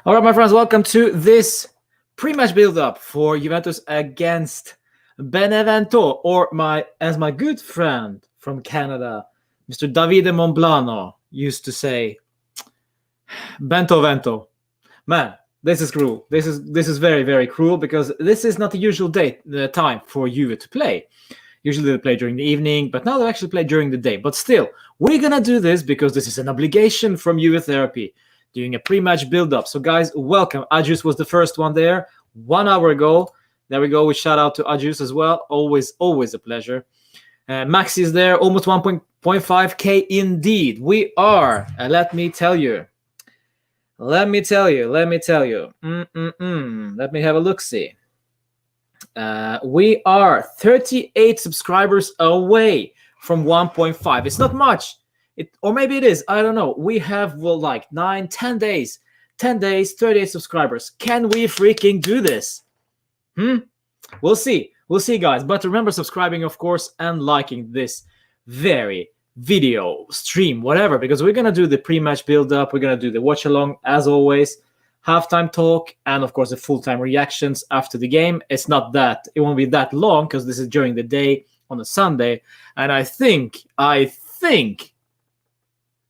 All right, my friends, welcome to this pre-match build-up for Juventus against Benevento, or as my good friend from Canada, Mr. Davide Monblano, used to say, Bento Vento. Man, this is cruel. This is very, very cruel, because this is not the usual time for Juve to play. Usually they play during the evening, but now they actually play during the day. But still, we're gonna do this because this is an obligation from Juve Therapy, doing a pre-match build-up. So guys, welcome. Ajus was the first one there 1 hour ago. There we go. We shout out to Ajus as well. Always a pleasure. Max is there, almost 1.5K indeed. We are, let me tell you. Let me have a look-see. We are 38 subscribers away from 1.5. It's not much. Or maybe it is. I don't know. We have, like 10 days, 38 subscribers. Can we freaking do this? We'll see. We'll see, guys. But remember subscribing, of course, and liking this very video, stream, whatever, because we're going to do the pre-match build-up. We're going to do the watch-along, as always, halftime talk, and, of course, the full-time reactions after the game. It won't be that long, because this is during the day on a Sunday. And I think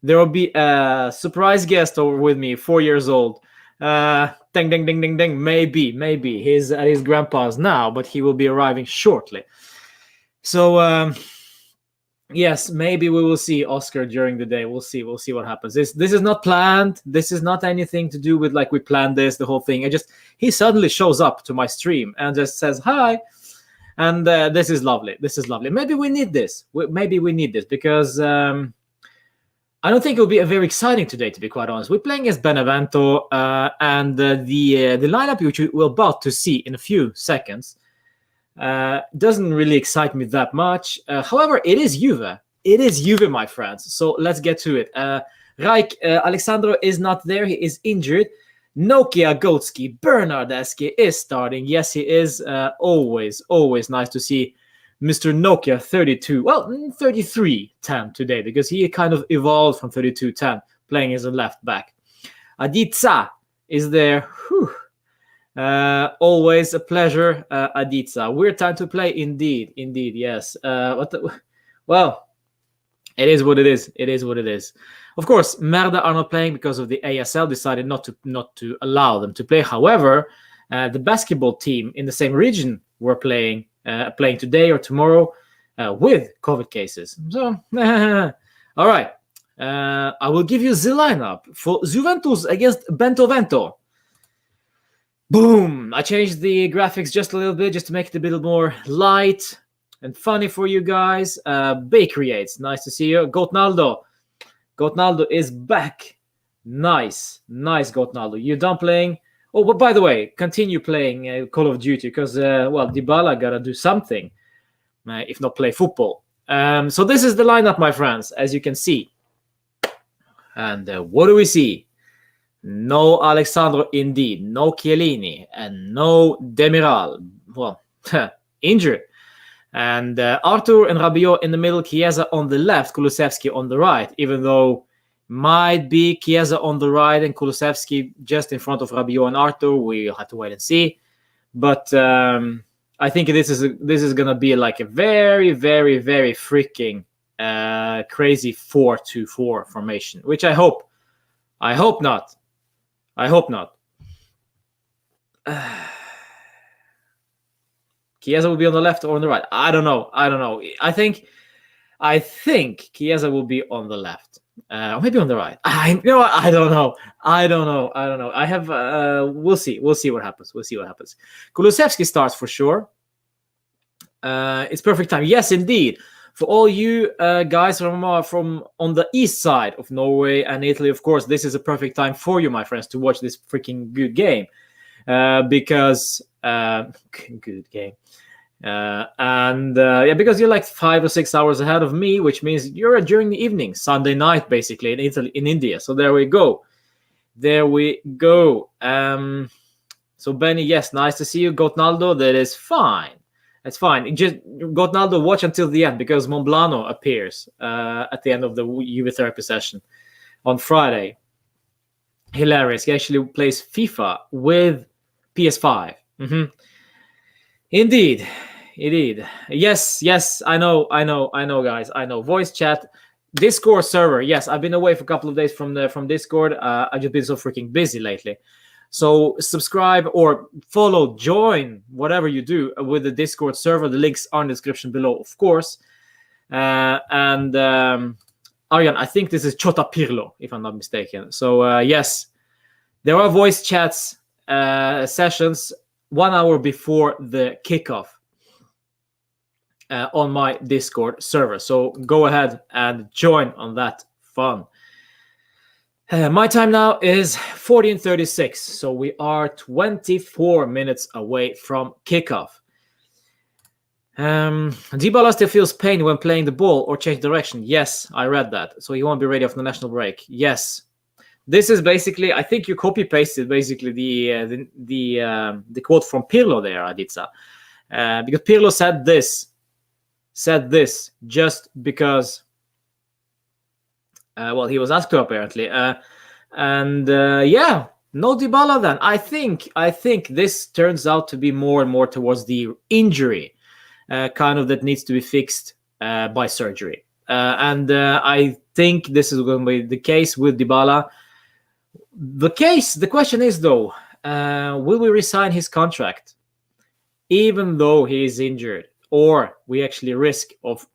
there will be a surprise guest over with me, 4 years old. Ding, ding, ding, ding, ding. Maybe. He's at his grandpa's now, but he will be arriving shortly. So, yes, maybe we will see Oscar during the day. We'll see what happens. This is not planned. This is not anything to do with like we planned this, the whole thing. He suddenly shows up to my stream and just says hi. And this is lovely. Maybe we need this. Because I don't think it will be a very exciting today, to be quite honest. We're playing against Benevento, and the lineup, which we're about to see in a few seconds, doesn't really excite me that much. However, it is Juve. It is Juve, my friends. So let's get to it. Alexandro is not there. He is injured. Nokia Gotski Bernardeschi is starting. Yes, he is. Always nice to see Mr. Nokia 32, 33-10 today, because he kind of evolved from 32-10, playing as a left back. Aditsa is there. Always a pleasure, Aditsa. Weird time to play, indeed, yes. Well, it is what it is. Of course, Merda are not playing because of the ASL decided not to allow them to play. However, the basketball team in the same region were playing today or tomorrow with COVID cases. So, all right. I will give you the lineup for Juventus against Benevento. Boom! I changed the graphics just a little bit, just to make it a bit more light and funny for you guys. Bay creates. Nice to see you. Gotnaldo is back. Nice, Gotnaldo. You're done playing? Oh, but by the way, continue playing Call of Duty, because, Dybala got to do something, if not play football. So this is the lineup, my friends, as you can see. And what do we see? No Alexandro, indeed. No Chiellini. And no Demiral. Well, injured. And Arthur and Rabiot in the middle. Chiesa on the left. Kulusevski on the right. Even though might be Chiesa on the right and Kulusevski just in front of Rabiot and Arthur. We'll have to wait and see. But I think this is going to be like a very, very, very freaking crazy 4-2-4 formation, which I hope not. Chiesa will be on the left or on the right. I don't know. I think Chiesa will be on the left. Or maybe on the right. I don't know. I have. We'll see what happens. Kulusevski starts for sure. It's perfect time. Yes, indeed. For all you guys from on the east side of Norway and Italy, of course, this is a perfect time for you, my friends, to watch this freaking good game. Because good game. Because you're like 5 or 6 hours ahead of me, which means you're during the evening, Sunday night, basically, in India. So there we go. So Benny, yes, nice to see you. Gotnaldo, that is fine. That's fine. Just Gotnaldo, watch until the end, because Monblano appears at the end of the Juve therapy session on Friday. Hilarious. He actually plays FIFA with PS5. Indeed. Yes. I know, guys. I know. Voice chat, Discord server. Yes, I've been away for a couple of days from Discord. I've just been so freaking busy lately. So subscribe or follow, join, whatever you do with the Discord server. The links are in the description below, of course. And Arjan, I think this is Chota Pirlo, if I'm not mistaken. So yes, there are voice chats sessions 1 hour before the kickoff on my Discord server. So go ahead and join on that fun. My time now is 14:36, so we are 24 minutes away from kickoff. Dybala still feels pain when playing the ball or change direction. Yes, I read that. So he won't be ready after the national break. Yes. This is basically, I think you copy-pasted basically the quote from Pirlo there, Aditsa. Because Pirlo said this just because he was asked to, apparently. Yeah, no Dybala then. I think this turns out to be more and more towards the injury kind of that needs to be fixed by surgery. I think this is going to be the case with Dybala. The question is, though, will we resign his contract even though he is injured, or we actually risk of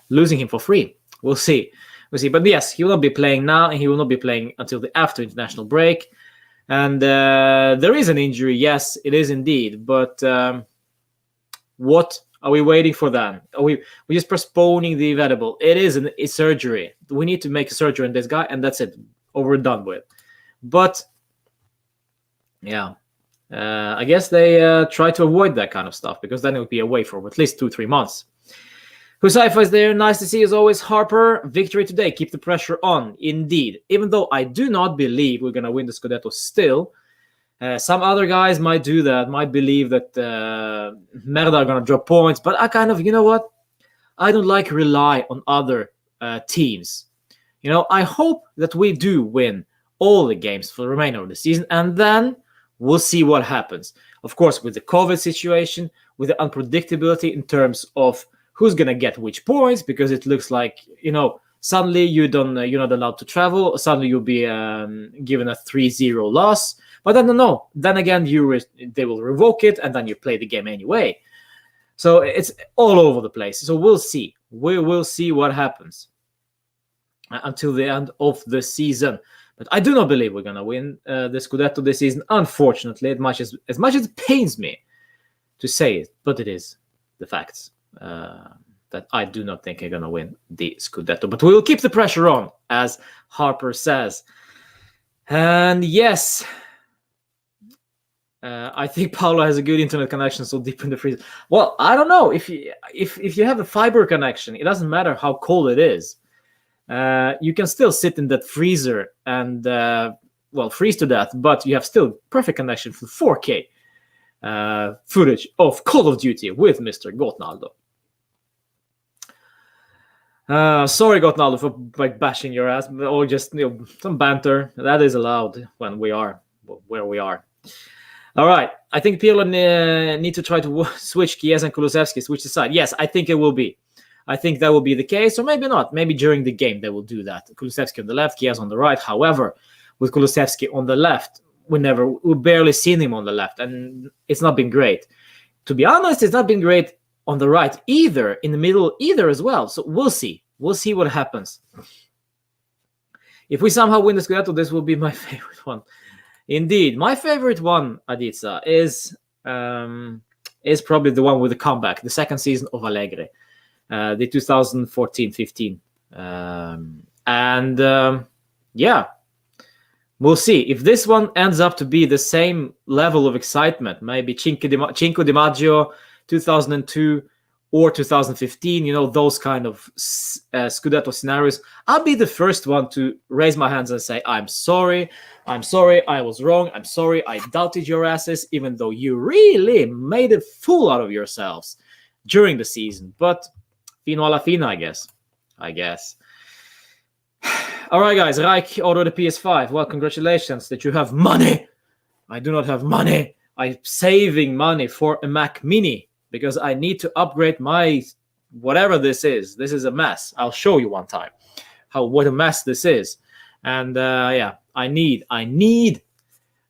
losing him for free? We'll see. But yes, he will not be playing now, and he will not be playing until the after international break. And there is an injury, yes, it is indeed. But what are we waiting for then? Are we just postponing the inevitable? It is a surgery. We need to make a surgery on this guy, and that's it. Over and done with. But yeah, I guess they try to avoid that kind of stuff, because then it would be away for at least 2-3 months. Husaifa is there. Nice to see as always. Harper, victory today. Keep the pressure on. Indeed. Even though I do not believe we're going to win the Scudetto still. Some other guys might do that, might believe that Merda are going to drop points. But I kind of, you know what? I don't like rely on other teams. You know, I hope that we do win all the games for the remainder of the season, and then we'll see what happens. Of course, with the COVID situation, with the unpredictability in terms of who's going to get which points, because it looks like, you know, suddenly you're not allowed to travel. Suddenly you'll be given a 3-0 loss. But I don't know. Then again, they will revoke it, and then you play the game anyway. So it's all over the place. So we'll see. We will see what happens until the end of the season. But I do not believe we're going to win the Scudetto this season, unfortunately, as much as it pains me to say it, but it is the facts that I do not think we're going to win the Scudetto. But we will keep the pressure on, as Harper says. And yes, I think Paolo has a good internet connection so deep in the freezer. Well, I don't know. If you have a fiber connection, it doesn't matter how cold it is. You can still sit in that freezer and freeze to death, but you have still perfect connection for 4K footage of Call of Duty with Mr. Gotnaldo. Sorry, Gotnaldo, for bashing your ass, or just some banter. That is allowed when we are where we are. All right, I think Pirlo need to try to switch Chiesa and Kulusevski, switch the side. Yes, I think it will be. I think that will be the case, or maybe not. Maybe during the game they will do that. Kulusevski on the left, Chiesa on the right. However, with Kulusevski on the left, we barely seen him on the left, and it's not been great. To be honest, it's not been great on the right either, in the middle either as well. So we'll see. We'll see what happens. If we somehow win the Scudetto, this will be my favorite one. Indeed, my favorite one, Aditsa, is probably the one with the comeback, the second season of Allegri. The 2014-15. We'll see. If this one ends up to be the same level of excitement, maybe Cinco di Maggio 2002 or 2015, those kind of Scudetto scenarios, I'll be the first one to raise my hands and say, I'm sorry, I was wrong, I'm sorry, I doubted your asses, even though you really made a fool out of yourselves during the season. But fino alla fine, I guess. All right, guys. Reich ordered a PS5. Well, congratulations that you have money. I do not have money. I'm saving money for a Mac Mini because I need to upgrade my whatever this is. This is a mess. I'll show you one time what a mess this is. And yeah, I need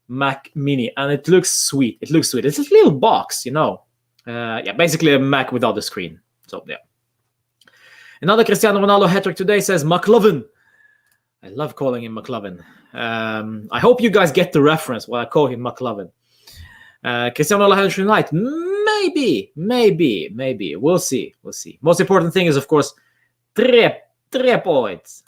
Mac Mini, and it looks sweet. It looks sweet. It's a little box, you know. Yeah, basically a Mac without the screen. So yeah. Another Cristiano Ronaldo hat-trick today, says McLovin. I love calling him McLovin. I hope you guys get the reference when I call him McLovin. Cristiano Ronaldo tonight, maybe. We'll see. Most important thing is, of course, 3 points.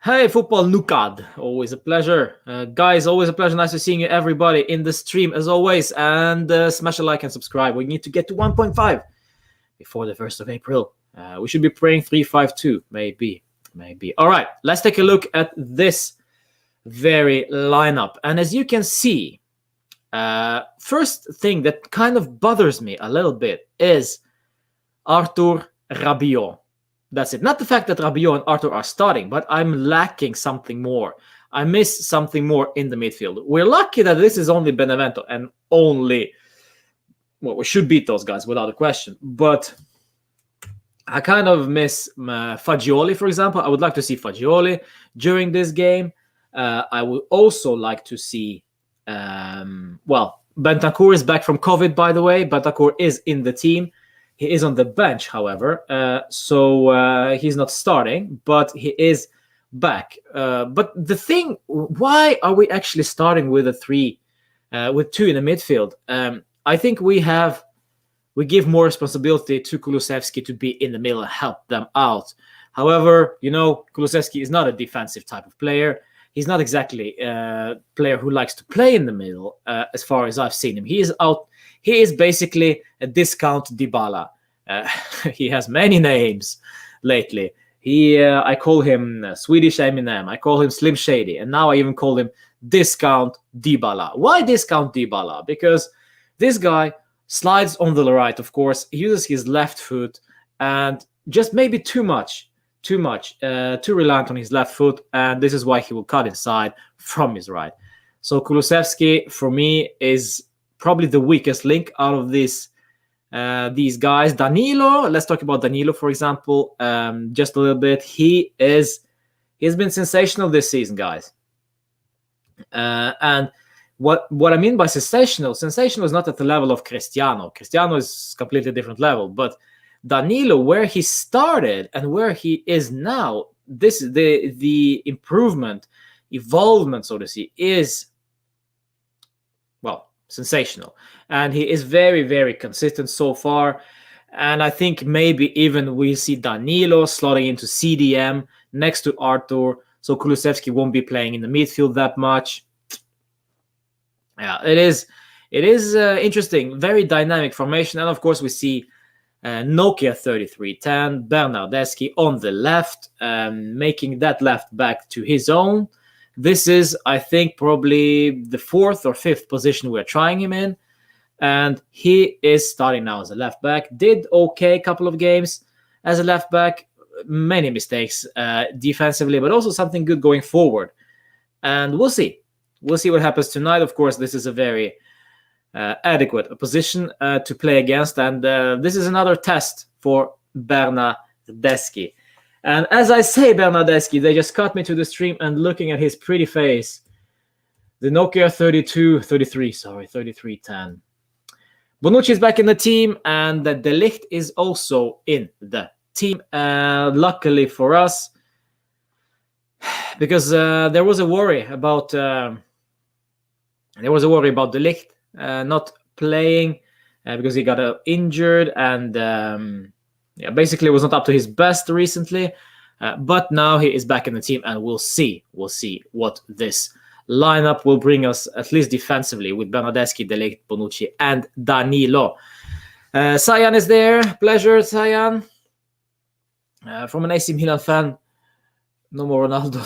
Hey, Football Nukad. Always a pleasure. Guys, always a pleasure. Nice to seeing you, everybody, in the stream, as always. And smash a like and subscribe. We need to get to 1.5 before the 1st of April. We should be praying 3-5-2. Maybe. All right, let's take a look at this very lineup. And as you can see, first thing that kind of bothers me a little bit is Arthur Rabiot. That's it. Not the fact that Rabiot and Arthur are starting, but I'm lacking something more. I miss something more in the midfield. We're lucky that this is only Benevento and only, well, we should beat those guys without a question. But I kind of miss Fagioli, for example. I would like to see Fagioli during this game. I would also like to see, well, Bentancur is back from COVID, by the way. Bentancur is in the team. He is on the bench, however, so he's not starting, but he is back. But the thing, why are we actually starting with with 2 in the midfield? I think we give more responsibility to Kulusevski to be in the middle and help them out. However, you know, Kulusevski is not a defensive type of player. He's not exactly a player who likes to play in the middle, as far as I've seen him. He is basically a discount Dybala. He has many names lately. I call him Swedish Eminem. I call him Slim Shady. And now I even call him Discount Dybala. Why Discount Dybala? Because this guy slides on the right, of course. He uses his left foot and just maybe too reliant on his left foot. And this is why he will cut inside from his right. So Kulusevski, for me, is probably the weakest link out of these guys. Danilo, let's talk about Danilo, for example, just a little bit. He's been sensational this season, guys. And what I mean by sensational is not at the level of Cristiano. Cristiano is completely different level, but Danilo, where he started and where he is now, this is the evolvement, so to say, is, well, sensational. And he is very, very consistent so far. And I think maybe even we see Danilo slotting into CDM next to Arthur. So Kulusevski won't be playing in the midfield that much. Yeah, it is interesting. Very dynamic formation. And of course, we see Nokia 3310, Bernardeschi on the left, making that left back to his own. This is, I think, probably the 4th or 5th position we're trying him in. And he is starting now as a left back. Did okay couple of games as a left back. Many mistakes defensively, but also something good going forward. And we'll see. We'll see what happens tonight. Of course, this is a very adequate position to play against. And this is another test for Bernardeschi. And as I say Bernardeschi, they just cut me to the stream and looking at his pretty face. The Nokia 3310. Bonucci is back in the team, and De Ligt is also in the team. Luckily for us, because there was a worry about De Ligt not playing because he got injured and basically was not up to his best recently. But now he is back in the team, and we'll see what this lineup will bring us, at least defensively, with Bernardeschi, De Ligt, Bonucci, and Danilo. Sayan is there. Pleasure, Sayan. From an AC Milan fan, no more Ronaldo.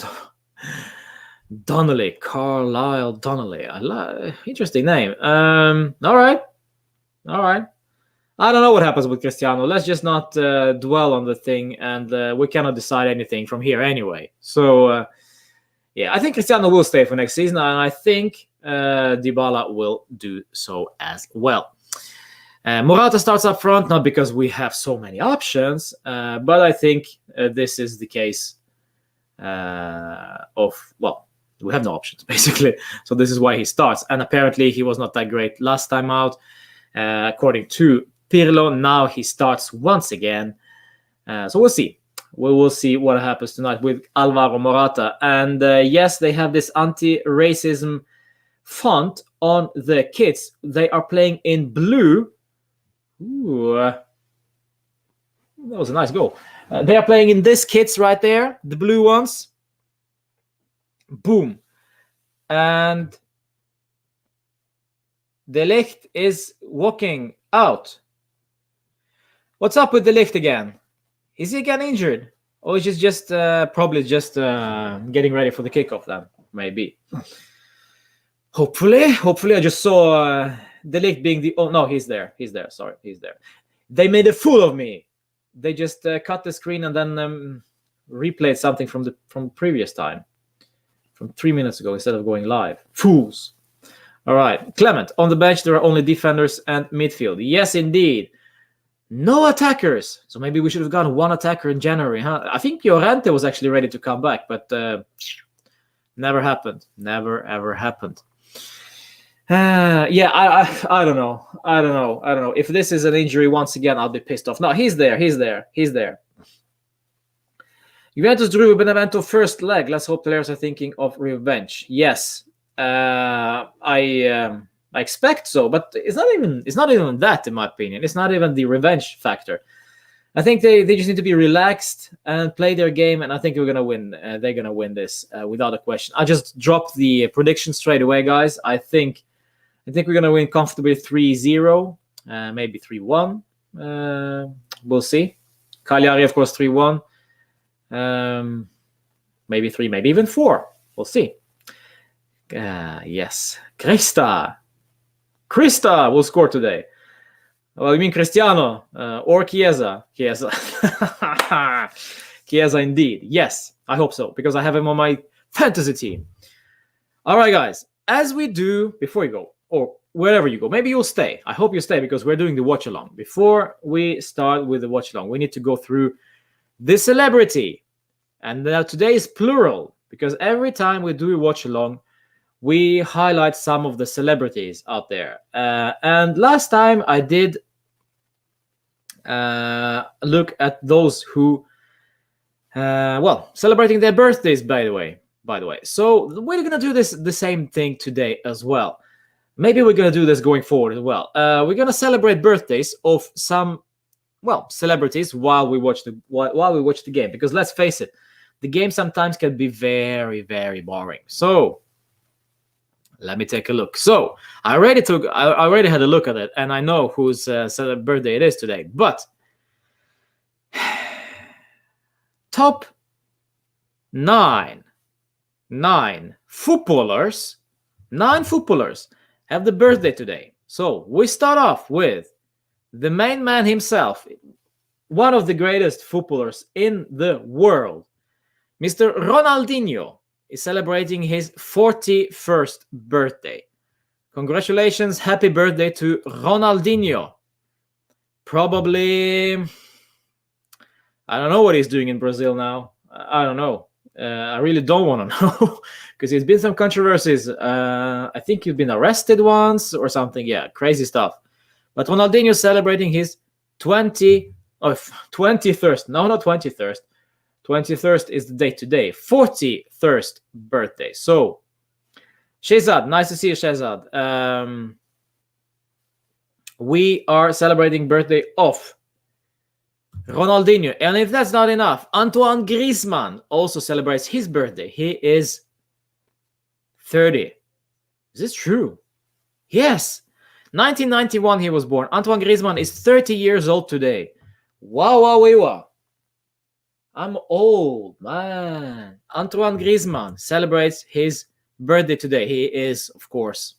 Donnelly, Carlisle Donnelly. Interesting name. All right. I don't know what happens with Cristiano. Let's just not dwell on the thing, and we cannot decide anything from here anyway. So, yeah, I think Cristiano will stay for next season, and I think Dybala will do so as well. Morata starts up front, not because we have so many options, but I think this is the case we have no options, basically. So this is why he starts. And apparently he was not that great last time out. According to Pirlo, now he starts once again. So we'll see. We will see what happens tonight with Alvaro Morata. And yes, they have this anti-racism font on the kits. They are playing in blue. Ooh, that was a nice goal. They are playing in this kits right there, the blue ones. Boom. And De Ligt is walking out. What's up with De Ligt again? Is he again injured? Or is he just probably just getting ready for the kickoff then? Maybe. Hopefully. I just saw De Ligt being the... Oh, no, he's there. Sorry, he's there. They made a fool of me. They just cut the screen and then replayed something from previous time. From 3 minutes ago instead of going live. Fools. All right. Clement, on the bench, there are only defenders and midfield. Yes, indeed. No attackers. So maybe we should have gotten one attacker in January, huh? I think Llorente was actually ready to come back, but never happened. Never, ever happened. Yeah, I don't know. I don't know. If this is an injury, once again, I'll be pissed off. No, he's there. Juventus Juve Benevento first leg. Let's hope players are thinking of revenge. Yes, I expect so, but it's not even that, in my opinion. It's not even the revenge factor. I think they just need to be relaxed and play their game, and I think we're gonna win. They're gonna win this without a question. I just dropped the prediction straight away, guys. I think we're gonna win comfortably 3-0, maybe 3-1. We'll see. Cagliari, of course, 3-1. Maybe 3, maybe even 4. We'll see. Yes. Krista will score today. Well, you mean Cristiano or Chiesa? Chiesa indeed. Yes, I hope so, because I have him on my fantasy team. All right, guys. As we do, before you go, or wherever you go, maybe you'll stay. I hope you stay, because we're doing the watch-along. Before we start with the watch-along, we need to go through the celebrity. And now today is plural, because every time we do a watch-along, we highlight some of the celebrities out there. And last time I did look at those who, celebrating their birthdays, by the way. So we're going to do the same thing today as well. Maybe we're going to do this going forward as well. We're going to celebrate birthdays of some, celebrities while we watch the game. Because let's face it, the game sometimes can be very, very boring. So let me take a look. So I already had a look at it, and I know whose birthday it is today. But top 9 footballers have the birthday today. So we start off with the main man himself, one of the greatest footballers in the world, Mr. Ronaldinho, is celebrating his 41st birthday. Congratulations, happy birthday to Ronaldinho. Probably, I don't know what he's doing in Brazil now. I don't know. I really don't want to know, because there's been some controversies. I think he's been arrested once or something. Yeah, crazy stuff. But Ronaldinho is celebrating his 21st. No, not 21st. 21st is the date today. 41st birthday. So, Shehzad, nice to see you, Shehzad. We are celebrating birthday of Ronaldinho. And if that's not enough, Antoine Griezmann also celebrates his birthday. He is 30. Is this true? Yes. 1991 he was born. Antoine Griezmann is 30 years old today. Wow. I'm old, man. Antoine Griezmann celebrates his birthday today. He is, of course,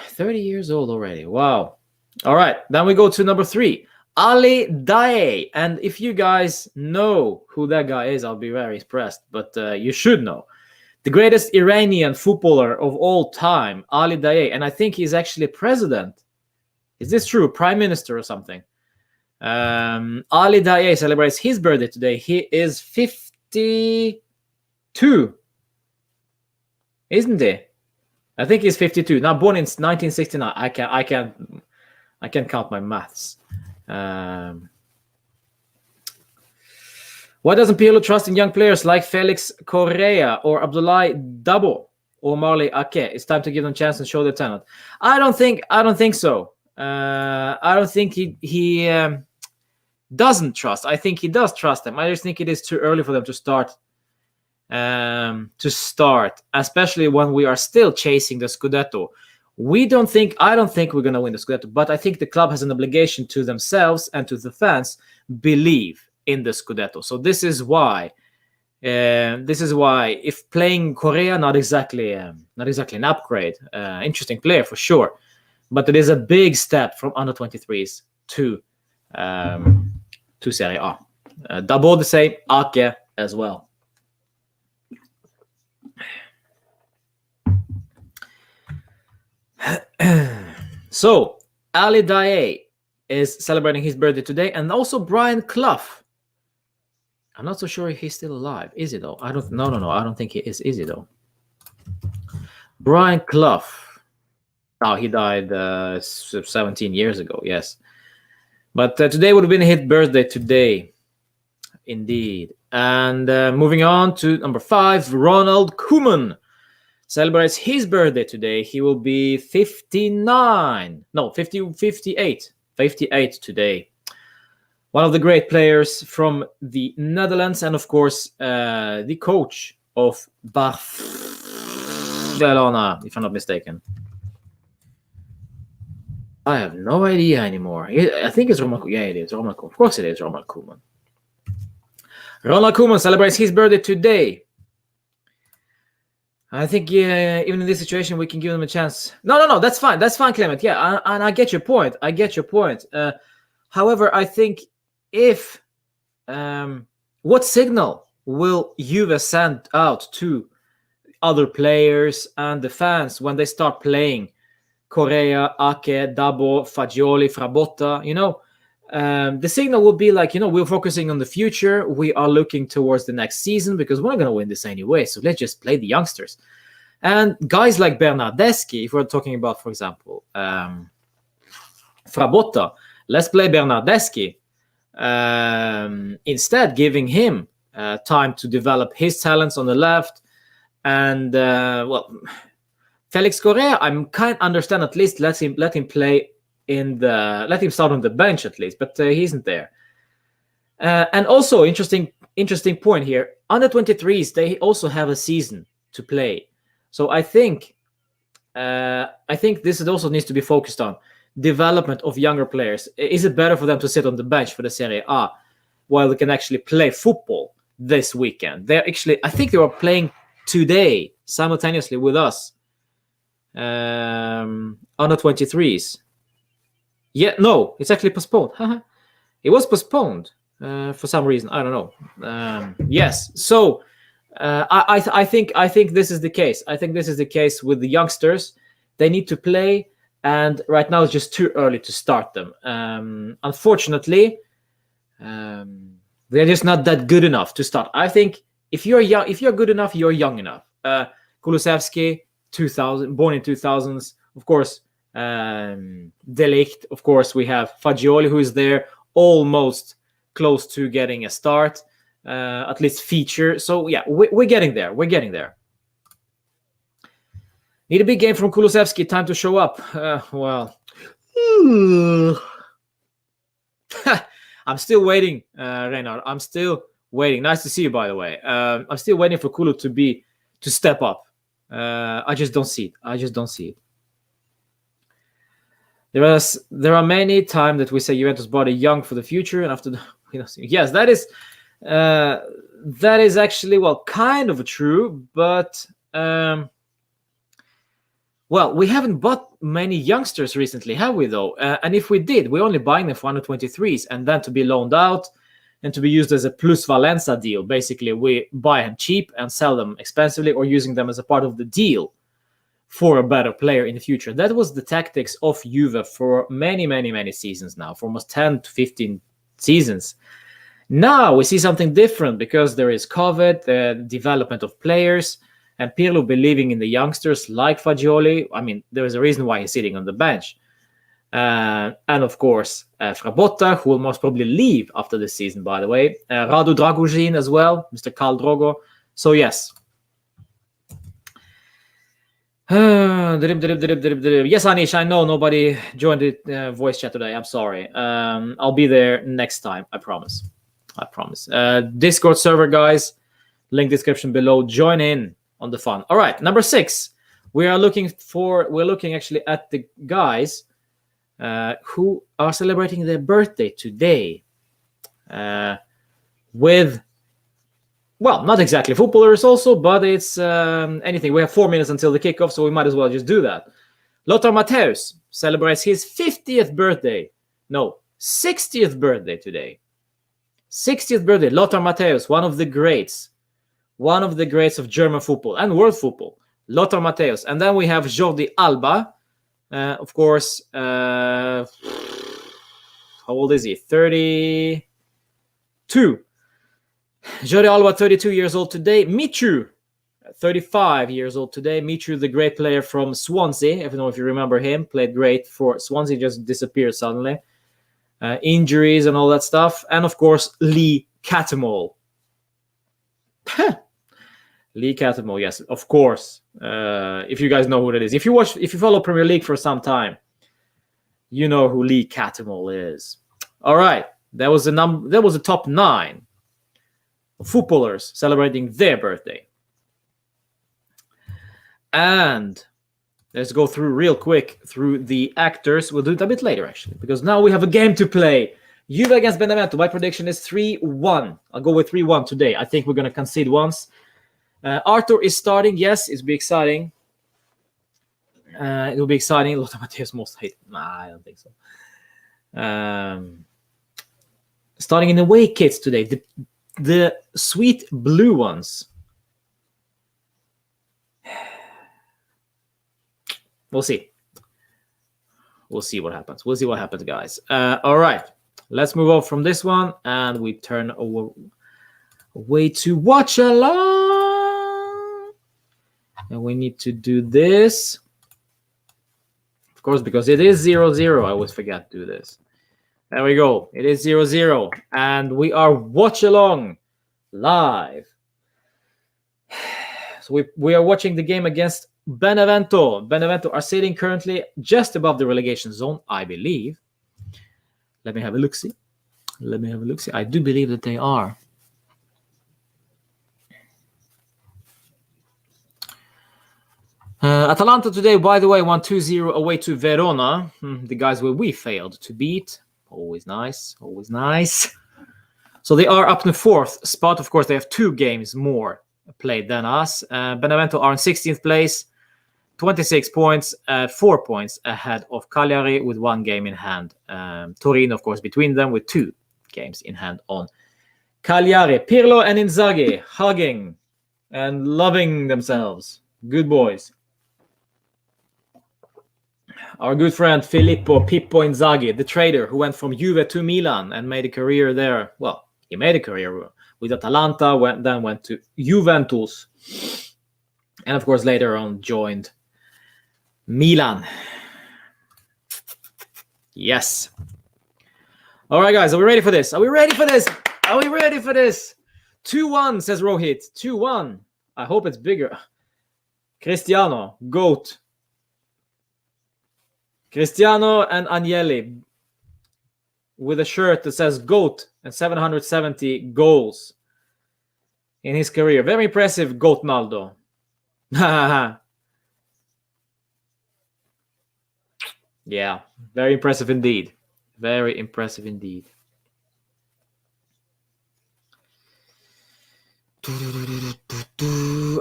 30 years old already. Wow. All right, then we go to number 3, Ali Daei. And if you guys know who that guy is, I'll be very impressed. But you should know. The greatest Iranian footballer of all time, Ali Daei. And I think he's actually president. Is this true? Prime Minister or something? Ali Daei celebrates his birthday today. He is 52. Isn't he? I think he's 52. Now born in 1969. I can't count my maths. Why doesn't Pirlo trust in young players like Felix Correa or Abdoulaye Dabo or Marley Ake? It's time to give them a chance and show their talent. I don't think so. I don't think he doesn't trust. I think he does trust them. I just think it is too early for them to start. Especially when we are still chasing the Scudetto. I don't think we're going to win the Scudetto, but I think the club has an obligation to themselves and to the fans believe in the Scudetto. So this is why if playing Correa, not exactly an upgrade, interesting player for sure, but it is a big step from under 23s to Serie A. Dabo the same, Ake as well. So Ali Daei is celebrating his birthday today, and also Brian Clough. I'm not so sure if he's still alive. Is he though? No. I don't think he is. Is he though? Brian Clough. Oh, he died 17 years ago. Yes, but today would have been his birthday today, indeed. And moving on to number 5, Ronald Koeman celebrates his birthday today. He will be 58 today. One of the great players from the Netherlands, and of course, the coach of Barcelona, if I'm not mistaken. I have no idea anymore. I think it's Ronald Koeman. Yeah, it is Ronald Koeman. Of course it is Ronald Koeman. Ronald Koeman celebrates his birthday today. I think even in this situation, we can give them a chance. No, that's fine. That's fine, Clement. Yeah, and I get your point. However, I think what signal will Juve send out to other players and the fans when they start playing Correa, Ake, Dabo, Fagioli, Frabotta? The signal will be like, we're focusing on the future. We are looking towards the next season because we're not going to win this anyway. So let's just play the youngsters. And guys like Bernardeschi, if we're talking about, for example, Frabotta, let's play Bernardeschi. Instead, giving him time to develop his talents on the left. And, Felix Correa, I'm kind of understand at least let him play let him start on the bench at least, but he isn't there. And also interesting point here, under 23s, they also have a season to play. So I think this also needs to be focused on development of younger players. Is it better for them to sit on the bench for the Serie A while they can actually play football this weekend? I think they were playing today simultaneously with us, under 23s. Yeah, no, it's actually postponed. It was postponed for some reason. I don't know. Yes, so I think this is the case. I think this is the case with the youngsters. They need to play, and right now it's just too early to start them. Unfortunately, they're just not that good enough to start. I think if you're young, if you're good enough, you're young enough. Kulusevski, 2000, born in 2000s, of course. Delict, of course, we have Fagioli, who is there almost close to getting a start, at least feature. So yeah, we're getting there. Need a big game from Kulusevski. Time to show up. I'm still waiting, Reinhard. I'm still waiting. Nice to see you, by the way. I'm still waiting for Kulu to step up. I just don't see it. There are many times that we say Juventus bought a young for the future, and after yes, that is actually kind of true, but Well, we haven't bought many youngsters recently, have we, though? And if we did, we're only buying them for under 23s and then to be loaned out and to be used as a plus valenza deal. Basically, we buy them cheap and sell them expensively, or using them as a part of the deal for a better player in the future. That was the tactics of Juve for many, many, many seasons now, for almost 10 to 15 seasons. Now we see something different because there is COVID, the development of players, and Pirlo believing in the youngsters like Fagioli. I mean, there is a reason why he's sitting on the bench. And of course, Frabotta, who will most probably leave after this season, by the way. Radu Dragujin as well, Mr. Karl Drogo. So yes. Yes, Anish, I know nobody joined the voice chat today. I'm sorry. I'll be there next time. I promise. Discord server, guys. Link description below. Join in on the fun. All right, number 6. We're looking actually at the guys who are celebrating their birthday today. With, well, not exactly footballers also, but it's anything. We have 4 minutes until the kickoff, so we might as well just do that. Lothar Matthäus celebrates his 50th birthday. No, 60th birthday today. 60th birthday, Lothar Matthäus, one of the greats of German football and world football. Lothar Matthäus. And then we have Jordi Alba. Of course, how old is he? 32. Jordi Alba, 32 years old today. Michu, 35 years old today. Michu, the great player from Swansea. I don't know if you remember him. Played great for Swansea, just disappeared suddenly. Injuries and all that stuff. And of course, Lee Cattermole. Lee Cattermole, yes, of course. If you guys know who that is. If you follow Premier League for some time, you know who Lee Cattermole is. All right. That was the top 9 footballers celebrating their birthday. And let's go through real quick through the actors. We'll do it a bit later, actually, because now we have a game to play. Juve against Benevento. My prediction is 3-1. I'll go with 3-1 today. I think we're going to concede once. Arthur is starting. Yes, it'll be exciting. It'll be exciting. Lothar Matthäus most hate. Nah, I don't think so. Starting in away kits today. The sweet blue ones. We'll see. We'll see what happens. Guys. All right. Let's move on from this one, and we turn away to watch along. And we need to do this. Of course, because it is 0-0. I always forget to do this. There we go. It is 0-0. And we are watch along live. So we are watching the game against Benevento. Benevento are sitting currently just above the relegation zone, I believe. Let me have a look-see. I do believe that they are. Atalanta today, by the way, won 2-0 away to Verona. The guys where we failed to beat. Always nice. So they are up in the 4th spot. Of course, they have 2 games more played than us. Benevento are in 16th place. 26 points, 4 points ahead of Cagliari with 1 game in hand. Torino, of course, between them with 2 games in hand on Cagliari. Pirlo and Inzaghi hugging and loving themselves. Good boys. Our good friend Pippo Inzaghi, the trader who went from Juve to Milan and made a career there. Well, he made a career with Atalanta, then went to Juventus. And of course, later on joined Milan. Yes. All right, guys. Are we ready for this? 2-1, says Rohit. 2-1. I hope it's bigger. Cristiano, GOAT. Cristiano and Agnelli with a shirt that says GOAT and 770 goals in his career. Very impressive, GOAT Naldo. Yeah, very impressive indeed.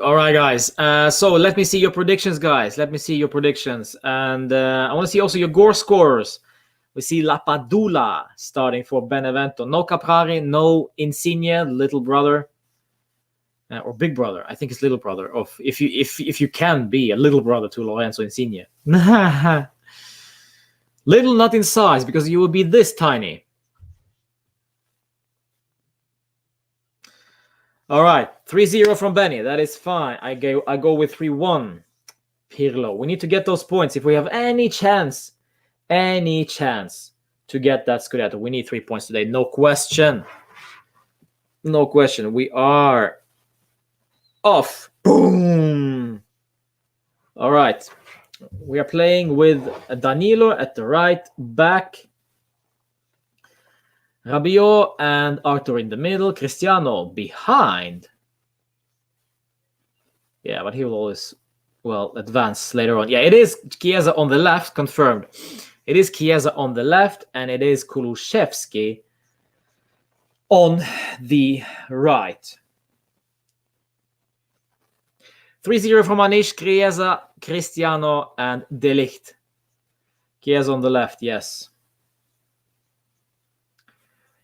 All right, guys. So let me see your predictions, guys. Let me see your predictions. And I want to see also your goal scorers. We see La Padula starting for Benevento. No Caprari, no Insigne, little brother. Or big brother. I think it's little brother. Of if you can be a little brother to Lorenzo Insigne. Little not in size, because you will be this tiny. All right, 3-0 from Benny. That is fine. I go with 3-1. Pirlo. We need to get those points. If we have any chance to get that Scudetto, we need 3 points today. No question. No question. We are off. Boom. All right. We are playing with Danilo at the right back. Rabiot and Arthur in the middle. Cristiano behind. Yeah, but he will always, advance later on. Yeah, it is Chiesa on the left, confirmed. It is Chiesa on the left, and it is Kulusevski on the right. 3-0 from Anish, Chiesa, Cristiano, and De Ligt. Chiesa on the left, yes.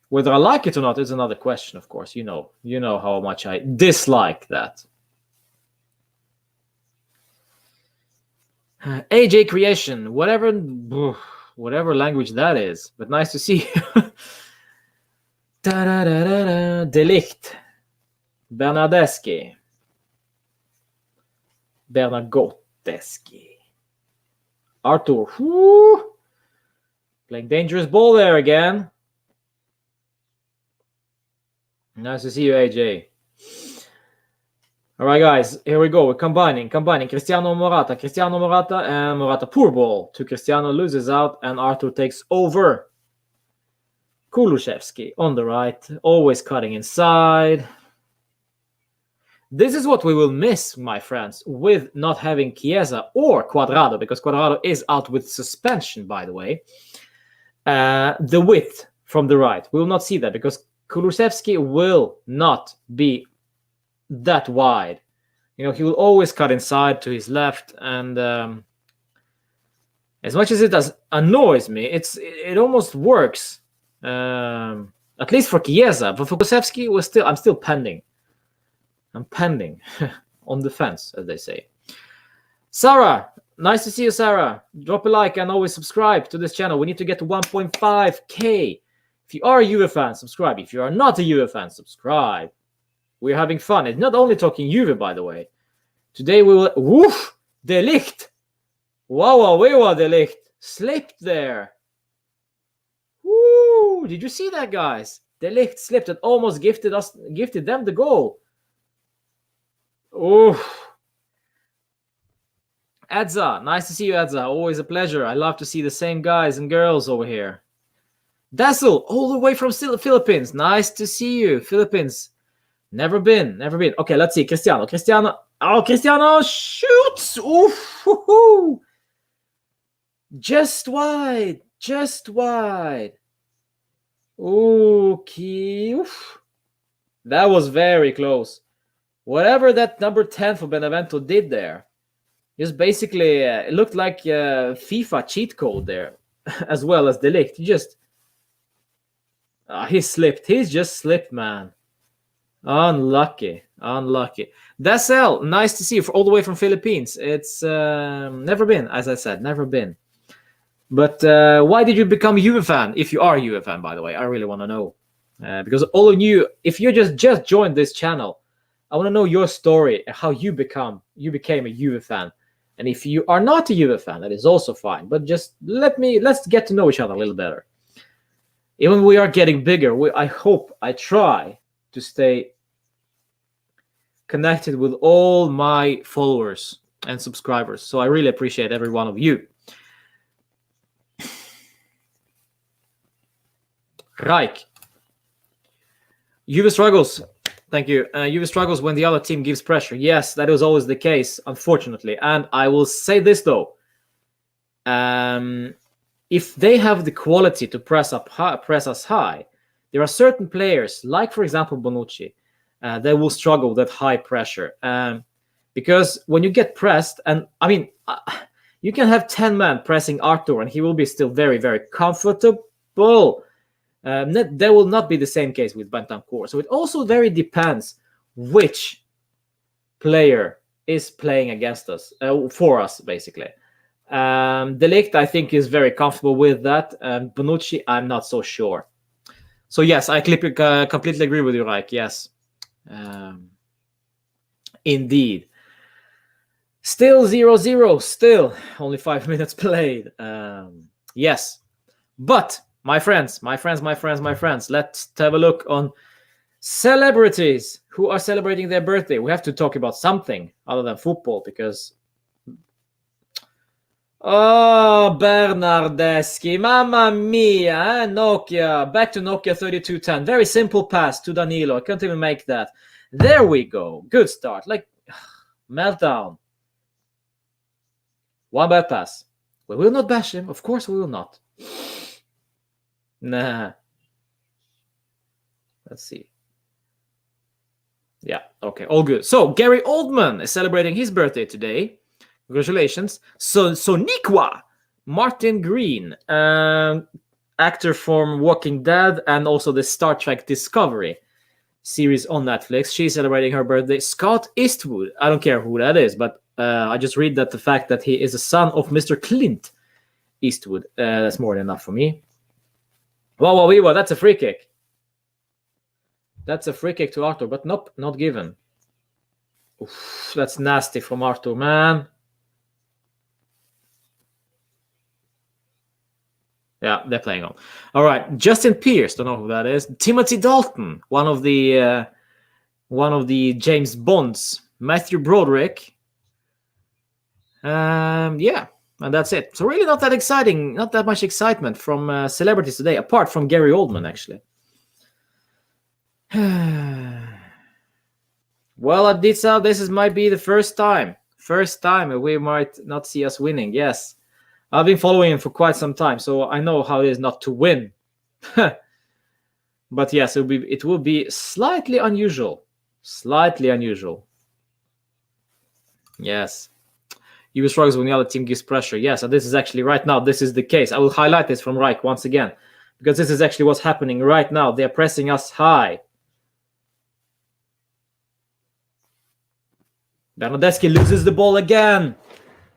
Whether I like it or not is another question, of course. You know how much I dislike that. AJ Creation, whatever language that is, but nice to see you. De Ligt, Bernardeschi, Arthur, playing dangerous ball there again. Nice to see you, AJ. All right, guys, here we go. We're combining. Cristiano Morata, and Morata, poor ball to Cristiano, loses out, and Arthur takes over. Kulusevski on the right, always cutting inside. This is what we will miss, my friends, with not having Chiesa or Cuadrado, because Cuadrado is out with suspension, by the way. The width from the right. We will not see that because Kulusevski will not be that wide. He will always cut inside to his left, and as much as it annoys me, it almost works. At least for Chiesa, but for Kulusevski, I'm still pending. I'm pending on the fence, as they say. Sarah, nice to see you, Sarah. Drop a like and always subscribe to this channel. We need to get to 1.5K. If you are a Juve fan, subscribe. If you are not a Juve fan, subscribe. We're having fun. It's not only talking Juve, by the way. Today we will... Woof! De Ligt! Wow, De Ligt. Slipped there. Woo! Did you see that, guys? De Ligt slipped and almost gifted them the goal. Oh, Edza, nice to see you, Edza. Always a pleasure. I love to see the same guys and girls over here. Dazzle, all the way from Philippines. Nice to see you, Philippines. Never been. Okay, let's see. Cristiano. Oh, Cristiano shoots. Oof, hoo-hoo. Just wide. Okay. Oof. That was very close. Whatever that number 10 for Benevento did there, just basically, it looked like FIFA cheat code there, as well as De Ligt. He slipped. He's just slipped, man. Unlucky. Dassel, nice to see you all the way from Philippines. It's never been, as I said, never been. But why did you become a Juve fan? If you are a Juve fan, by the way, I really want to know. Because all of you, if you just joined this channel, I want to know your story, how you became a Juve fan. And if you are not a Juve fan, that is also fine. But just let's get to know each other a little better. Even we are getting bigger, I try to stay connected with all my followers and subscribers. So I really appreciate every one of you. Reich. Juve struggles. Thank you. Juve struggles when the other team gives pressure. Yes, that is always the case, unfortunately. And I will say this, though. If they have the quality to press us high, there are certain players, like, for example, Bonucci, they will struggle with that high pressure. Because when you get pressed, and I mean, you can have 10 men pressing Arthur, and he will be still very, very comfortable. That will not be the same case with Bentancur. So it also very depends which player is playing against us, for us, basically. De Ligt, I think, is very comfortable with that. Bonucci, I'm not so sure. So yes, I completely agree with you, Raik. Yes, indeed. Still 0-0. Still only 5 minutes played. Yes, but my friends, let's have a look on celebrities who are celebrating their birthday. We have to talk about something other than football because. Oh, Bernardeschi, mamma mia, Nokia, back to Nokia 3210. Very simple pass to Danilo. I can't even make that. There we go. Good start. Like, meltdown. One bad pass. We will not bash him. Of course we will not. Nah. Let's see. Yeah, okay, all good. So, Gary Oldman is celebrating his birthday today. Congratulations. So Sonequa, Martin Green, actor from Walking Dead and also the Star Trek Discovery series on Netflix. She's celebrating her birthday. Scott Eastwood, I don't care who that is, but I just read that the fact that he is a son of Mr. Clint Eastwood, that's more than enough for me. Wow, that's a free kick. That's a free kick to Arthur, but nope, not given. Oof, that's nasty from Arthur, man. Yeah, they're playing on. All right, Justin Pierce, don't know who that is. Timothy Dalton, one of the James Bonds. Matthew Broderick. Yeah, and that's it. So really not that exciting, not that much excitement from celebrities today, apart from Gary Oldman, actually. Well, Aditsa, this might be the first time we might not see us winning. Yes. I've been following him for quite some time, so I know how it is not to win. But yes, it will be slightly unusual. Yes. You struggles when the other team gives pressure. Yes, and this is actually right now, this is the case. I will highlight this from Reich once again, because this is actually what's happening right now. They're pressing us high. Bernardeschi loses the ball again.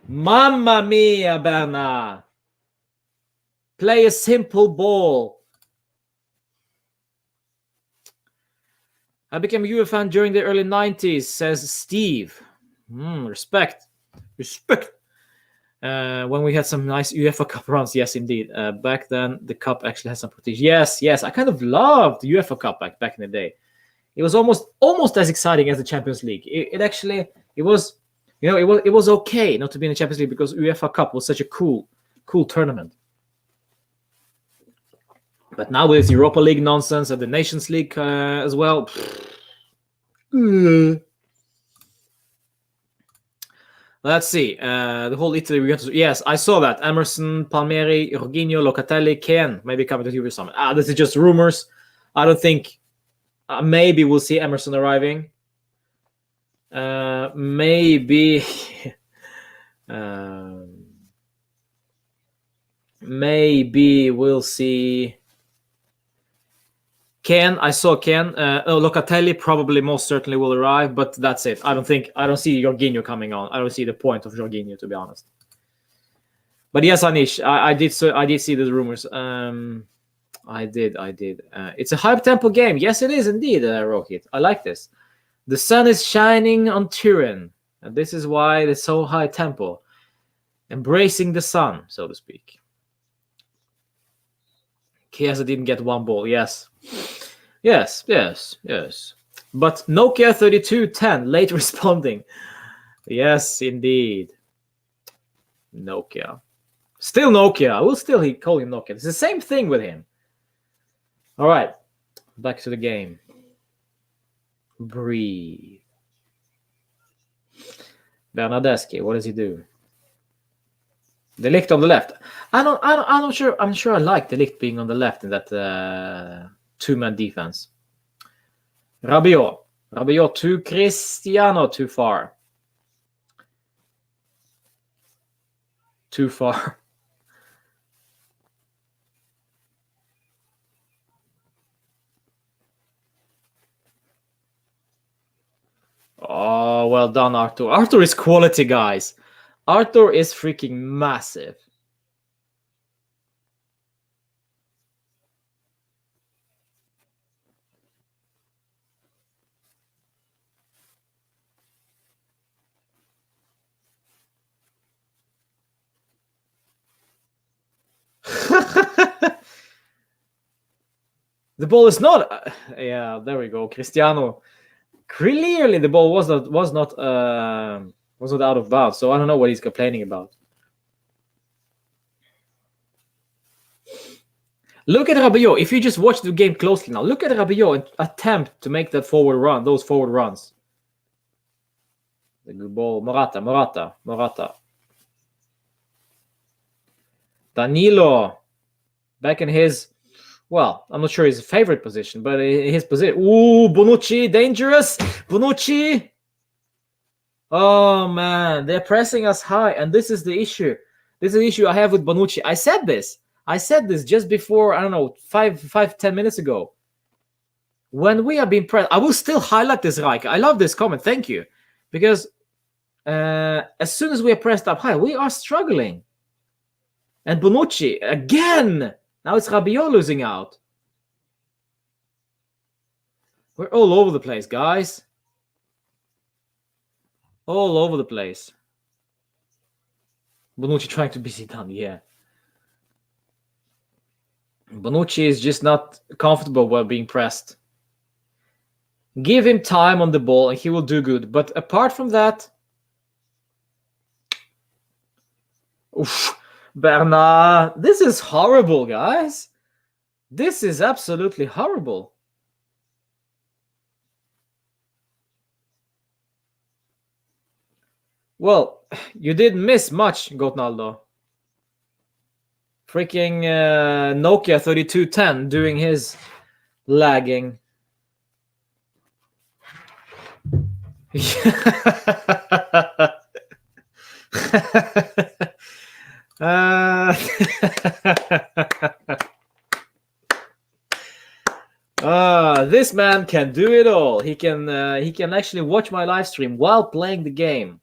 Mamma mia, Berna. Play a simple ball. I became a Juve fan during the early 90s, says Steve. Respect. When we had some nice UEFA Cup runs, yes, indeed. Back then, the Cup actually had some protection. Yes. I kind of loved the UEFA Cup back in the day. It was almost as exciting as the Champions League. It was... it was okay not to be in the Champions League because UEFA Cup was such a cool tournament. But now with Europa League nonsense and the Nations League as well. Let's see. The whole Italy. Yes, I saw that. Emerson, Palmieri, Jorginho, Locatelli, Ken maybe coming to Juve Summit. This is just rumors. I don't think. Maybe we'll see Emerson arriving. Maybe we'll see Ken. I saw Ken. Locatelli probably most certainly will arrive, but that's it. I don't see Jorginho coming on. I don't see the point of Jorginho, to be honest. But yes, Anish, I did see those rumors. I did. It's a high tempo game. Yes, it is indeed, Rohit. I like this. The sun is shining on Turin, and this is why it's so high tempo. Embracing the sun, so to speak. Chiesa didn't get one ball. Yes. But Nokia 3210 late responding. Yes, indeed. Nokia. Still Nokia. I will still call him Nokia. It's the same thing with him. All right. Back to the game. Breathe. Bernardeschi, what does he do? De Ligt on the left. I'm not sure. I'm sure I like De Ligt being on the left in that two-man defense. Rabiot. Rabiot to Cristiano, too far. Too far. Oh, well done, Arthur. Arthur is quality, guys. Arthur is freaking massive. The ball is not. Yeah, there we go. Cristiano. Clearly, the ball was not out of bounds. So I don't know what he's complaining about. Look at Rabiot. If you just watch the game closely now, look at Rabiot and attempt to make that forward run. Those forward runs. The good ball. Morata. Danilo. Back in his. Well, I'm not sure his favorite position, but his position. Ooh, Bonucci, dangerous. Bonucci. Oh, man. They're pressing us high, and this is the issue. This is the issue I have with Bonucci. I said this just before, I don't know, 10 minutes ago. When we are being pressed, I will still highlight this, Reich. I love this comment. Thank you. Because as soon as we are pressed up high, we are struggling. And Bonucci, again. Now it's Rabiot losing out. We're all over the place, guys. All over the place. Bonucci trying to be done, yeah. Bonucci is just not comfortable while being pressed. Give him time on the ball and he will do good. But apart from that... Oof. Bernard, this is horrible, guys. This is absolutely horrible. Well, you didn't miss much, Gotnaldo. Freaking Nokia 3210 doing his lagging. This man can do it all. He can actually watch my live stream while playing the game.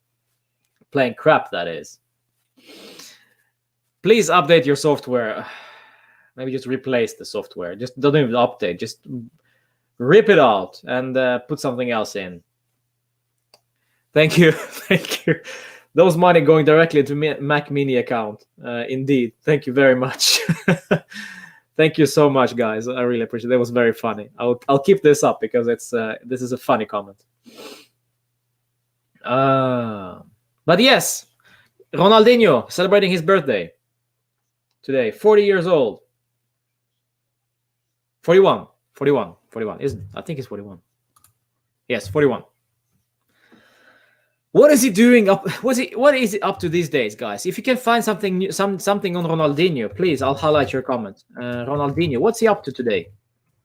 Playing crap, that is. Please update your software. Maybe just replace the software. Just don't even update. Just rip it out and put something else in. Thank you. Thank you. Those money going directly to Mac Mini account. Indeed. Thank you very much. Thank you so much, guys. I really appreciate it. That was very funny. I'll keep this up because it's this is a funny comment. But yes, Ronaldinho celebrating his birthday today. 40 years old. 41. Isn't it? I think it's 41. Yes, 41. What is he doing up? What is he up to these days, guys? If you can find something new, something on Ronaldinho, please, I'll highlight your comment. Ronaldinho, what's he up to today?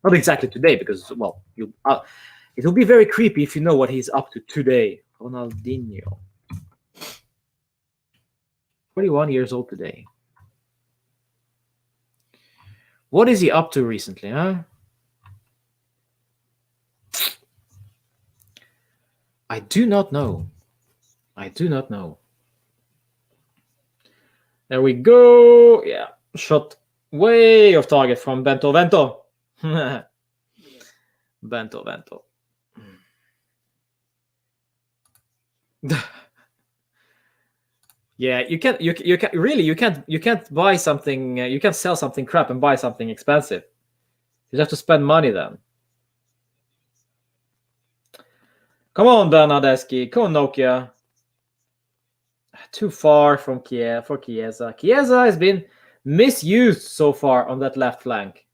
Not exactly today, because well, it will be very creepy if you know what he's up to today. Ronaldinho, 41 years old today. What is he up to recently, huh? I do not know. There we go. Yeah, shot way off target from Bento. Bento. Yeah, you can't buy something. You can't sell something crap and buy something expensive. You have to spend money then. Come on, Bernardeschi. Come on, Nokia. Too far from Kiev for Chiesa. Chiesa has been misused so far on that left flank.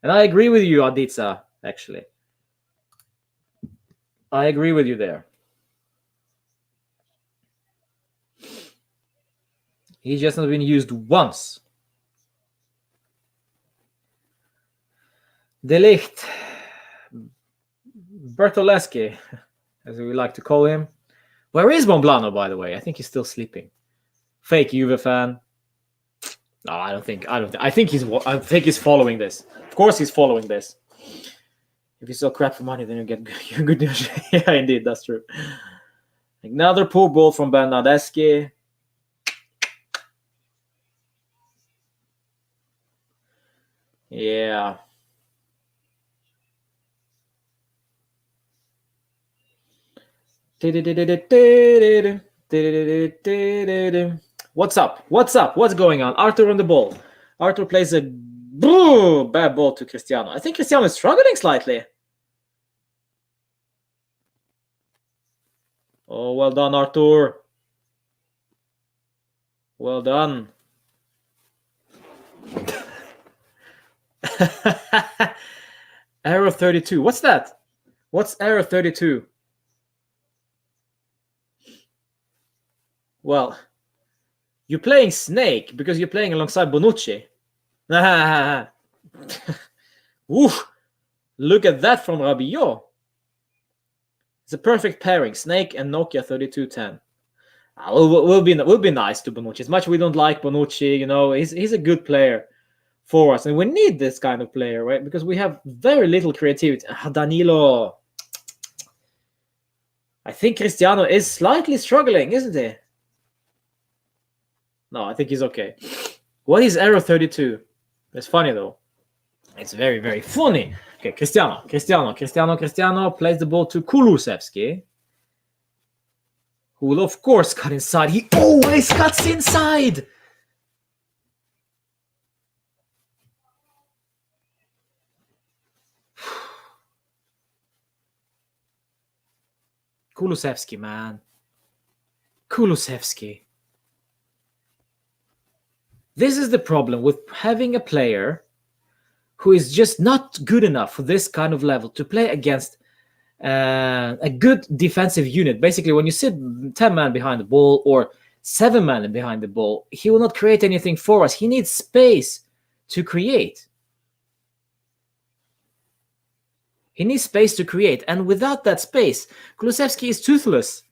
And I agree with you, Aditsa, actually. I agree with you there. He's just not been used once. De Ligt. Bertoleschi, as we like to call him. Where is Bonblano, by the way? I think he's still sleeping. Fake Juve fan. No, I think he's following this. Of course he's following this. If you sell crap for money, then you get good news. Yeah, indeed, that's true. Another poor ball from Bernardeschi. Yeah. What's up? What's going on? Arthur on the ball. Arthur plays a bad ball to Cristiano. I think Cristiano is struggling slightly. Oh, well done, Arthur. Well done. Error 32. What's that? What's error 32? Well, you're playing Snake because you're playing alongside Bonucci. Oof. Look at that from Rabiot. It's a perfect pairing, Snake and Nokia 3210. We'll be nice to Bonucci. As much as we don't like Bonucci, you know, he's a good player for us, and we need this kind of player, right? Because we have very little creativity. Danilo. I think Cristiano is slightly struggling, isn't he? No, I think he's okay. What is error 32? It's funny though. It's very, very funny. Okay, Cristiano plays the ball to Kulusevski, who will of course cut inside. He always cuts inside. Kulusevski, man. Kulusevski. This is the problem with having a player who is just not good enough for this kind of level to play against a good defensive unit. Basically, when you sit 10 men behind the ball or 7 men behind the ball, he will not create anything for us. He needs space to create. He needs space to create. And without that space, Kulusevski is toothless.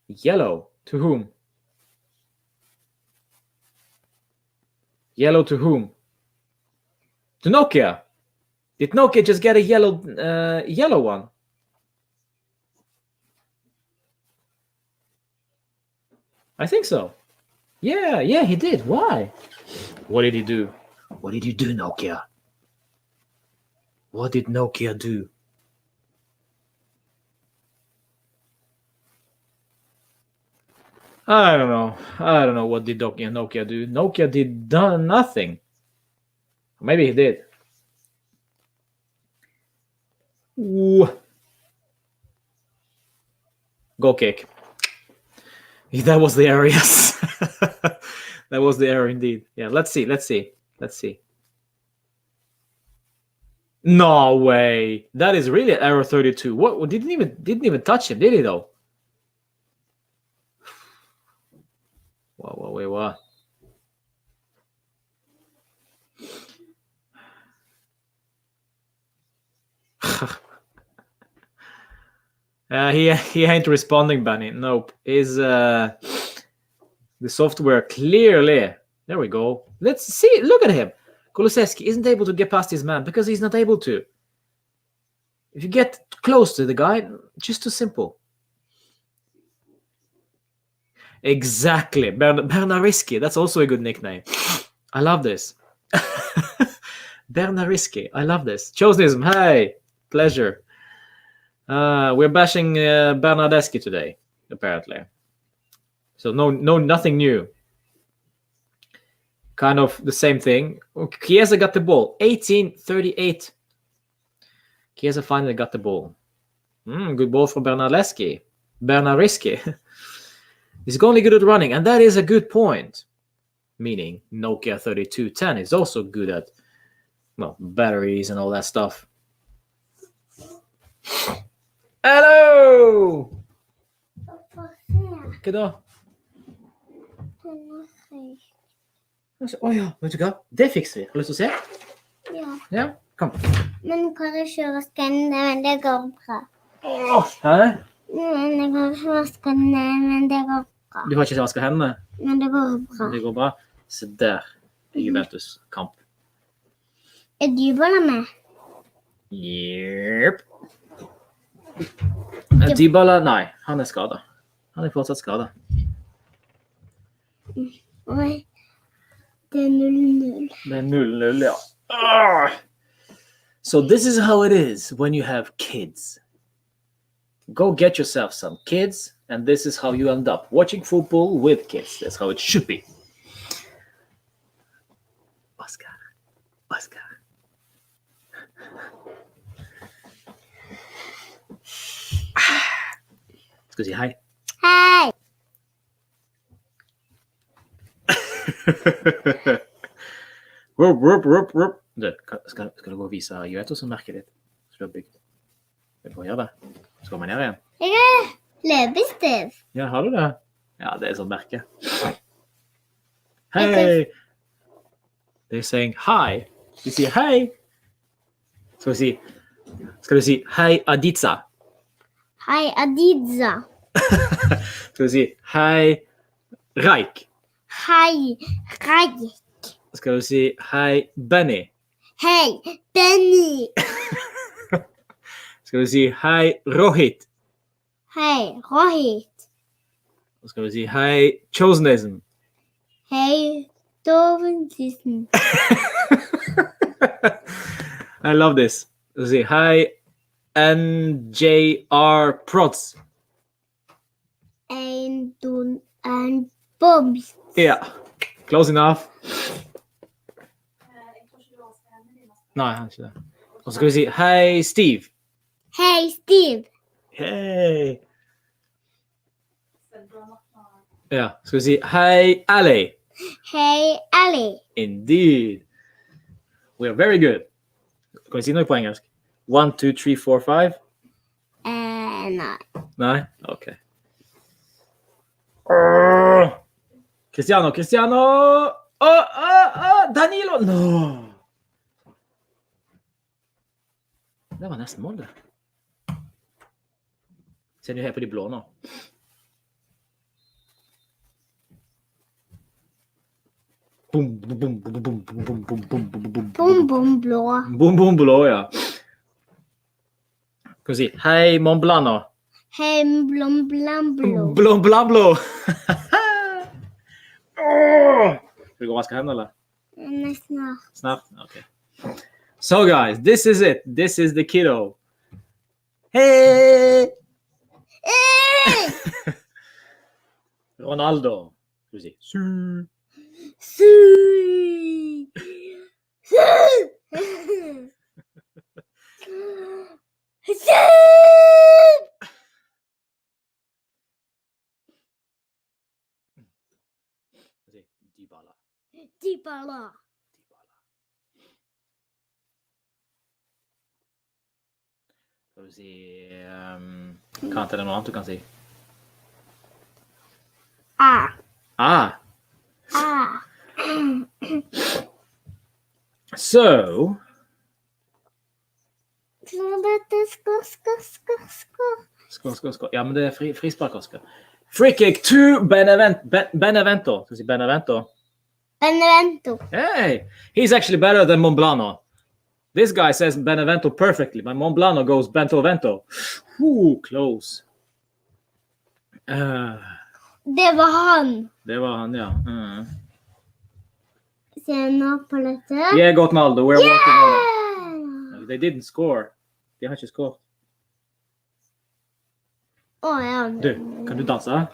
Yellow. To whom? Yellow to whom? To Nokia. Did Nokia just get a yellow one? I think so. Yeah, he did. Why? What did he do? What did you do, Nokia? What did Nokia do? I don't know what did Nokia do. Nokia did nothing. Maybe he did. Ooh. Goal kick. That was the error, yes. That was the error indeed. Yeah, let's see. No way. That is really error 32. What didn't even touch him, did he though? Wait, what? He ain't responding, Benny. Nope. Is the software clearly? There we go. Let's see. Look at him. Kulusevski isn't able to get past his man because he's not able to. If you get close to the guy, just too simple. Exactly. Bernardeschi. That's also a good nickname. I love this. Bernardeschi. I love this. Chosnism. Hey, pleasure. We're bashing Bernardeschi today, apparently. So nothing new. Kind of the same thing. Chiesa got the ball. 18-38. Chiesa finally got the ball. Good ball from Bernardeschi. He's only good at running, and that is a good point. Meaning Nokia 3210 is also good at, well, batteries and all that stuff. Hello! Hva da? Å ja, vet du hva? Det fikser vi. Har du lyst til å se? Ja. Ja. Kom. Men kan du ikke vaske hendene, men det går bra. Hæ? Men jeg kan ikke vaske hendene, men det går bra. Du har ikke vasket hendene? Men det går bra. Det går bra. Se der er Juventus kamp. Er Dybala med? Jepp. Dybala, nei, han er skadet. Han er fortsatt skadet. Oi, det er 0-0. Det er 0-0, ja. So this is how it is when you have kids. Go get yourself some kids, and this is how you end up watching football with kids. That's how it should be. Oscar. Skal vi si hei? Hei! Rup. Du, skal du gå og vise Juventus-merket ditt? Skal du bygge? Vil du gjøre det? Skal man gjøre igjen? Jeg er leppestift. Ja, har du det? Ja, det er sånn merke. Hei! They're saying hi. Du sier hei. Skal du si hei Adiza? Hei, Adiza. Skal du si hei Reik? Hei, Reik. Skal du si hei Benny? Hei, Benny. Skal du si hei Rohit? Hei, Rohit. Skal du si hei Chosnesen? Hei, Dovensissen. I love this. Skal du si hei NJR Prods? En boms. Yeah, close enough. Nei, han er ikke det. Og så skal vi si hei Steve. Hei, Steve. Hei. Ja, skal vi si hei Ali. Hei, Ali. Indeed. We are very good. Kan vi si noe på engelsk? 1, 2, 3, 4, 5? Nei. Nei? Ok. Cristiano! Danilo! No! Det var nesten mål, det. Ser du her på de blå nå? Bom, blå. Bom, blå, ja. Skal vi si, hei Mont Blanc nå? Hei, blå. Blå. Skal du gå og vaske hendene, eller? Nesten. Snart? Ok. So guys, this is it. This is the kiddo. Hey! Ronaldo. Skal vi si, Dybala. Skal vi si, hva er det noe annet du kan si? So. Skår. Ja, men det er frispark, Oscar. Free kick to Benevento. Skal vi si Benevento? Benevento. Hey, he's actually better than Mont Blanc. This guy says Benevento perfectly, but Mont Blanc goes Bentovento. Close. Det var han. Ja. Se nå på dette. Yeah, Ronaldo. We're working on it. They didn't score. De har ikke skåret. Ja. Du, kan du danse?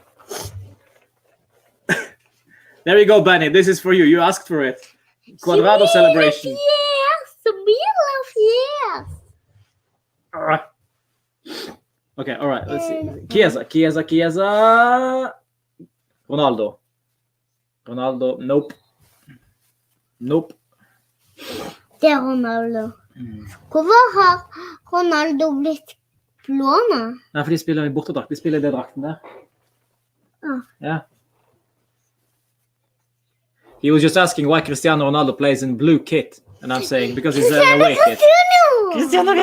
There you go, Benny. This is for you. You asked for it. Quadrado celebration. Yes, Okay, all right. Let's see. Chiesa. Ronaldo. Nope. Det er Ronaldo. Hvorfor har Ronaldo blitt blå nå? Nei, for de spiller i bortedrakt. De spiller i det drakten der. Ja. He was just asking why Cristiano Ronaldo plays in blue kit. And I'm saying because he's an away kit. Cristiano!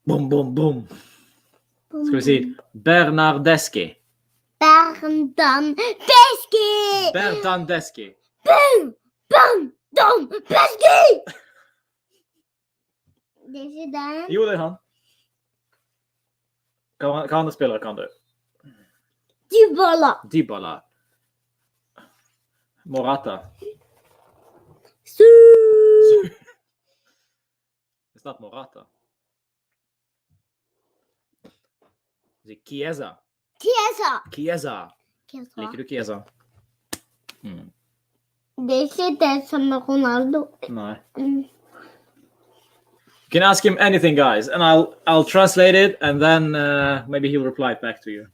Boom, boom, boom. Skal vi si Bernardeschi. Bernardeschi. Det er ikke den. Jo, det er han. Hva andre spillere kan du? Dybala. Morata. Det er snart Morata. Chiesa. Liker du Chiesa? Det er ikke det som er Ronaldo. Nei. You can ask him anything, guys, and I'll translate it, and then maybe he'll reply back to you.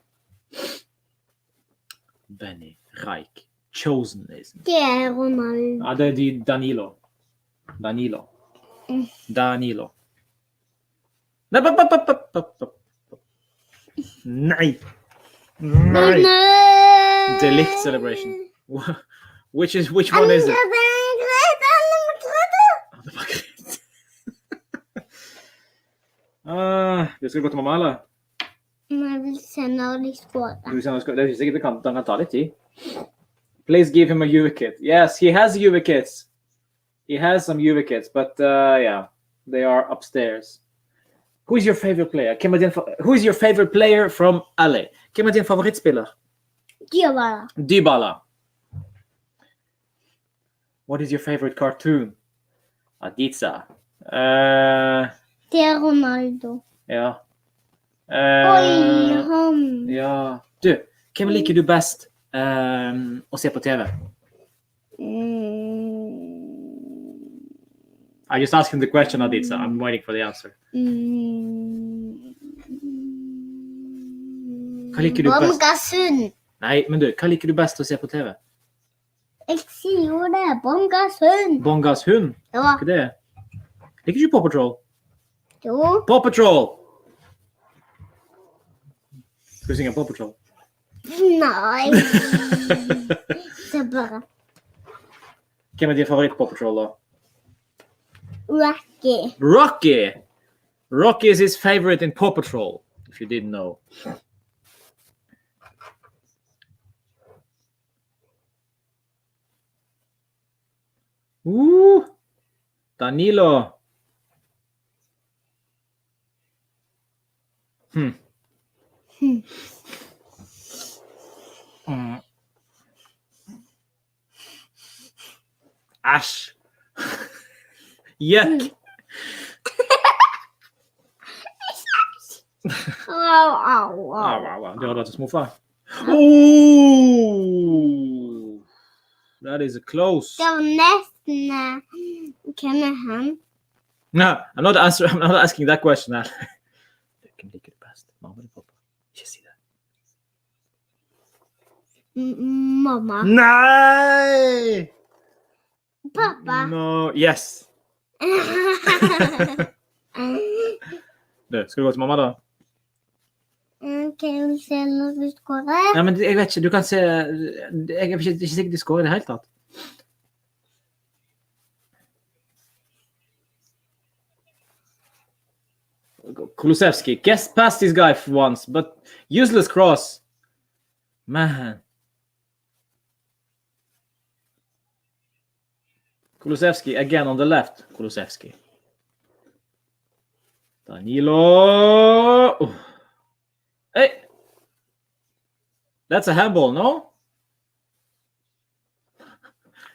Benny, Reich, chosen is. Det er Ronaldo. Ah, det er Danilo. Nei. Delict celebration. Which one is it? Du skal gå til mamma, eller? Jeg vil se når de skårer. Det er ikke sikkert han kan ta litt tid. Please give him a Juve kit. Yes, he has Juve kits. He has some Juve kits, but yeah, they are upstairs. Who is your favorite player? Who is your favorite player from LA? Hvem er din favorittspiller? Dybala. What is your favorite cartoon? Adiza. Det er Ronaldo. Ja. Oi, han. Ja. Du, hvem liker du best å se på TV? I just asked him the question, Adiza. I'm waiting for the answer. Hva liker du best? Bomgasund. Nei, men du, hva liker du best å se på TV? Jeg sier jo det, Bomgasund. Bongas-hund? Ja. Hva er det? Liker du Paw Patrol? Jo. Paw Patrol! Skal du synge Paw Patrol? Nei. Det er bare Hvem er din favoritt Paw Patrol da? Rocky. Rocky is his favorite in Paw Patrol, if you didn't know. Danilo. Æsj. Yuck. Du hadde hatt smuffa. Oh! That is a close. Det var nesten hvem er han? No, I'm not asking that question. Hvem liker du best? Mamma eller pappa? Ikke si det. Mamma. Nei! Pappa. No, yes. Du, skal du gå til mamma da? Kan jeg se når du skårer? Nei, men jeg vet ikke, du kan se. Jeg er ikke sikker de skårer i det hele tatt. Kulusevski, guess past this guy once, but useless cross. Man. Kulusevski again on the left. Kulusevski. Danilo. Hey. That's a handball, no?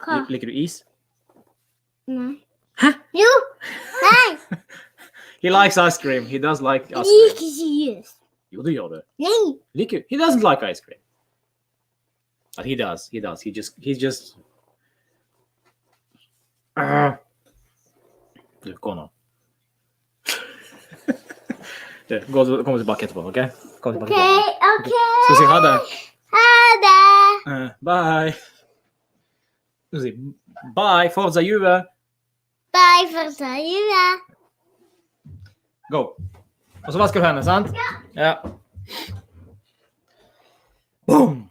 Hva? Liker du is? Nei. Hæ? Jo! Nei! He likes ice cream. He does like ice Jeg cream. liker ikke jus. Jo, det gjør du. Nei. He doesn't like ice cream. But he does. He's just... Du, gå nå. Du, kom tilbake etterpå, ok? Kom tilbake etterpå. Ok. Skal vi si ha det? Ha det. Bye. Skal vi si bye, Forza Juve. Bye for Juve. Go. Og så vasker du hendene, sant? Ja. Boom.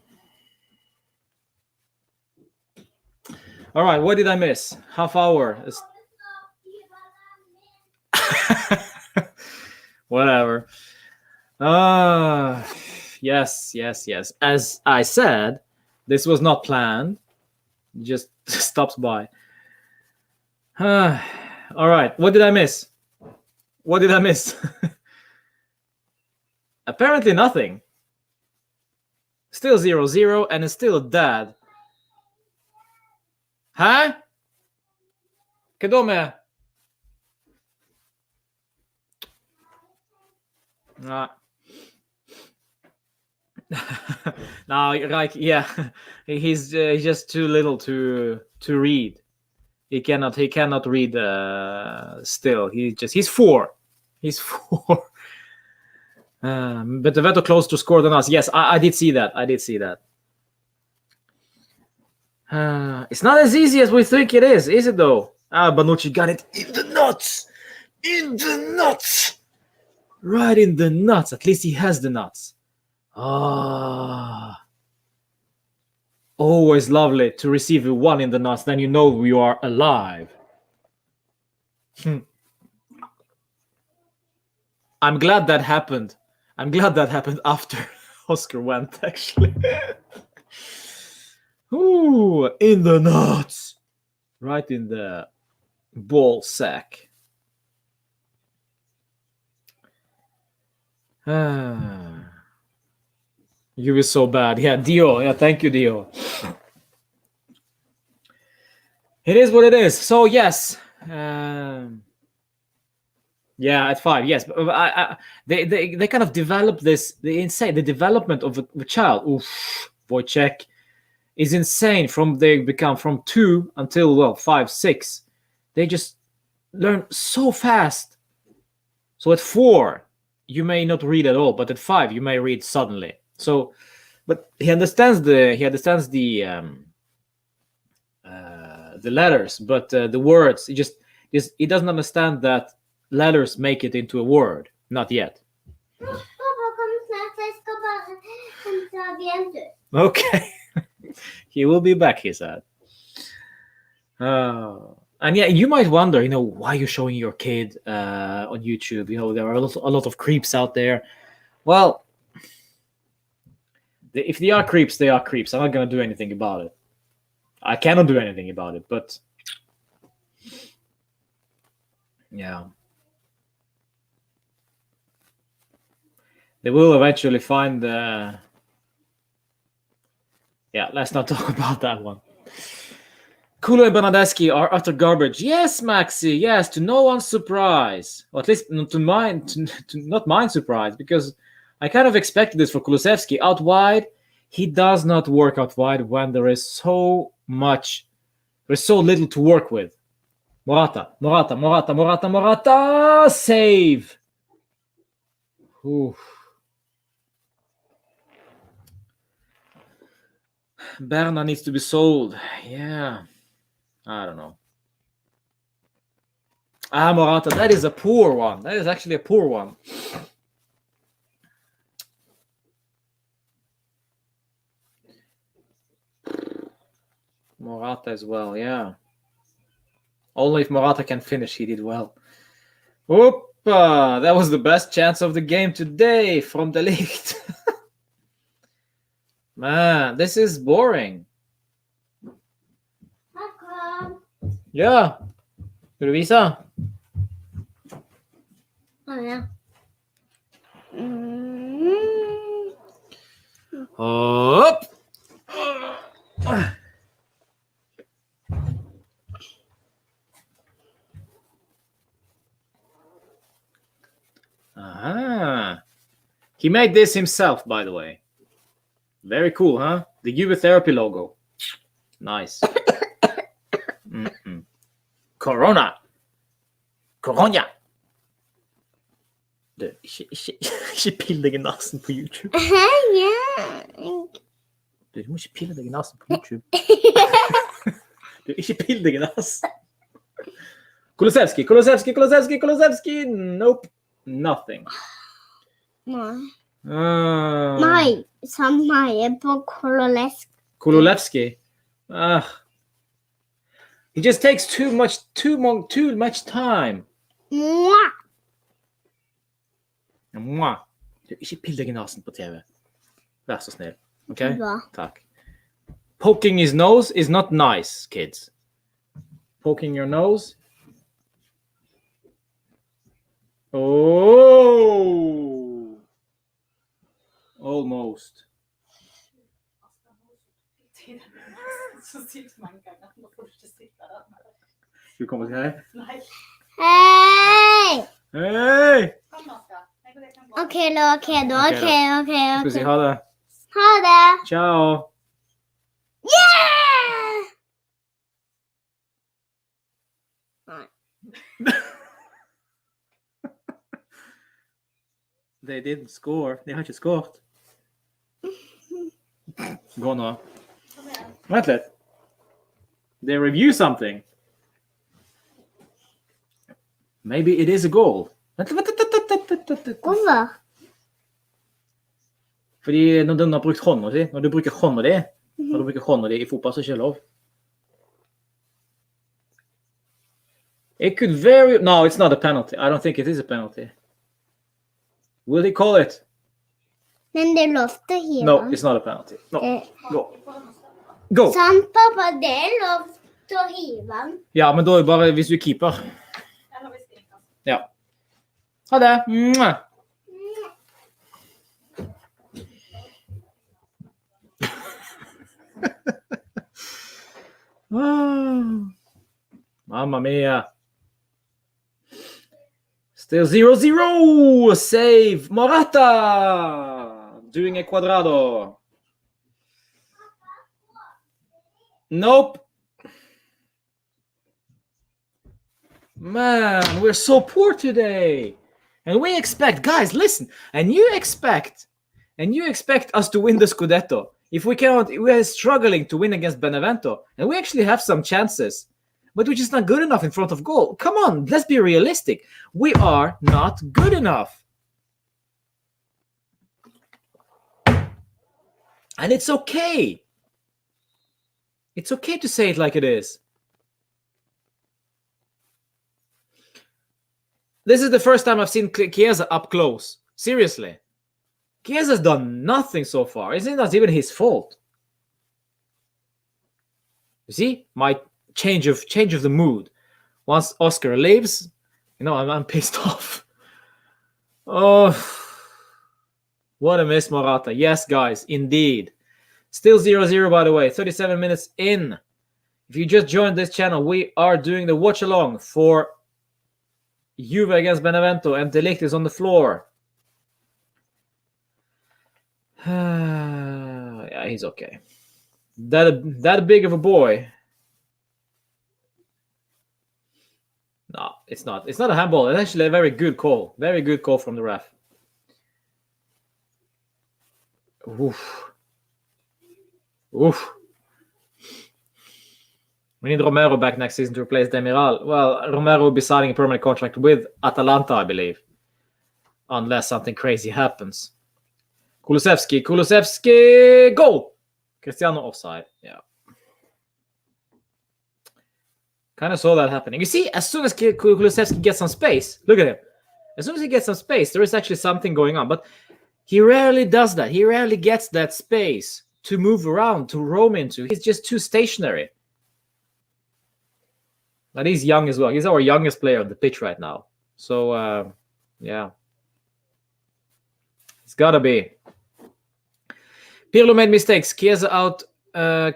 All right, what did I miss? Half hour. Whatever. Yes. As I said, this was not planned. Just stops by. All right, what did I miss? What did I miss? Apparently nothing. Still 0-0, and it's still a dad. Huh? Che dome? No, like, yeah, he's just too little to read. He cannot read. Still, he's 4. He's 4. But Benevento close to score than us. Yes, I did see that. It's not as easy as we think it is it though? Bonucci got it in the nuts. Right in the nuts. At least he has the nuts. Always lovely to receive a 1 in the nuts. Then you know you are alive. I'm glad that happened. After Oscar went, actually. Ooh, in the nuts. Right in the ball sack. You were so bad. Yeah, Dio. Yeah, thank you, Dio. It is what it is. So, yes. Yeah, at 5, yes. But they kind of developed this. The development of a child. Oof, Wojciech is insane. They become from 2 until 5, 6. They just learn so fast. So at 4, you may not read at all, but at 5, you may read suddenly. So, but he understands the letters, but the words he doesn't understand that letters make it into a word. Not yet. Okay. He will be back, he said. And yeah, you might wonder, why you're showing your kid on YouTube. There are a lot of creeps out there. Well, if they are creeps, they are creeps. I'm not going to do anything about it. I cannot do anything about it, but yeah. They will eventually find yeah, let's not talk about that one. Kulo and Bernadeschi are utter garbage. Yes, Maxi. Yes, to no one's surprise, or at least to not mine surprise, because I kind of expected this for Kulusevski. Out wide, he does not work out wide when there is so little to work with. Morata, save. Oof. Berna needs to be sold. Yeah. I don't know. Morata, that is a poor one. That is actually a poor one. Morata as well, yeah. Only if Morata can finish, he did well. That was the best chance of the game today from the Ligt. Man, this is boring. Yeah. Vill du visa? Ja. Upp! He made this himself, by the way. Very cool, huh? The Juve therapy logo. Nice. Corona. Du, ikke pill deg i nasen på YouTube. Ja. Du må ikke pille deg i nasen på YouTube. Du, ikke pill deg i nasen. Kulusevski. Nope. Nothing. Nei. Nei, samme er på Kololesk. Kulolevski. He just takes too much time. Mwah! Mwah. Du, ikke pill deg i nasen på TV. Vær så snill. Ok? Hva? Takk. Poking his nose is not nice, kids. Poking your nose. Oh! Almost. Skal vi komme til her? Hei! Hei! Ok, da. Skal vi si ha det? Ha det! Ciao! Yeah! They didn't score. De har ikke skåret. Gå nå. Vent litt. They review something. Maybe it is a goal. Vent. Hvorfor? Fordi når den har brukt hånda di, når du bruker hånda di i fotball, så er det ikke lov. It could very... No, it's not a penalty. I don't think it is a penalty. Will he call it? Men det er lov til å hive. No, it's not a penalty. No, go. Sant, pappa, det er lov til å hive den. Ja, men da er det bare hvis du er keeper. Ja. Ha det. Mwah. Mamma mia. Still 0-0. Save Morata. Doing a quadrado. Nope. Man, we're so poor today. And we expect, guys, listen, and you expect us to win the Scudetto. If we are struggling to win against Benevento, and we actually have some chances, but we're just not good enough in front of goal. Come on, let's be realistic. We are not good enough. And it's okay. It's okay to say it like it is. This is the first time I've seen Chiesa up close. Seriously. Chiesa's done nothing so far. It's not even his fault. You see? My change of the mood. Once Oscar leaves, I'm pissed off. Oh. What a miss, Morata. Yes, guys, indeed. Still 0-0, by the way. 37 minutes in. If you just joined this channel, we are doing the watch-along for Juve against Benevento, and De Ligt is on the floor. Yeah, he's okay. That big of a boy. No, it's not. It's not a handball. It's actually a very good call. Very good call from the ref. Oof. Oof. We need Romero back next season to replace Demiral. Well, Romero will be signing a permanent contract with Atalanta, I believe. Unless something crazy happens. Kulusevski, goal! Cristiano offside, yeah. Kind of saw that happening. You see, as soon as Kulusevski gets some space, look at him. As soon as he gets some space, there is actually something going on. But he rarely does that. He rarely gets that space to move around, to roam into. He's just too stationary. But he's young as well. He's our youngest player on the pitch right now. So, yeah. It's got to be. Pirlo made mistakes. Chiesa out.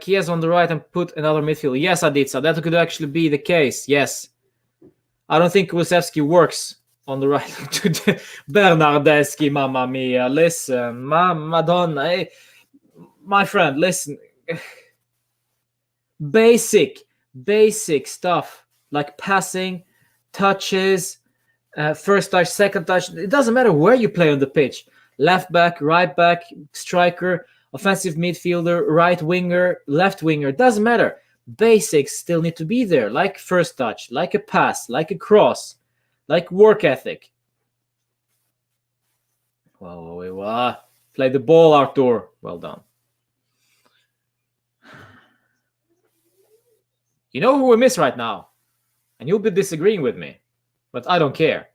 Chiesa on the right and put another midfield. Yes, Aditsa. That could actually be the case. Yes. I don't think Kulusevski works on the right. Bernardeschi, mamma mia. Listen. Madonna. Hey, my friend, listen. Basic stuff. Like passing, touches, first touch, second touch. It doesn't matter where you play on the pitch. Left back, right back, striker, offensive midfielder, right winger, left winger. It doesn't matter. Basics still need to be there. Like first touch, like a pass, like a cross, like work ethic. Well. Play the ball, Arthur. Well done. You know who we miss right now? And you'll be disagreeing with me, but I don't care.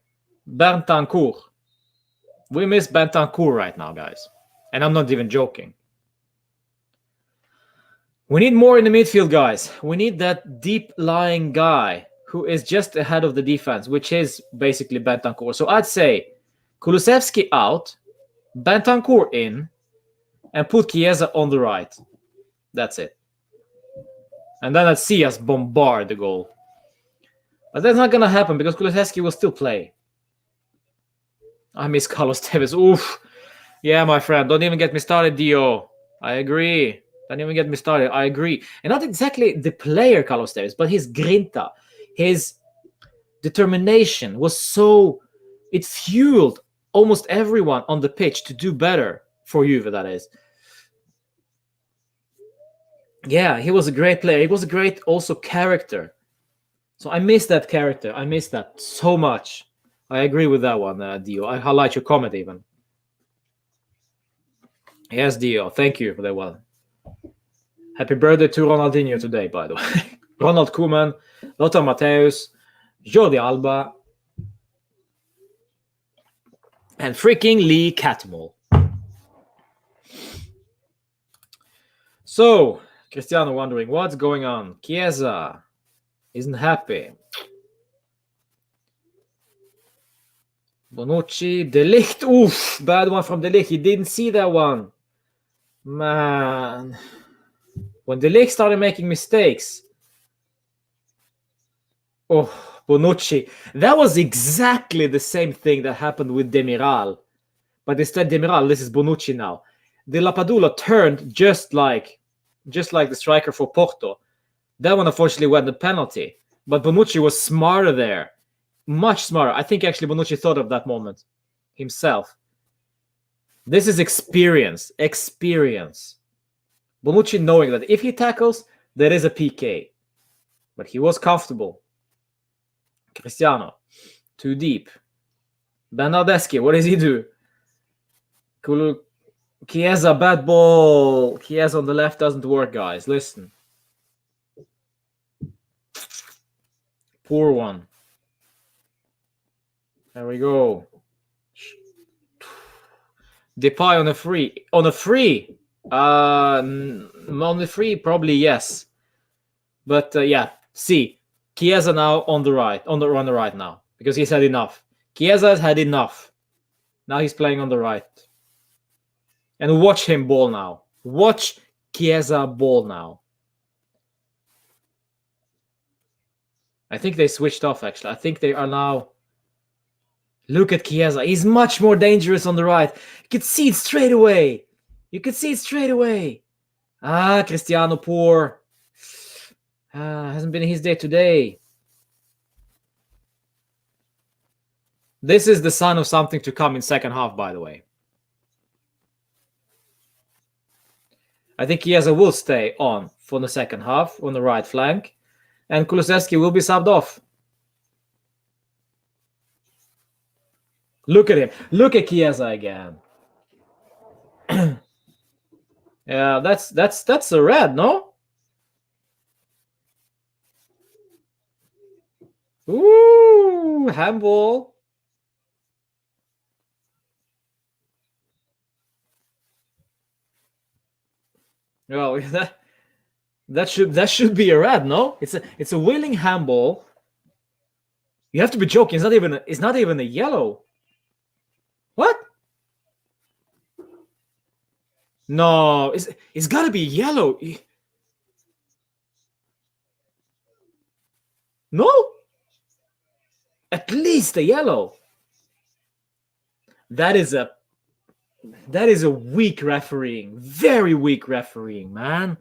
Bentancur. We miss Bentancur right now, guys. And I'm not even joking. We need more in the midfield, guys. We need that deep-lying guy who is just ahead of the defense, which is basically Bentancur. So I'd say Kulusevski out, Bentancur in, and put Chiesa on the right. That's it. And then let's see us bombard the goal. But that's not going to happen because Kulusevski will still play. I miss Carlos Tevez. Oof. Yeah, my friend. Don't even get me started, Dio. I agree. Don't even get me started. I agree. And not exactly the player, Carlos Tevez, but his grinta, his determination was so... It fueled almost everyone on the pitch to do better for Juve, that is. Yeah, he was a great player. He was a great also character. So I miss that character. I miss that so much. I agree with that one, Dio. I highlight your comment even. Yes, Dio. Thank you for that one. Happy birthday to Ronaldinho today, by the way. Ronald Koeman, Lothar Matthäus, Jordi Alba, and freaking Lee Catmull. So, Cristiano wondering what's going on. Chiesa isn't happy. Bonucci, De Ligt. Oof, bad one from De Ligt. He didn't see that one. Man. When De Ligt started making mistakes. Oh, Bonucci. That was exactly the same thing that happened with Demiral. But instead Demiral, this is Bonucci now. De La Padula turned just like the striker for Porto. That one unfortunately went the penalty. But Bonucci was smarter there. Much smarter. I think actually Bonucci thought of that moment himself. This is experience. Experience. Bonucci knowing that if he tackles, there is a PK. But he was comfortable. Cristiano. Too deep. Bernardeschi, what does he do? Chiesa, bad ball. Chiesa on the left doesn't work, guys. Listen. Poor one. There we go. Depay on a free. On a free. On the free, probably yes. But yeah, see. Chiesa now on the right. On the right now. Because he's had enough. Chiesa has had enough. Now he's playing on the right. And watch him ball now. Watch Chiesa ball now. I think they switched off, actually. I think they are now... Look at Chiesa. He's much more dangerous on the right. You can see it straight away. You can see it straight away. Ah, Cristiano, poor. Hasn't been his day today. This is the sign of something to come in second half, by the way. I think Chiesa will stay on for the second half on the right flank. And Kulusevski will be subbed off. Look at him. Look at Chiesa again. Yeah, that's a red, no? Ooh, handball. Well, that should be a red, no? It's a willing handball. You have to be joking. It's not even a yellow. What? No, it's got to be yellow. No? At least a yellow. That is a weak refereeing. Very weak refereeing, man.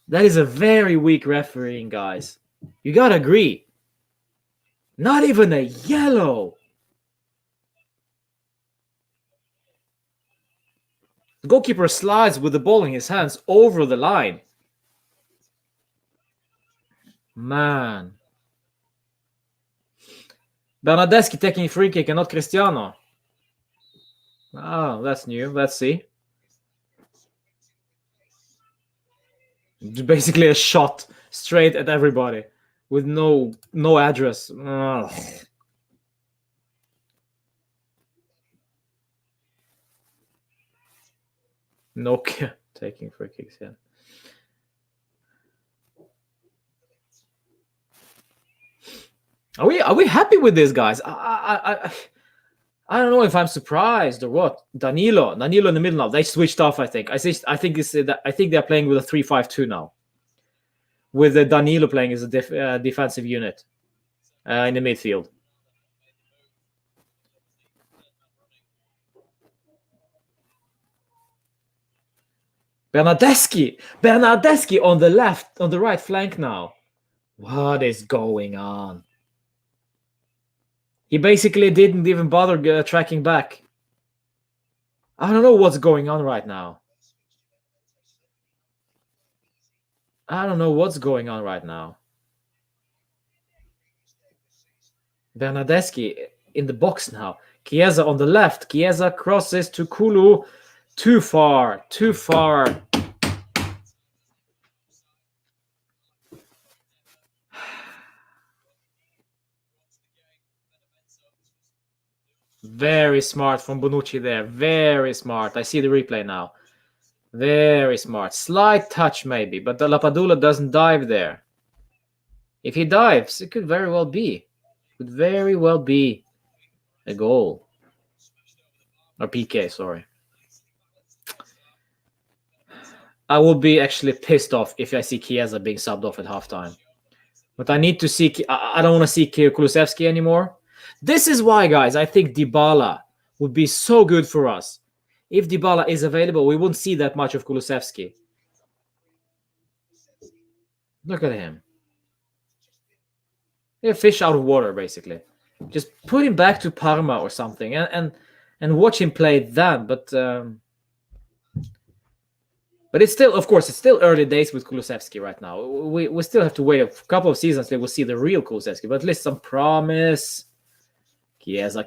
That is a very weak refereeing, guys. You gotta agree. Not even a yellow. The goalkeeper slides with the ball in his hands over the line. Man. Bernardeschi taking free kick and not Cristiano. Oh, that's new. Let's see. Basically a shot straight at everybody with no address. Ugh. Nokia taking free kicks, yeah. Are we happy with this, guys? I don't know if I'm surprised or what. Danilo in the middle now. They switched off. I think they're playing with a 3-5-2 now, with Danilo playing as a defensive unit in the midfield. Bernardeschi on the right flank now. What is going on? He basically didn't even bother tracking back. I don't know what's going on right now. Bernardeschi in the box now. Chiesa on the left. Chiesa crosses to Kulu. Too far. Very smart from Bonucci there. Very smart. I see the replay now. Very smart. Slight touch maybe, but the Lapadula doesn't dive there. If he dives, it could very well be. A goal. Or PK, sorry. I will be actually pissed off if I see Chiesa being subbed off at halftime. But I need to see... I don't want to see Kulusevski anymore. This is why, guys, I think Dybala would be so good for us. If Dybala is available, we wouldn't see that much of Kulusevski. Look at him. A fish out of water, basically. Just put him back to Parma or something and watch him play that. But it's still, of course, it's still early days with Kulusevski right now. We still have to wait a couple of seasons till we'll see the real Kulusevski. But at least some promise. Chiesa.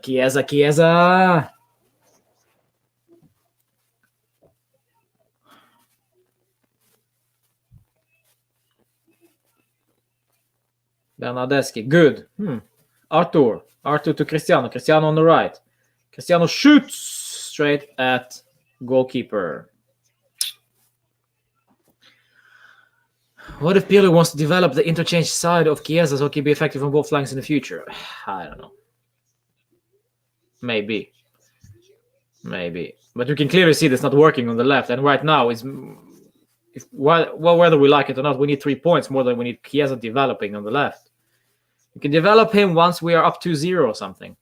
Bernardeschi, good. Arthur to Cristiano. Cristiano on the right. Cristiano shoots straight at goalkeeper. What if Pirlo wants to develop the interchange side of Chiesa so he can be effective on both flanks in the future? I don't know. Maybe. But you can clearly see that's not working on the left. And right now, whether we like it or not, we need 3 points more than we need Chiesa developing on the left. You can develop him once we are up 2-0 or something.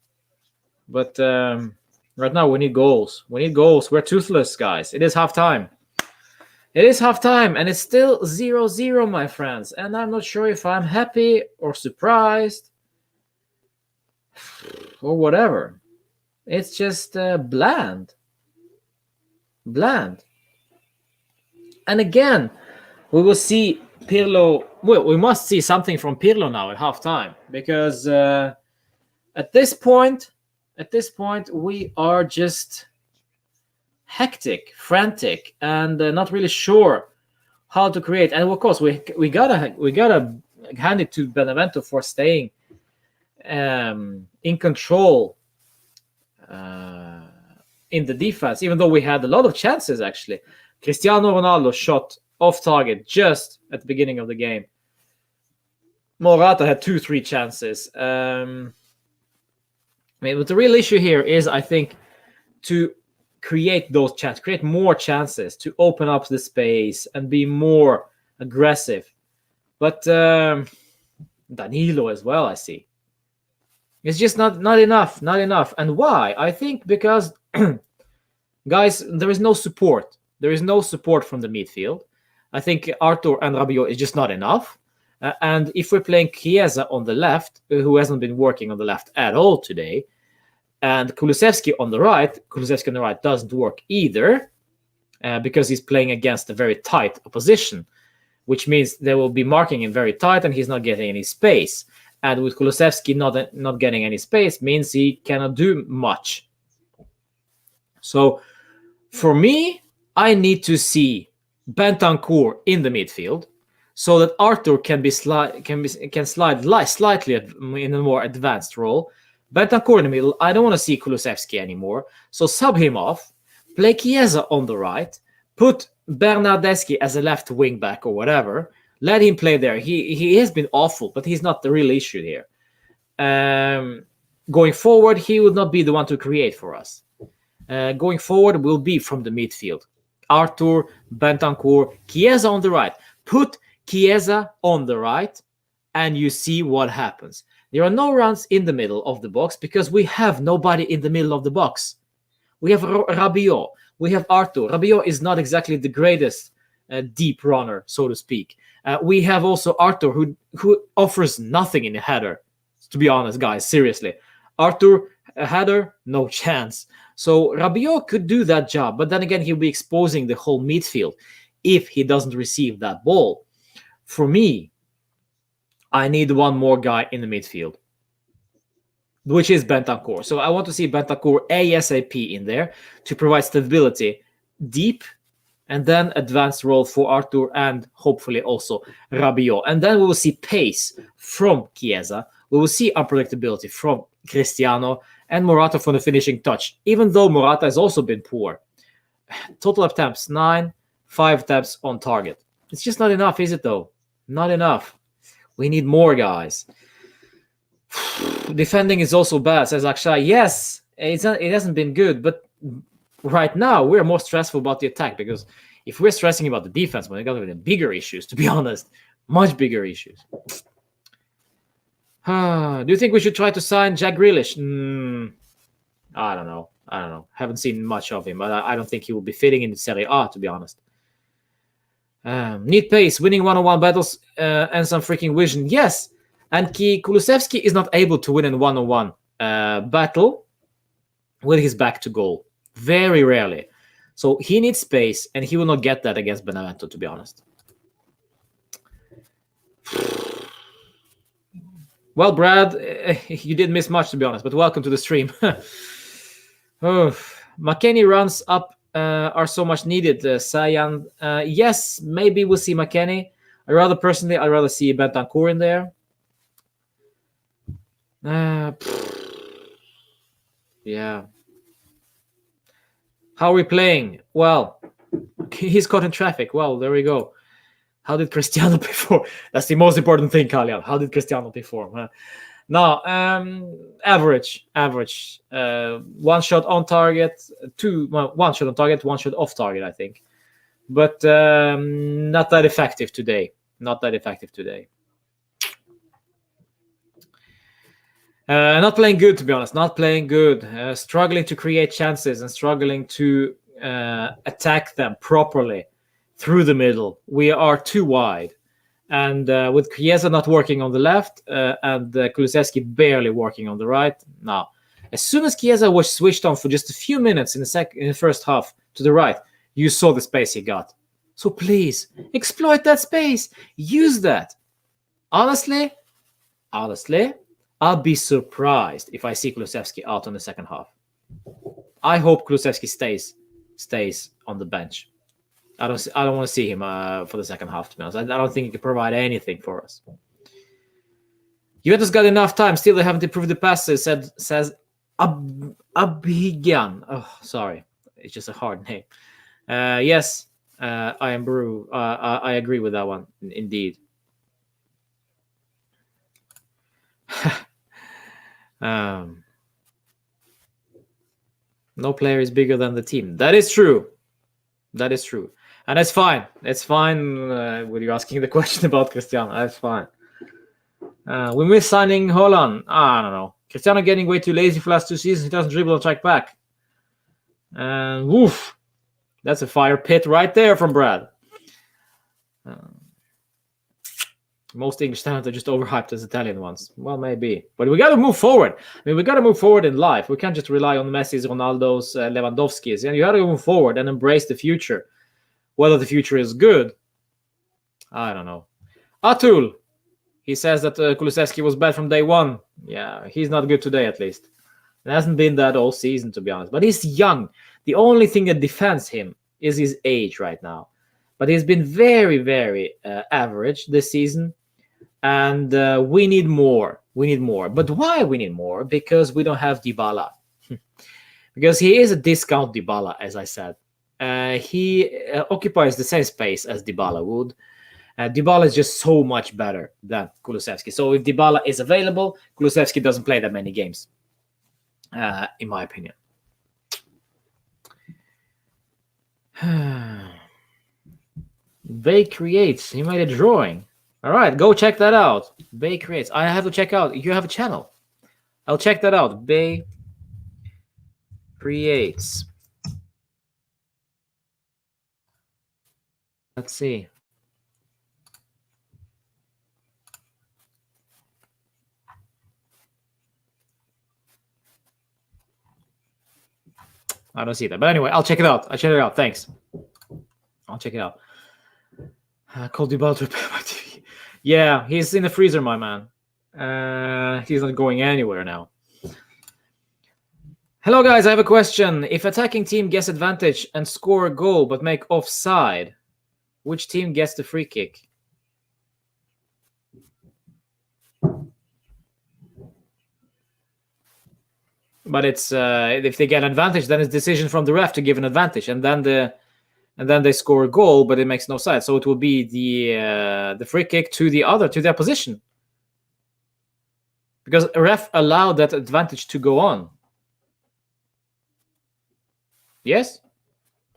But right now, we need goals. We're toothless, guys. It is halftime. And it's still 0-0, my friends. And I'm not sure if I'm happy or surprised or whatever. It's just bland. And again, we will see Pirlo. Well, we must see something from Pirlo now at halftime, because at this point, we are just hectic, frantic, and not really sure how to create. And of course, we gotta hand it to Benevento for staying in control in the defense, even though we had a lot of chances. Actually, Cristiano Ronaldo shot off target just at the beginning of the game. Morata had 2-3 chances. But the real issue here is, I think, to create more chances, to open up the space and be more aggressive. But Danilo as well, I see. It's just not enough. And why? I think because, guys, there is no support. There is no support from the midfield. I think Arthur and Rabiot is just not enough. And if we're playing Chiesa on the left, who hasn't been working on the left at all today, and Kulusevski on the right doesn't work either, because he's playing against a very tight opposition, which means they will be marking him very tight and he's not getting any space. And with Kulusevski not getting any space means he cannot do much. So for me, I need to see Bentancur in the midfield so that Arthur can slide slightly in a more advanced role. Bentancur in the middle. I don't want to see Kulusevski anymore. So sub him off, play Chiesa on the right, put Bernardeschi as a left wing back or whatever. Let him play there. He has been awful, but he's not the real issue here. Going forward, he will not be the one to create for us. Going forward will be from the midfield. Arthur, Bentancur, Chiesa on the right. Put Chiesa on the right, and you see what happens. There are no runs in the middle of the box because we have nobody in the middle of the box. We have Rabiot. We have Arthur. Rabiot is not exactly the greatest deep runner, so to speak. We have also Arthur, who offers nothing in a header. To be honest, guys, seriously. Arthur, a header, no chance. So Rabiot could do that job, but then again, he'll be exposing the whole midfield if he doesn't receive that ball. For me, I need one more guy in the midfield, which is Bentancur. So I want to see Bentancur ASAP in there to provide stability deep, and then advanced role for Arthur and hopefully also Rabiot. And then we will see pace from Chiesa. We will see unpredictability from Cristiano and Morata for the finishing touch, even though Morata has also been poor. Total attempts, 9, 5 attempts on target. It's just not enough, is it though? Not enough. We need more, guys. Defending is also bad, says Akshay. Yes, it hasn't been good, but right now we're more stressful about the attack, because if we're stressing about the defense, we're going to have bigger issues, to be honest. Much bigger issues. Do you think we should try to sign Jack Grealish? I don't know. Haven't seen much of him, but I don't think he will be fitting in Serie A, to be honest. Need pace, winning one-on-one battles, and some freaking vision. Yes, and Kulusevski is not able to win a one-on-one battle with his back to goal. Very rarely. So he needs space, and he will not get that against Benevento, to be honest. Well, Brad, you didn't miss much, to be honest, but welcome to the stream. McKennie runs up are so much needed, Sayan. Yes, maybe we'll see McKennie. I'd rather see Bentancur in there. Yeah. How are we playing? Well, he's caught in traffic. Well, there we go. How did Cristiano perform? That's the most important thing, Kalyan. How did Cristiano perform? No, average. One shot on target, one shot on target, one shot off target, I think. But not that effective today. Not playing good, to be honest. Not playing good. Struggling to create chances and struggling to attack them properly through the middle. We are too wide. And with Chiesa not working on the left and Kulusevski barely working on the right. Now, as soon as Chiesa was switched on for just a few minutes in the first half to the right, you saw the space he got. So please, exploit that space. Use that. Honestly, I'll be surprised if I see Kulusevski out on the second half. I hope Kulusevski stays on the bench. I don't want to see him for the second half, to be honest. I don't think he can provide anything for us. Juventus got enough time. Still, they haven't improved the passes, says Abhigan. Oh, sorry. It's just a hard name. Yes, I am Brew. I agree with that one, indeed. No player is bigger than the team. That is true. And that's fine. It's fine when you're asking the question about Cristiano. That's fine. We miss signing Holland. I don't know. Cristiano getting way too lazy for last 2 seasons. He doesn't dribble or track back. And woof. That's a fire pit right there from Brad. Most English talent are just overhyped as Italian ones. Well, maybe. But we got to move forward. I mean, we got to move forward in life. We can't just rely on Messi's, Ronaldo's, Lewandowski's. You got to move forward and embrace the future. Whether the future is good, I don't know. Atul, He says that Kulusevski was bad from day one. Yeah, he's not good today, at least. It hasn't been that all season, to be honest. But he's young. The only thing that defends him is his age right now. But he's been very, very average this season. And we need more. We need more. But why we need more? Because we don't have Dybala. Because he is a discount Dybala, as I said. He occupies the same space as Dybala would. Dybala is just so much better than Kulusevski. So if Dybala is available, Kulusevski doesn't play that many games, in my opinion. Bay creates. He made a drawing. All right, go check that out. Bay creates. I have to check out. You have a channel. I'll check that out. Bay creates. Let's see. I don't see that. But anyway, I'll check it out. I'll check it out. Thanks. I'll check it out. Call Dybala to repair my TV. Yeah, he's in the freezer, my man. He's not going anywhere now. Hello, guys. I have a question. If attacking team gets advantage and score a goal but make offside, which team gets the free kick? But it's if they get an advantage, then it's decision from the ref to give an advantage, and then they score a goal, but it makes no sense. So it will be the free kick to their position, because a ref allowed that advantage to go on. Yes,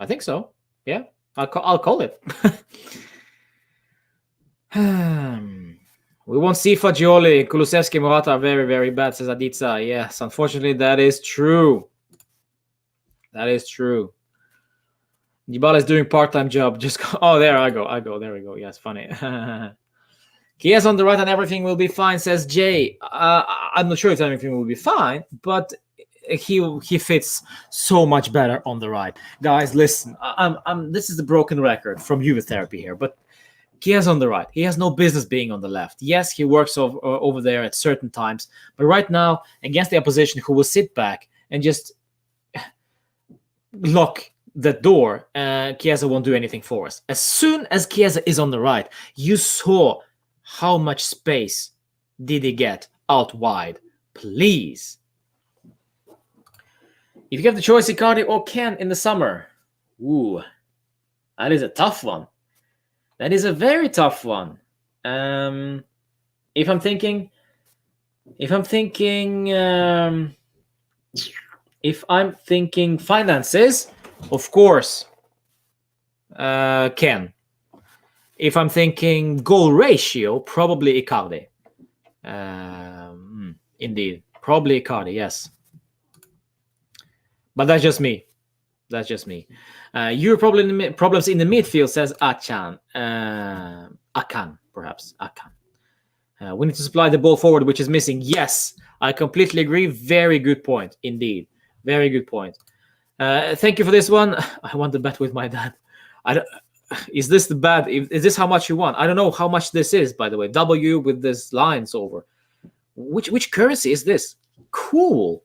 I think so. Yeah, I'll call it. We won't see Fagioli. Kulusevski, Morata are very, very bad, says Aditsa. Yes, unfortunately, that is true. That is true. Dybala is doing part-time job. Just go. Oh, there I go. There we go. Yes, funny. Kia's on the right and everything will be fine, says Jay. I'm not sure if everything will be fine, but he fits so much better on the right. Guys, listen. This is the broken record from Juve therapy here, but Kia's on the right. He has no business being on the left. Yes, he works over there at certain times, but right now, against the opposition who will sit back and just lock the door, Chiesa won't do anything for us. As soon as Chiesa is on the right, you saw how much space did he get out wide. Please. If you have the choice, Icardi or Ken in the summer. Ooh, that is a tough one. That is a very tough one. If I'm thinking finances, of course, Ken. If I'm thinking goal ratio, probably Icardi. Indeed, probably Icardi. Yes, but that's just me. That's just me. Your problems in the midfield, says Akan, perhaps. Akan. We need to supply the ball forward, which is missing. Yes, I completely agree. Very good point, indeed. Very good point. Thank you for this one. I want to bet with my dad. Is this the bad? Is this how much you want? I don't know how much this is, by the way. W with this lines over. Which currency is this? Cool.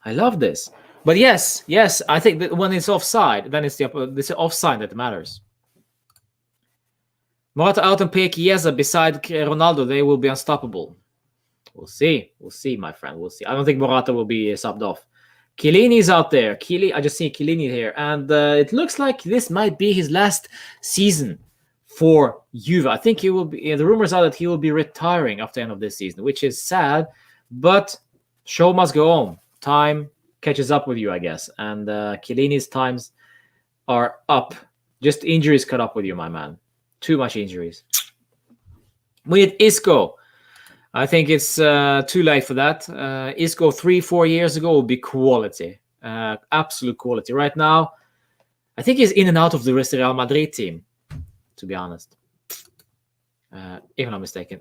I love this. But yes, I think that when it's offside, then it's the offside that matters. Morata out and pay Chiesa beside Ronaldo, they will be unstoppable. We'll see, my friend. We'll see. I don't think Morata will be subbed off. Chiellini's out there. I just see Chiellini here, and it looks like this might be his last season for Juve. I think he will be. The rumors are that he will be retiring after the end of this season, which is sad, but show must go on. Time catches up with you, I guess. And Chiellini's times are up. Just injuries caught up with you, my man. Too much injuries. We need Isco. I think it's too late for that. Isco 3-4 years ago would be quality. Absolute quality. Right now, I think he's in and out of the Real Madrid team, to be honest. If I'm not mistaken.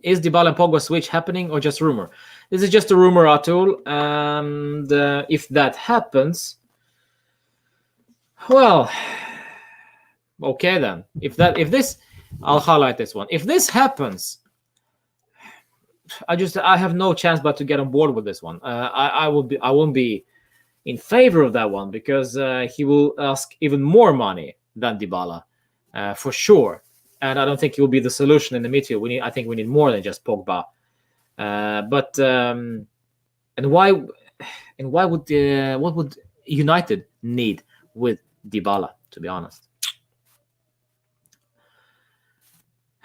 Is Dybala and Pogba switch happening or just rumor? This is just a rumor, Atul. And if that happens, well, okay then. If this, I'll highlight this one. If this happens, I have no chance but to get on board with this one. I won't be in favor of that one because he will ask even more money than Dybala, for sure. And I don't think he will be the solution in the midfield. I think we need more than just Pogba. What would United need with Dybala, to be honest?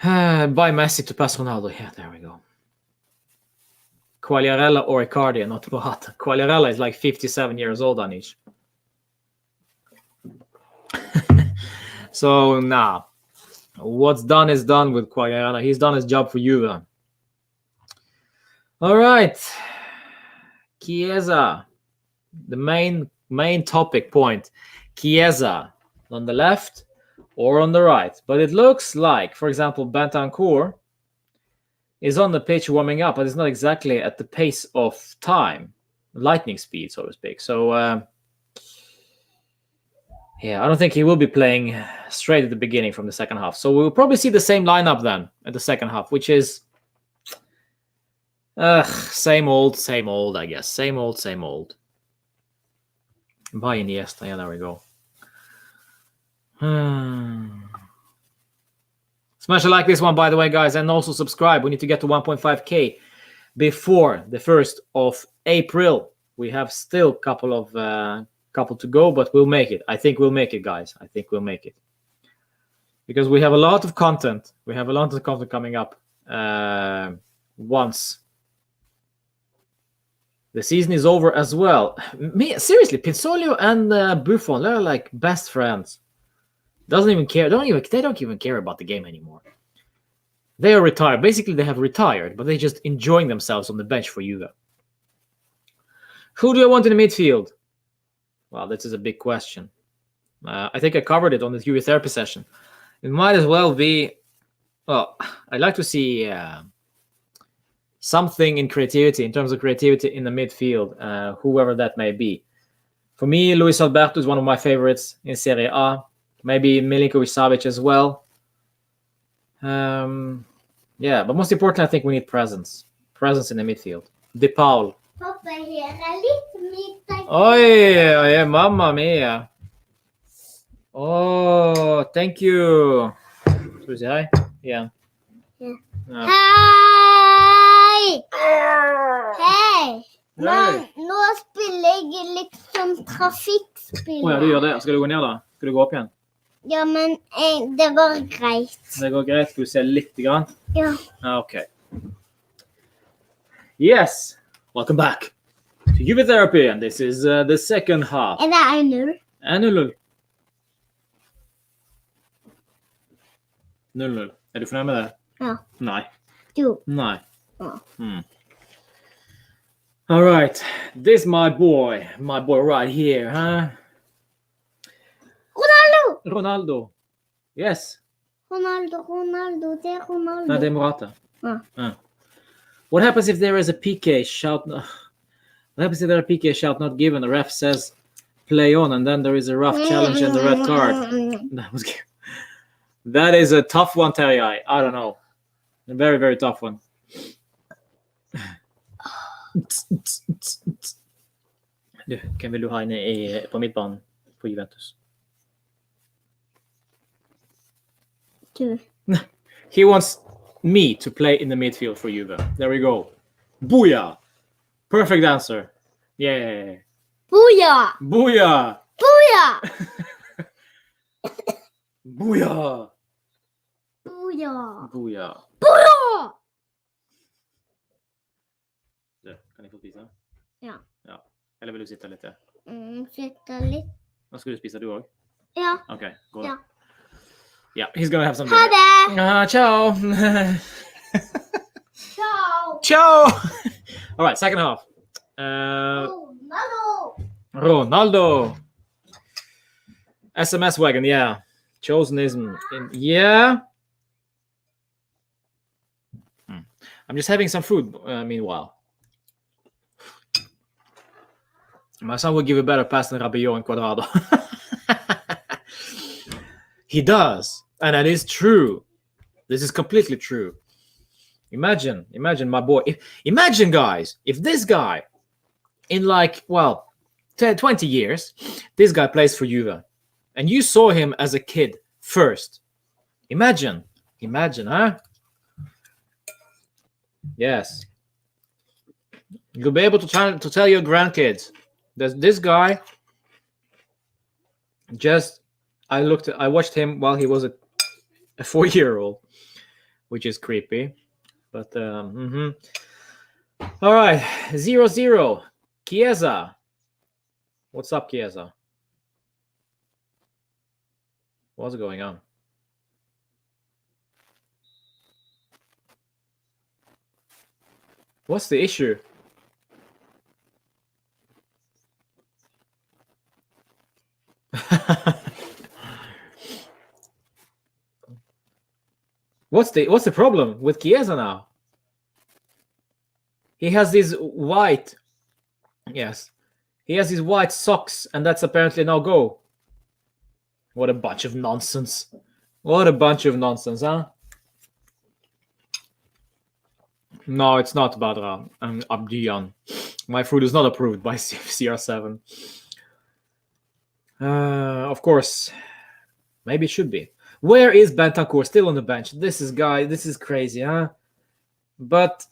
Buy Messi to pass Ronaldo. Yeah, there we go. Quagliarella or Icardi, not Morata. Quagliarella is like 57 years old, Anish. So, nah. What's done is done with Quagliarella. He's done his job for Juve. All right. Chiesa. The main topic point. Chiesa on the left or on the right. But it looks like, for example, Bentancur is on the pitch warming up, but it's not exactly at the pace of time, lightning speed, so to speak. So, yeah, I don't think he will be playing straight at the beginning from the second half. So we'll probably see the same lineup then at the second half, which is same old, I guess. Same old. Buy Iniesta. Yeah, there we go. Smash a like this one, by the way, guys, and also subscribe. We need to get to 1.5k before the 1st of April. We have still couple to go, but we'll make it. I think we'll make it, guys. I think we'll make it because we have a lot of content. We have a lot of content coming up once the season is over as well. Seriously, Pinsolio and Buffon, they're like best friends. Doesn't even care. They don't even care about the game anymore. They are retired. Basically, they have retired, but they're just enjoying themselves on the bench for Juve. Who do I want in the midfield? Well, this is a big question. I think I covered it on the Juve therapy session. It might as well be. Well, I'd like to see something in creativity, in terms of creativity in the midfield, whoever that may be. For me, Luis Alberto is one of my favorites in Serie A. Maybe Milinkovic-Savic as well. Yeah, but most importantly, I think we need presence. Presence in the midfield. De Paul. Pappa, här är lite middag. Oj, mamma mia. Oh, thank you. Ska vi säga hej? Igen. Ja. Hej! Hej! Nå spiller jeg liksom trafikkspill. Ja, du gjør det. Skal du gå ned da? Skal du gå opp igjen? Ja, men det går greit. Det går greit. Skal du se litt grann? Ja. Okay. Yes. Welcome back to Juve Therapy, and this is the second half. Er det 1-0? 0-0. Er du fornøyd med det? Ja. Nei. Jo. Nei. Ja. All right. This my boy right here, huh? Ronaldo. Yes. Ronaldo, det er Ronaldo. No, det er Morata. Ja. What happens if there is a PK shout? What happens if there is a PK shout not given? The ref says play on, and then there is a rough challenge and the red card. That is a tough one, Terry. I don't know. A very, very tough one. Du, hvem vil du ha inne på midtbanen for Juventus? Du. He wants me to play in the midfield for Juve. There we go. Booyah! Perfect answer. Yeah. Booyah! Booyah! Booyah! Booyah! Booyah! Booyah! Booyah! Du, kan jeg få spise? Ja. Eller vil du sitte litt? Sitte litt. Hva skal du spise, du også? Ja. Okay, go on. Ja. Yeah, he's gonna have some. Ha det! Ciao! Ciao! Ciao! All right, second half. Ronaldo. SMS wagon, yeah. Chosenism. Yeah. I'm just having some food meanwhile. My son will give a better pass than Rabiot and Cuadrado. He does. And that is true. This is completely true. Imagine, my boy. Imagine, guys, if this guy, in 10, 20 years, this guy plays for Juve, and you saw him as a kid first. Imagine, huh? Yes. You'll be able to tell your grandkids that this guy I watched him while he was a 4-year-old, which is creepy. But all right, 0-0. Chiesa. What's up, Chiesa? What's going on? What's the issue? What's the problem with Chiesa now? He has these white, yes, he has these white socks, and that's apparently no go. What a bunch of nonsense! What a bunch of nonsense, huh? No, it's not Badra. I'm Abdian. My food is not approved by CR7. Of course, maybe it should be. Where is Bentancur? Still on the bench. This is crazy, huh? But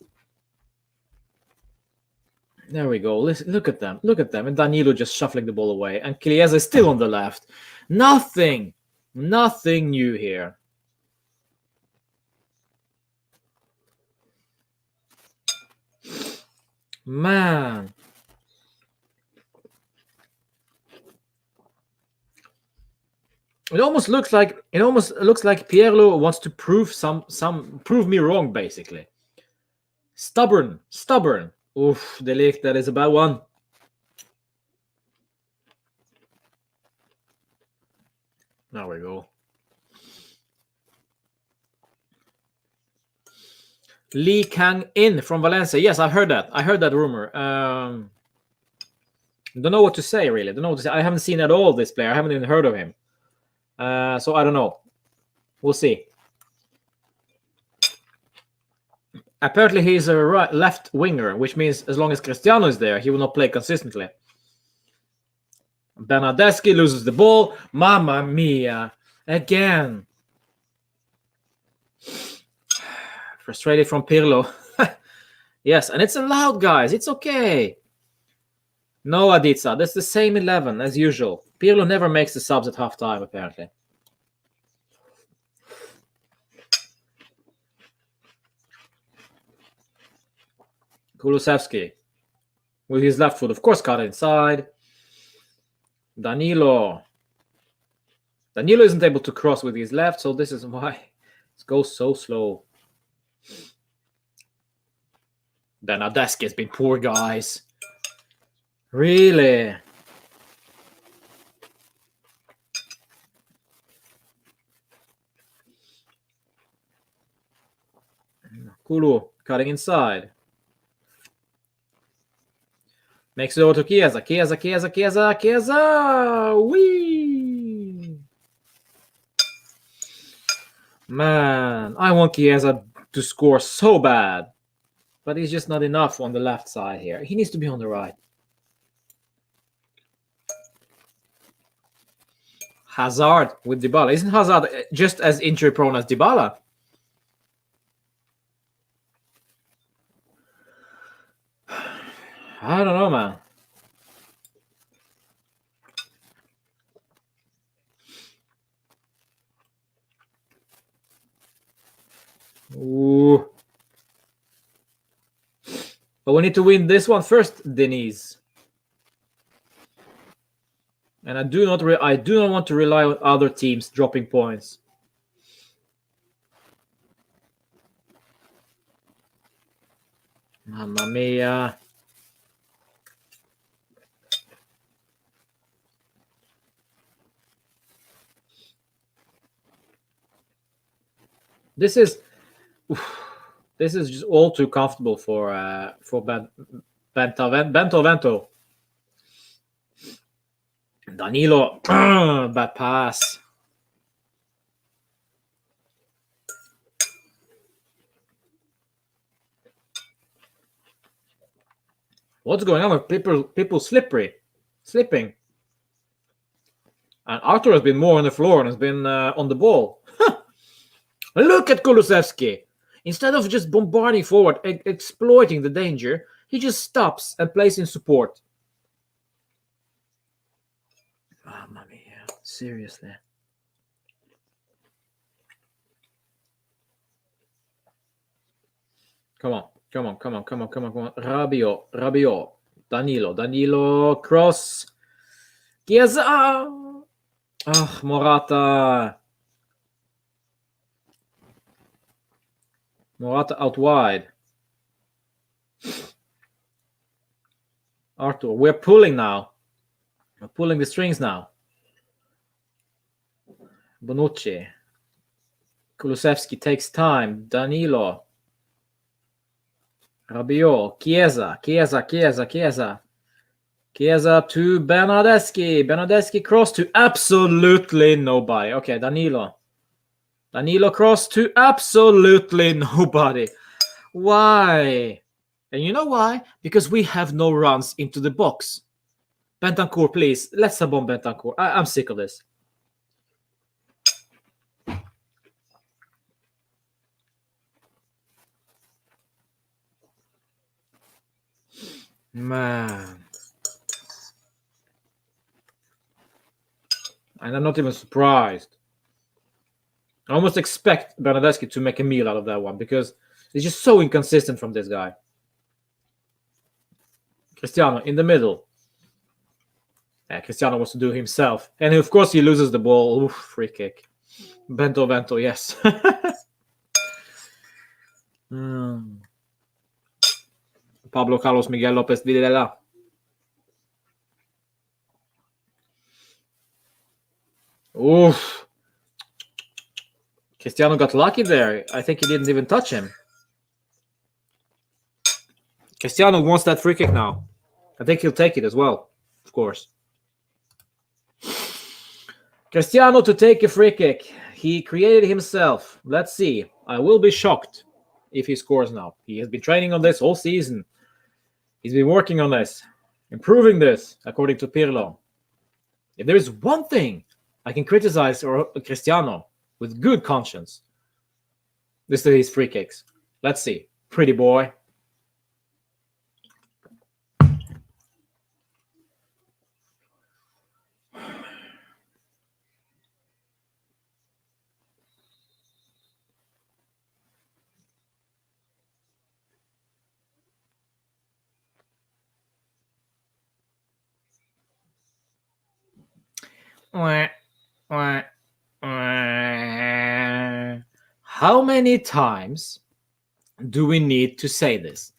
there we go. Look at them. And Danilo just shuffling the ball away. And Chiesa is still on the left. Nothing new here. Man. It almost looks like Pirlo wants to prove me wrong, basically. Stubborn. Oof, De Ligt, that is a bad one. There we go. Lee Kang-in from Valencia. Yes, I've heard that. I heard that rumor. Don't know what to say, really. I haven't seen at all this player. I haven't even heard of him. So I don't know. We'll see. Apparently, he's a left winger, which means as long as Cristiano is there, he will not play consistently. Bernardeschi loses the ball. Mamma mia. Again. Frustrated from Pirlo. Yes, and it's allowed, guys. It's okay. No, Aditsa. That's the same 11 as usual. Pirlo never makes the subs at halftime, apparently. Kulusevski with his left foot, of course, cut inside. Danilo isn't able to cross with his left, so this is why it goes so slow. Bernardeschi has been poor, guys. Really? Kulu cutting inside. Makes it over to Chiesa. Chiesa. Whee! Man, I want Chiesa to score so bad. But he's just not enough on the left side here. He needs to be on the right. Hazard with Dybala. Isn't Hazard just as injury prone as Dybala? I don't know, man. Ooh. But we need to win this one first, Denise. And I do not want to rely on other teams dropping points. Mamma mia. This is just all too comfortable for Benevento. Danilo, bad pass. What's going on with people slipping? And Arthur has been more on the floor and has been on the ball. Look at Kulusevski. Instead of just bombarding forward, exploiting the danger, he just stops and plays in support. Oh, mamma mia. Seriously. Come on. Rabiot. Danilo. Cross. Chiesa. Ah, Morata out wide. Arthur, we're pulling now. We're pulling the strings now. Bonucci. Kulusevski takes time. Danilo. Rabiot. Chiesa to Bernardeschi. Bernardeschi cross to absolutely nobody. Okay, Danilo cross to absolutely nobody. Why? And you know why? Because we have no runs into the box. Bentancur, please. Let's bomb Bentancur. I'm sick of this. Man. And I'm not even surprised. I almost expect Bernardeschi to make a meal out of that one because it's just so inconsistent from this guy. Cristiano in the middle. Yeah, Cristiano wants to do himself. And of course he loses the ball. Oof, free kick. Benevento, yes. Pablo Carlos Miguel Lopez Videla. Oof. Cristiano got lucky there. I think he didn't even touch him. Cristiano wants that free kick now. I think he'll take it as well, of course. Cristiano to take a free kick. He created himself. Let's see. I will be shocked if he scores now. He has been training on this all season. He's been working on this, improving this, according to Pirlo. If there is one thing I can criticize Cristiano with good conscience, this is his free kicks. Let's see. Pretty boy. How many times do we need to say this?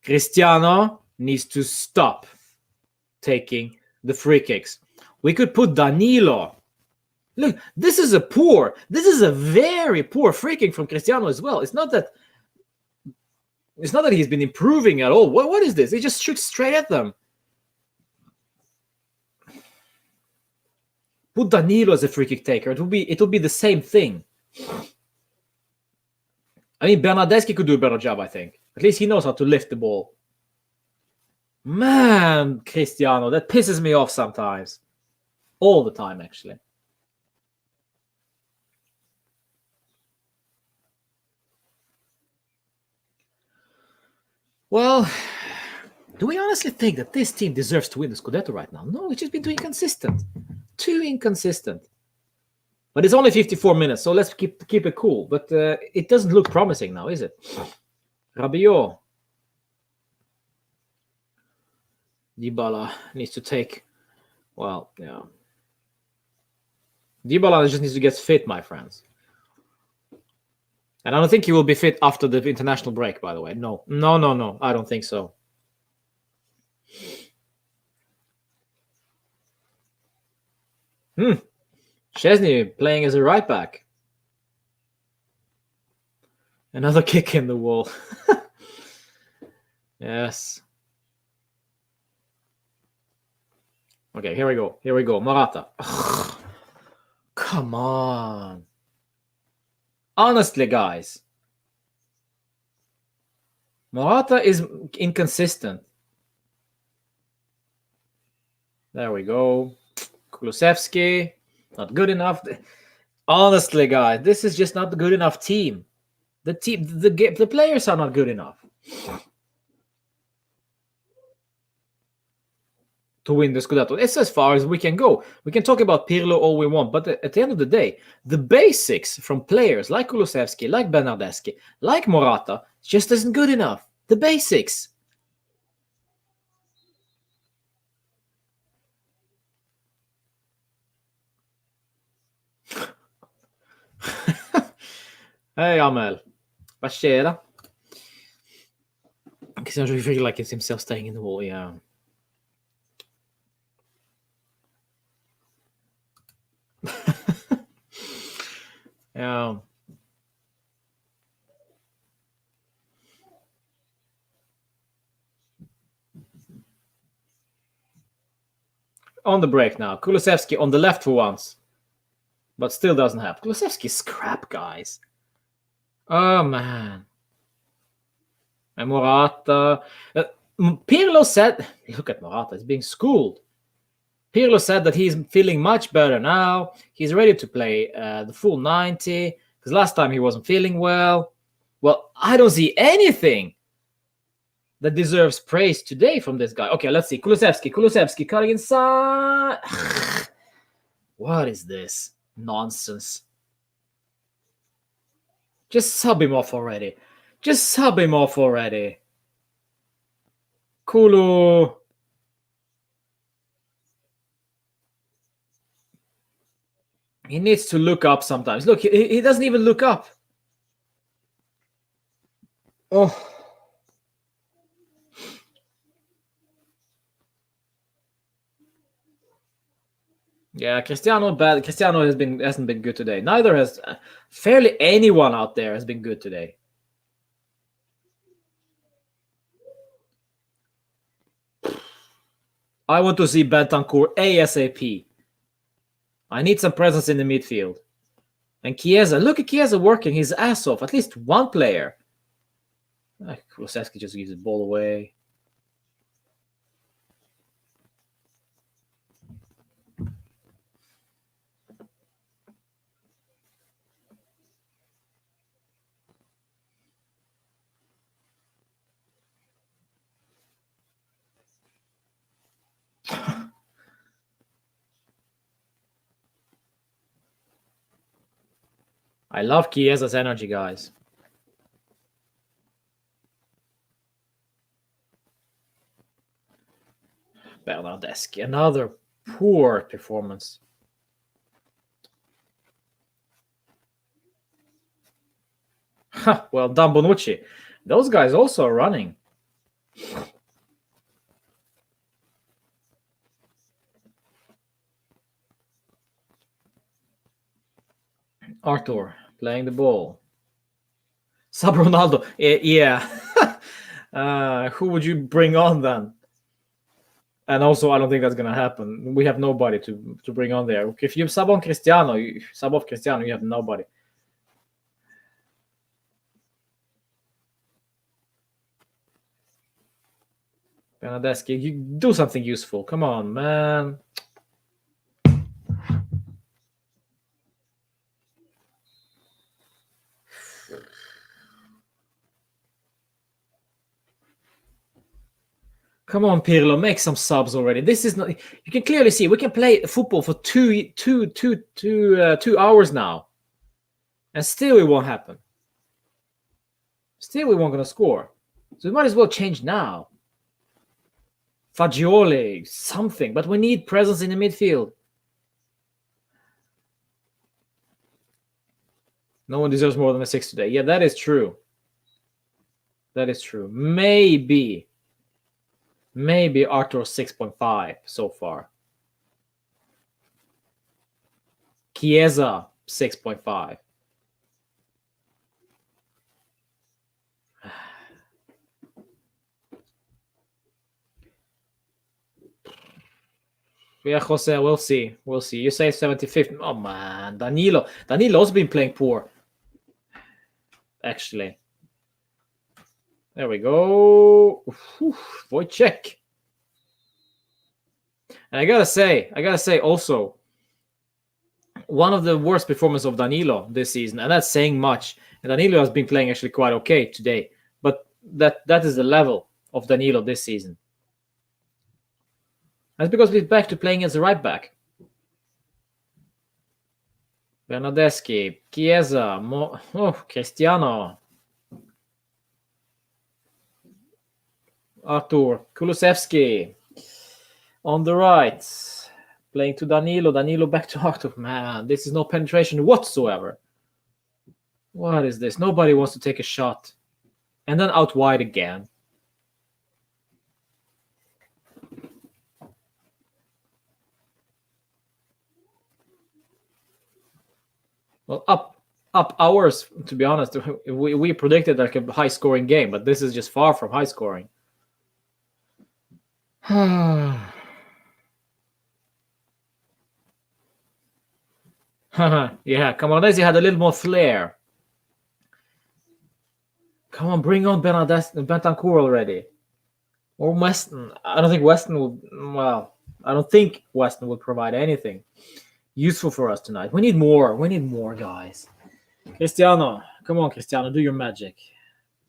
Cristiano needs to stop taking the free kicks. We could put Danilo. Look, this is a very poor free kick from Cristiano as well. It's not that he's been improving at all. What is this? He just shoots straight at them. Put Danilo as a free kick taker. It will be the same thing. I mean, Bernardeschi could do a better job, I think. At least he knows how to lift the ball. Man, Cristiano, that pisses me off sometimes. All the time, actually. Well, do we honestly think that this team deserves to win the Scudetto right now? No, it's just been too inconsistent. Too inconsistent. But it's only 54 minutes, so let's keep it cool. But it doesn't look promising now, is it? Rabiot. Dybala needs to take... Well, yeah. Dybala just needs to get fit, my friends. And I don't think he will be fit after the international break, by the way. No. I don't think so. Chesney playing as a right back. Another kick in the wall. Yes. Okay, here we go. Morata. Ugh. Come on. Honestly, guys. Morata is inconsistent. There we go. Kulusevski, not good enough. Honestly, guys, this is just not a good enough team. The players are not good enough to win the Scudetto. It's as far as we can go. We can talk about Pirlo all we want, but at the end of the day, the basics from players like Kulusevski, like Bernardeschi, like Morata, just isn't good enough. The basics. Hey, Amel. Bashera. Because I feel like it's himself staying in the wall, yeah. Yeah. On the break now. Kulusevski on the left for once. But still doesn't have. Kulusevski's scrap, guys. Oh, man. And Morata. Pirlo said, look at Morata, he's being schooled. Pirlo said that he's feeling much better now. He's ready to play the full 90. Because last time he wasn't feeling well. Well, I don't see anything that deserves praise today from this guy. Okay, let's see. Kulusevski cutting inside. What is this nonsense? Just sub him off already. Kulu. He needs to look up sometimes. Look, he doesn't even look up. Oh. Yeah, Cristiano bad. Cristiano hasn't been good today. Neither has fairly anyone out there has been good today. I want to see Bentancur ASAP. I need some presence in the midfield. And Chiesa, look at Chiesa working his ass off. At least one player. Kulusevski just gives the ball away. I love Chiesa's energy, guys. Bernardeschi, another poor performance. Well done, Bonucci. Those guys also are running. Arthur playing the ball. Sub Ronaldo. Yeah. Who would you bring on then? And also, I don't think that's gonna happen. We have nobody to bring on there. If you sub on Cristiano, you have nobody. Bernardeschi, you do something useful. Come on, man. Come on, Pirlo, make some subs already. This is not. You can clearly see we can play football for two hours now, and still it won't happen. Still, we weren't gonna score. So we might as well change now. Fagioli, something, but we need presence in the midfield. No one deserves more than a 6 today. Yeah, that is true. That is true. Maybe Arthur 6.5 so far. Chiesa 6.5. Yeah, Jose, we'll see. You say 75th. Oh man, Danilo's been playing poor. Actually. There we go. Wojciech. And I gotta say also, one of the worst performances of Danilo this season, and that's saying much. And Danilo has been playing actually quite okay today, but that is the level of Danilo this season. That's because he's back to playing as a right back. Bernardeschi, Chiesa, Cristiano, Artur, Kulusevski on the right, playing to Danilo. Danilo back to Artur. Man, this is no penetration whatsoever. What is this? Nobody wants to take a shot. And then out wide again. Well, up ours, to be honest. We predicted like a high-scoring game, but this is just far from high-scoring. Yeah, Camoranesi had a little more flair. Come on, bring on Bentancur already. Or Weston. I don't think Weston will provide anything useful for us tonight. We need more. We need more, guys. Cristiano. Come on, Cristiano. Do your magic.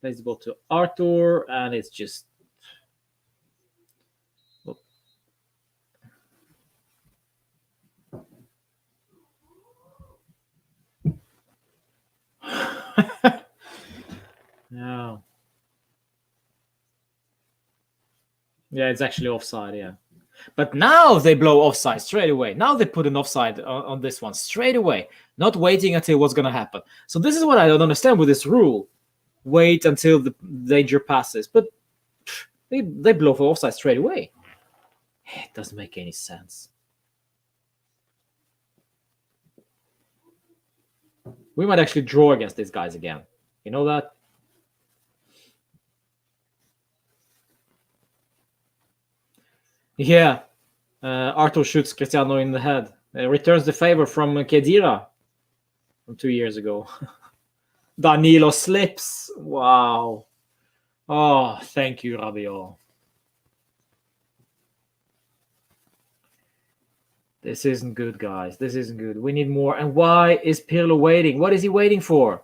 Plays the ball to Artur, and it's just... No. Yeah, it's actually offside, yeah. But now they blow offside straight away. Now they put an offside on this one straight away, not waiting until what's going to happen. So this is what I don't understand with this rule. Wait until the danger passes. But they blow for offside straight away. It doesn't make any sense. We might actually draw against these guys again. You know that? Yeah. Artur shoots Cristiano in the head. Returns the favor from Khedira from 2 years ago. Danilo slips. Wow. Oh, thank you, Rabiot. This isn't good, guys. This isn't good. We need more. And why is Pirlo waiting? What is he waiting for?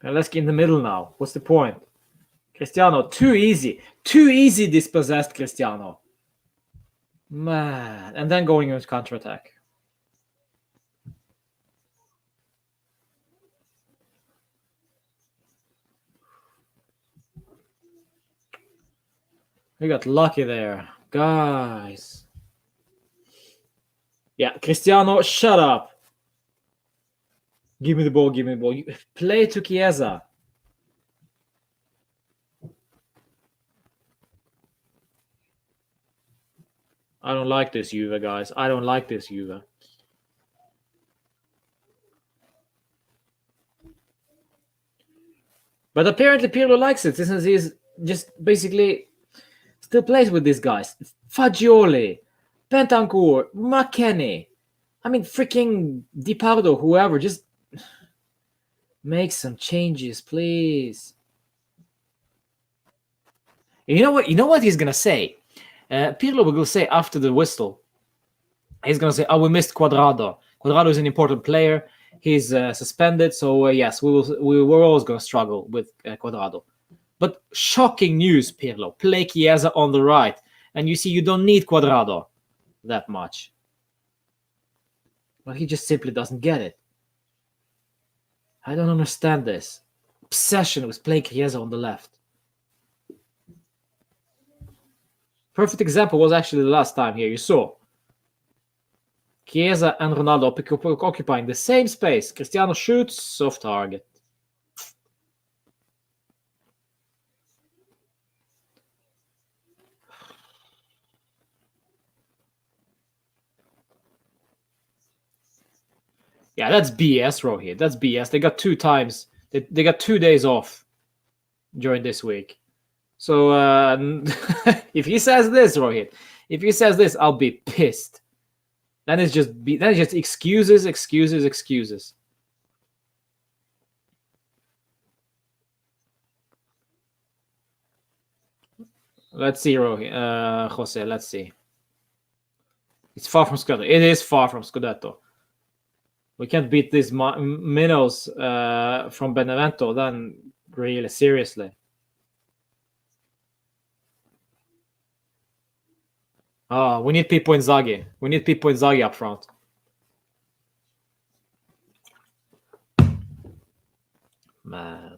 Let's get in the middle now. What's the point? Cristiano, too easy. Too easy, dispossessed Cristiano. Man. And then going into counterattack. We got lucky there. Guys. Yeah, Cristiano, shut up. Give me the ball, give me the ball. Play to Chiesa. I don't like this Juve, guys. I don't like this Juve. But apparently Pirlo likes it, since he's just basically still plays with these guys. Fagioli, Bentancur, McKennie. I mean, freaking Di Pardo, whoever. Just make some changes, please. You know what? You know what he's gonna say. Pirlo will say after the whistle. He's gonna say, "Oh, we missed Cuadrado. Cuadrado is an important player. He's suspended, so yes, we're always gonna struggle with Cuadrado." But shocking news, Pirlo. Play Chiesa on the right, and you see you don't need Cuadrado that much. But he just simply doesn't get it. I don't understand this obsession with playing Chiesa on the left. Perfect example was actually the last time here. You saw Chiesa and Ronaldo occupying the same space. Cristiano shoots off target. Yeah, that's BS, Rohit. That's BS. They got 2 times. They got 2 days off during this week. So if he says this, Rohit, if he says this, I'll be pissed. That is just excuses, excuses, excuses. Let's see, Jose. Let's see. It's far from Scudetto. It is far from Scudetto. We can't beat these minnows from Benevento then really seriously. Oh, we need Pippo Inzaghi. We need Pippo Inzaghi up front. Man.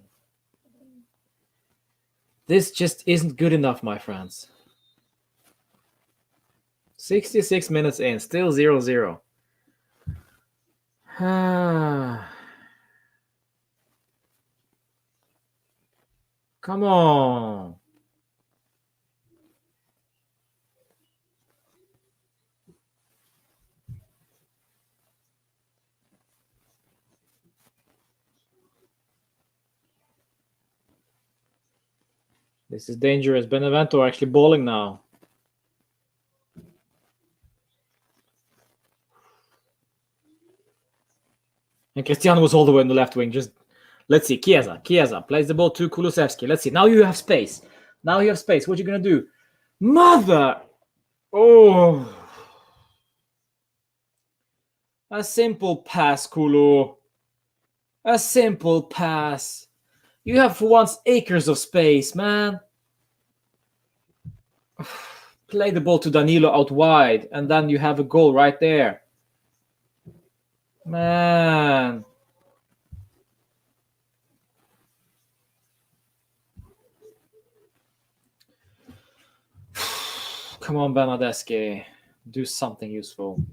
This just isn't good enough, my friends. 66 minutes in, still 0-0. Come on. This is dangerous. Benevento are actually balling now. And Cristiano was all the way in the left wing. Just let's see. Chiesa plays the ball to Kulusevski. Let's see. Now you have space. What are you gonna do? Mother! Oh! A simple pass, Kulu. A simple pass. You have for once acres of space, man. Play the ball to Danilo out wide, and then you have a goal right there. Man. Come on, Bernardeschi. Do something useful.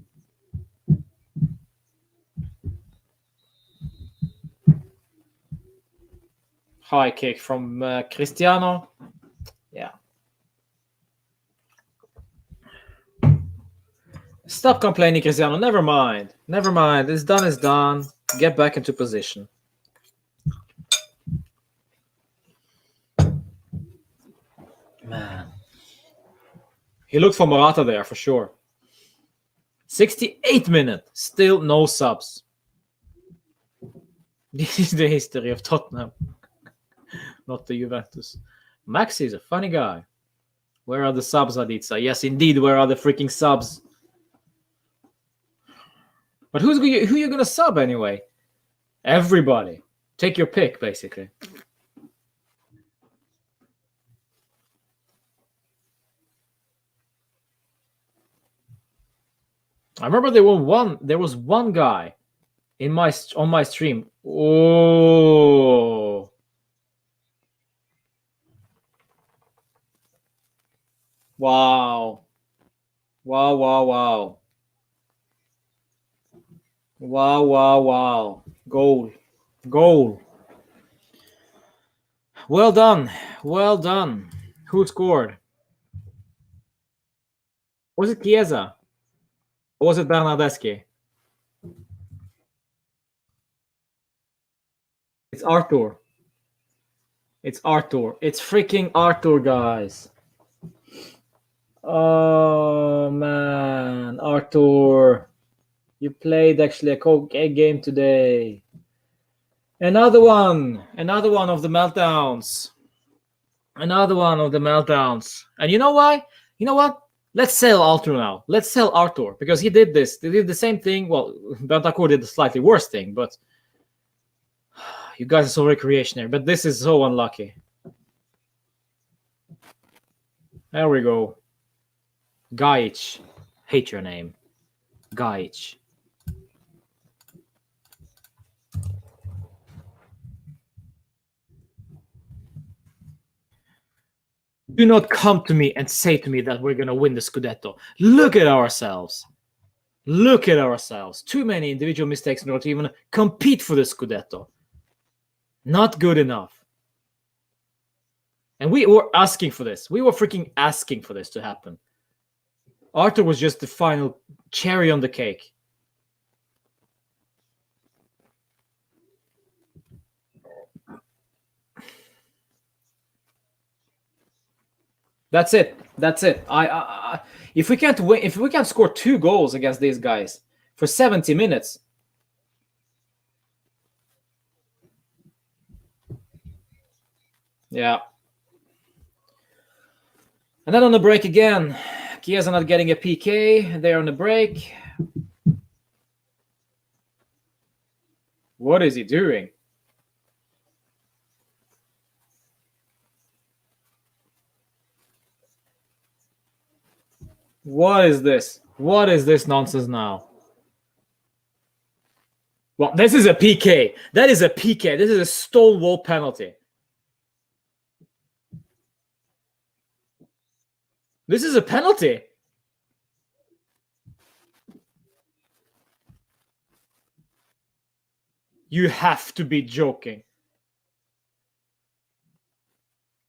High kick from Cristiano. Yeah. Stop complaining, Cristiano. Never mind. It's done. Get back into position. Man. He looked for Morata there for sure. 68 minutes. Still no subs. This is the history of Tottenham. Not the Juventus. Maxi is a funny guy. Where are the subs, Aditsa? Yes, indeed. Where are the freaking subs? But who you gonna sub anyway? Everybody. Take your pick, basically. I remember there was one guy on my stream. Oh. Wow. Wow. Goal. Well done. Who scored? Was it Chiesa? Or was it Bernardeschi? It's Arthur. It's freaking Arthur, guys. Oh, man. Arthur. You played actually a game today. Another one of the meltdowns. And you know why? You know what? Let's sell Arthur now. Because he did this. They did the same thing. Well, Bentancur did a slightly worse thing, but you guys are so recreationary. But this is so unlucky. There we go. Gajic. Hate your name. Gajic. Do not come to me and say to me that we're going to win the Scudetto. Look at ourselves. Too many individual mistakes in order to even compete for the Scudetto. Not good enough. And we were asking for this. We were freaking asking for this to happen. Arthur was just the final cherry on the cake. That's it. If we can't win, if we can't score 2 goals against these guys for 70 minutes, yeah. And then on the break again, Chiesa not getting a PK. They're on the break. What is he doing? What is this? What is this nonsense now? Well, this is a PK. That is a PK. This is a stonewall penalty. This is a penalty. You have to be joking.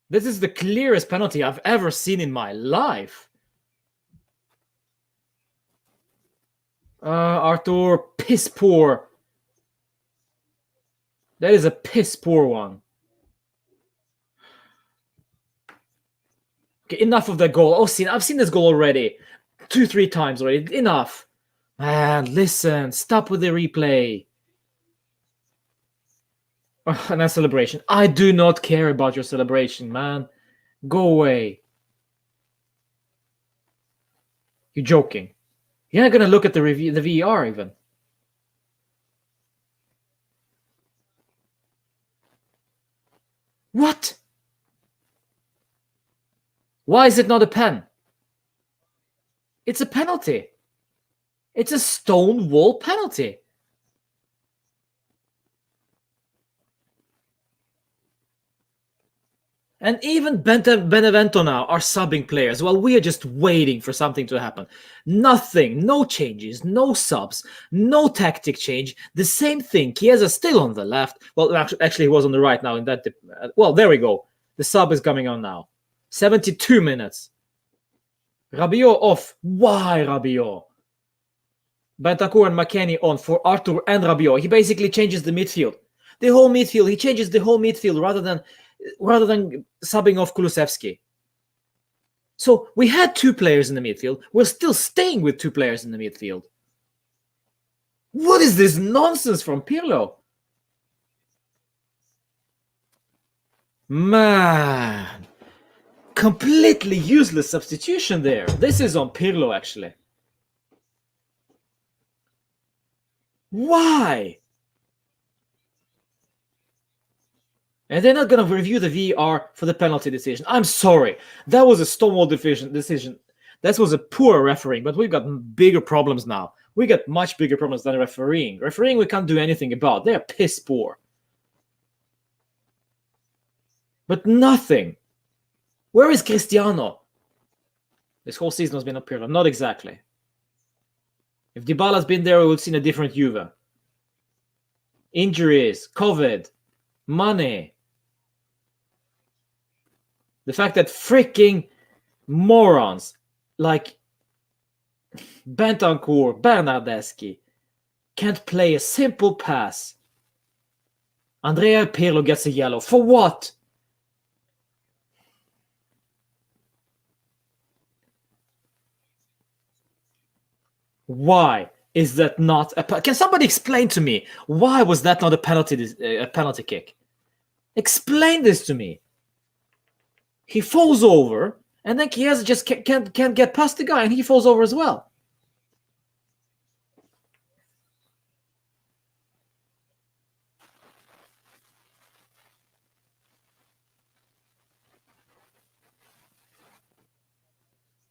This is the clearest penalty I've ever seen in my life. Arthur, piss poor. That is a piss poor one. Okay, enough of that goal. I've seen this goal already. 2-3 times already. Enough. Man, listen. Stop with the replay. And that celebration. I do not care about your celebration, man. Go away. You're joking. You're not gonna look at the VAR even. What? Why is it not a pen? It's a penalty. It's a stonewall penalty. And even Benevento now are subbing players while we are just waiting for something to happen. Nothing, no changes, no subs, no tactic change. The same thing. Chiesa still on the left. Well, actually, he was on the right now. In that, well, there we go. The sub is coming on now. 72 minutes. Rabiot off. Why Rabiot? Bentancur and McKennie on for Arthur and Rabiot. He basically changes the midfield. The whole midfield. He changes the whole midfield rather than subbing off Kulusevski. So we had 2 players in the midfield. We're still staying with 2 players in the midfield. What is this nonsense from Pirlo? Man, completely useless substitution there. This is on Pirlo, actually. Why? And they're not going to review the VAR for the penalty decision. I'm sorry. That was a stonewall decision. That was a poor refereeing, but we've got bigger problems now. We got much bigger problems than refereeing. Refereeing we can't do anything about. They're piss poor. But nothing. Where is Cristiano? This whole season has been up here. Not exactly. If Dybala's been there, we would have seen a different Juve. Injuries, COVID, money. The fact that freaking morons like Bentancur, Bernardeschi can't play a simple pass. Andrea Pirlo gets a yellow. For what? Why is that not a can somebody explain to me why was that not a penalty kick? Explain this to me. He falls over, and then Chiesa just can't get past the guy, and he falls over as well.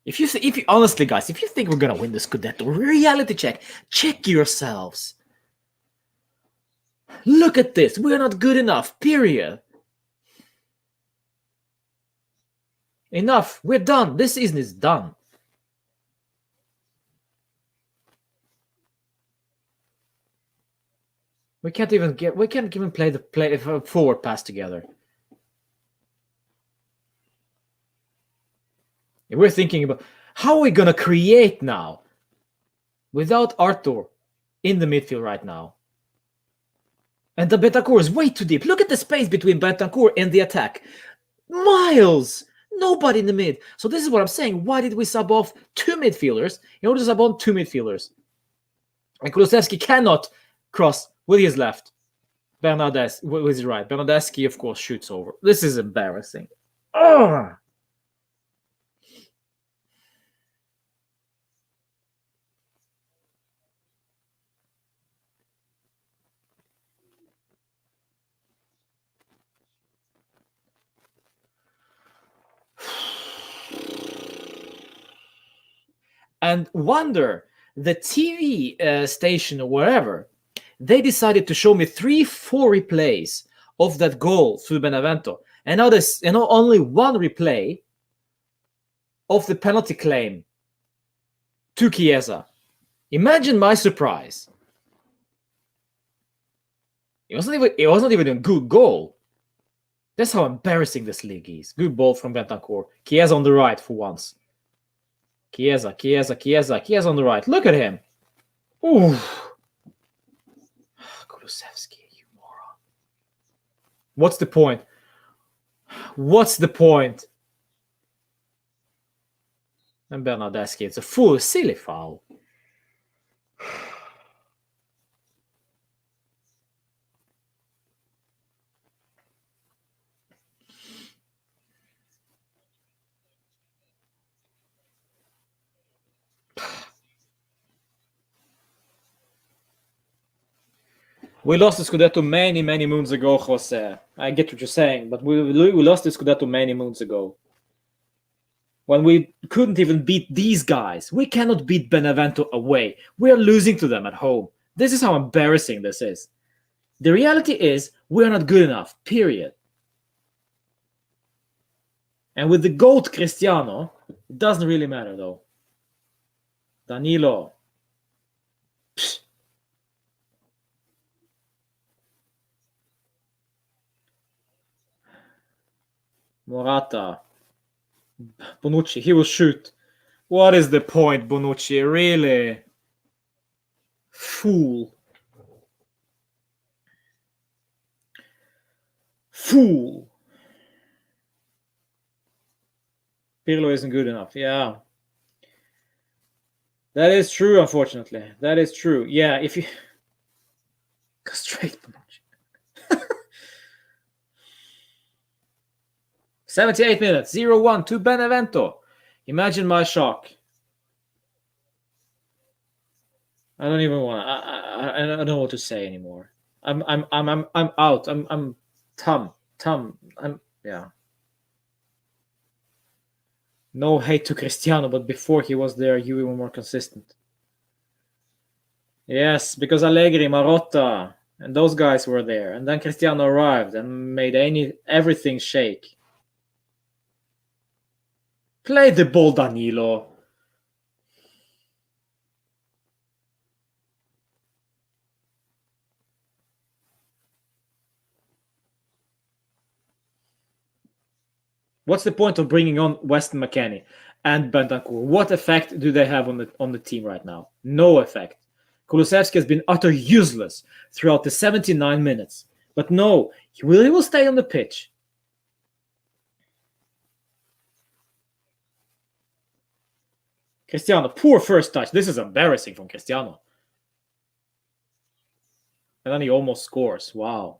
If you honestly, guys, if you think we're gonna win this Scudetto, reality check yourselves. Look at this. We're not good enough. Period. Enough. We're done. This season is done. We can't even play the forward pass together. And we're thinking about how are we gonna create now without Arthur in the midfield right now. And the Bentancur is way too deep. Look at the space between Bentancur and the attack. Miles. Nobody in the mid. So this is what I'm saying. Why did we sub off 2 midfielders in order to sub on 2 midfielders? And Kulusevski cannot cross with his left. Bernardeschi with his right. Bernardeschi, of course, shoots over. This is embarrassing. Ugh. And wonder, the TV station or wherever, they decided to show me 3-4 replays of that goal through Benevento. And now there's only one replay of the penalty claim to Chiesa. Imagine my surprise. It wasn't even a good goal. That's how embarrassing this league is. Good ball from Bentancur. Chiesa on the right for once. Chiesa on the right. Look at him. Ooh. Kulusevski, you moron. What's the point? What's the point? And Bernardeschi, it's a silly foul. We lost the Scudetto many moons ago, Jose. I get what you're saying, but we lost the Scudetto many moons ago. When we couldn't even beat these guys. We cannot beat Benevento away. We are losing to them at home. This is how embarrassing this is. The reality is, we are not good enough, period. And with the GOAT Cristiano, it doesn't really matter though. Danilo. Psh. Morata. Bonucci, he will shoot. What is the point, Bonucci? Really? Fool. Pirlo isn't good enough. Yeah. That is true, unfortunately. That is true. Yeah, if you... Go straight, Bonucci. 78 minutes, 0-1 to Benevento. Imagine my shock. I don't even want. I don't know what to say anymore. I'm out. I'm Tom. Yeah. No hate to Cristiano, but before he was there, you were more consistent. Yes, because Allegri, Marotta, and those guys were there, and then Cristiano arrived and made everything shake. Play the ball, Danilo. What's the point of bringing on Weston McKennie and Bentancur? What effect do they have on the team right now? No effect. Kulusevski has been utter useless throughout the 79 minutes. But no, he will stay on the pitch. Cristiano, poor first touch. This is embarrassing from Cristiano. And then he almost scores. Wow.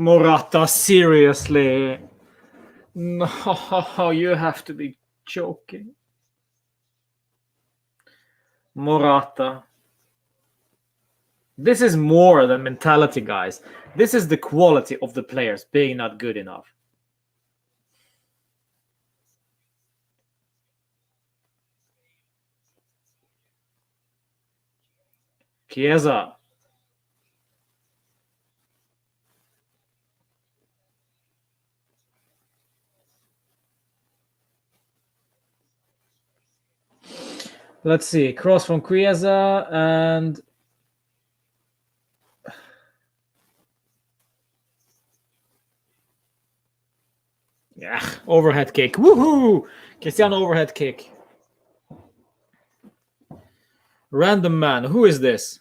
Morata, seriously? No, you have to be joking. Morata. This is more than mentality, guys. This is the quality of the players being not good enough. Chiesa. Let's see. Cross from Chiesa and... Yeah, overhead kick. Woohoo! Cristiano overhead kick. Random man. Who is this?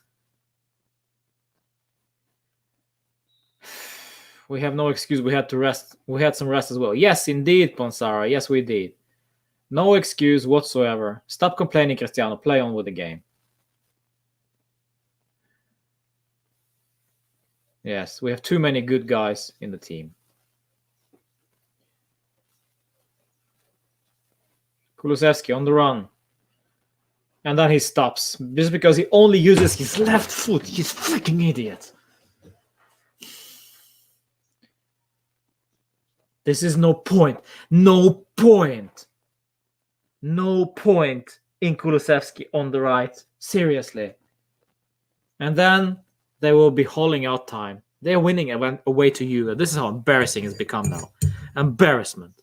We have no excuse. We had to rest. We had some rest as well. Yes, indeed, Ponsara. Yes, we did. No excuse whatsoever. Stop complaining, Cristiano. Play on with the game. Yes, we have too many good guys in the team. Kulusevski on the run. And then he stops. Just because he only uses his left foot. He's a freaking idiot. This is no point. No point. No point in Kulusevski on the right. Seriously. And then they will be hauling out time. They're winning away to Juve. This is how embarrassing it's become now. Embarrassment.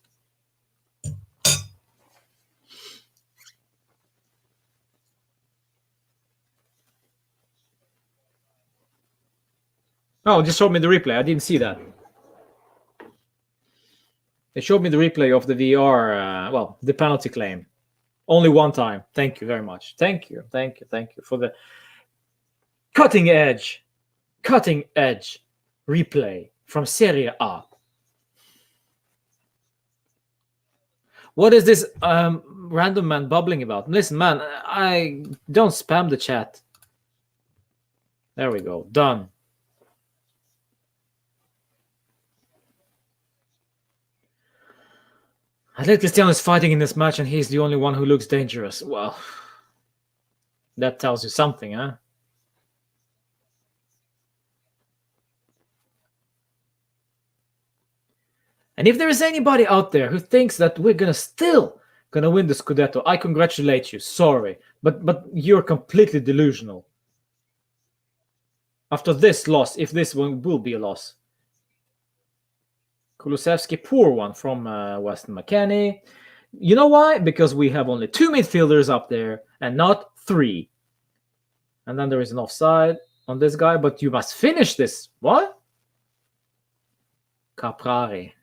Oh, just showed me the replay. I didn't see that. They showed me the replay of the VR, the penalty claim. Only one time. Thank you very much. Thank you for the cutting edge replay from Serie A. What is this random man bubbling about? Listen, man, I don't spam the chat. There we go. Done. Atletico Cristiano is fighting in this match and he's the only one who looks dangerous. Well, that tells you something, huh? And if there is anybody out there who thinks that we're still gonna win the Scudetto, I congratulate you. Sorry, but you're completely delusional. After this loss, if this one will be a loss. Kulusevski, poor one from Weston McKennie. You know why? Because we have only 2 midfielders up there and not 3. And then there is an offside on this guy, but you must finish this. What? Caprari.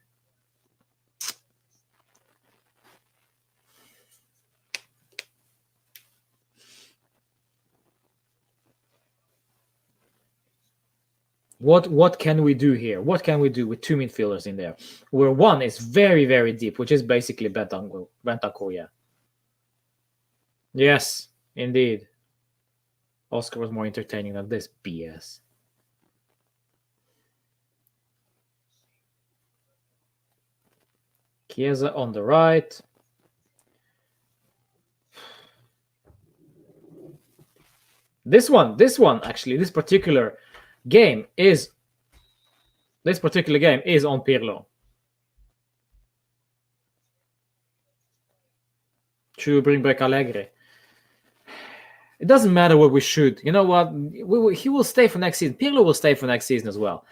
What can we do here? What can we do with 2 midfielders in there? Where one is very, very deep, which is basically Bentancur, yeah. Yes, indeed. Oscar was more entertaining than this BS. Chiesa on the right. This actually, this particular game is on Pirlo. To bring back Allegri. It doesn't matter what we shoot. You know what? He will stay for next season. Pirlo will stay for next season as well.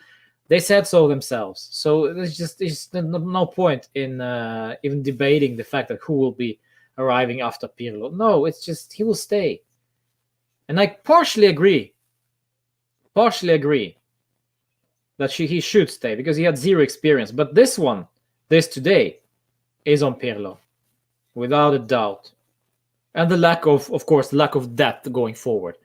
They said so themselves. So there's no point in even debating the fact that who will be arriving after Pirlo. No, it's just he will stay. And I partially agree that he should stay because he had 0 experience. But this today, is on Pirlo, without a doubt. And the lack of depth going forward.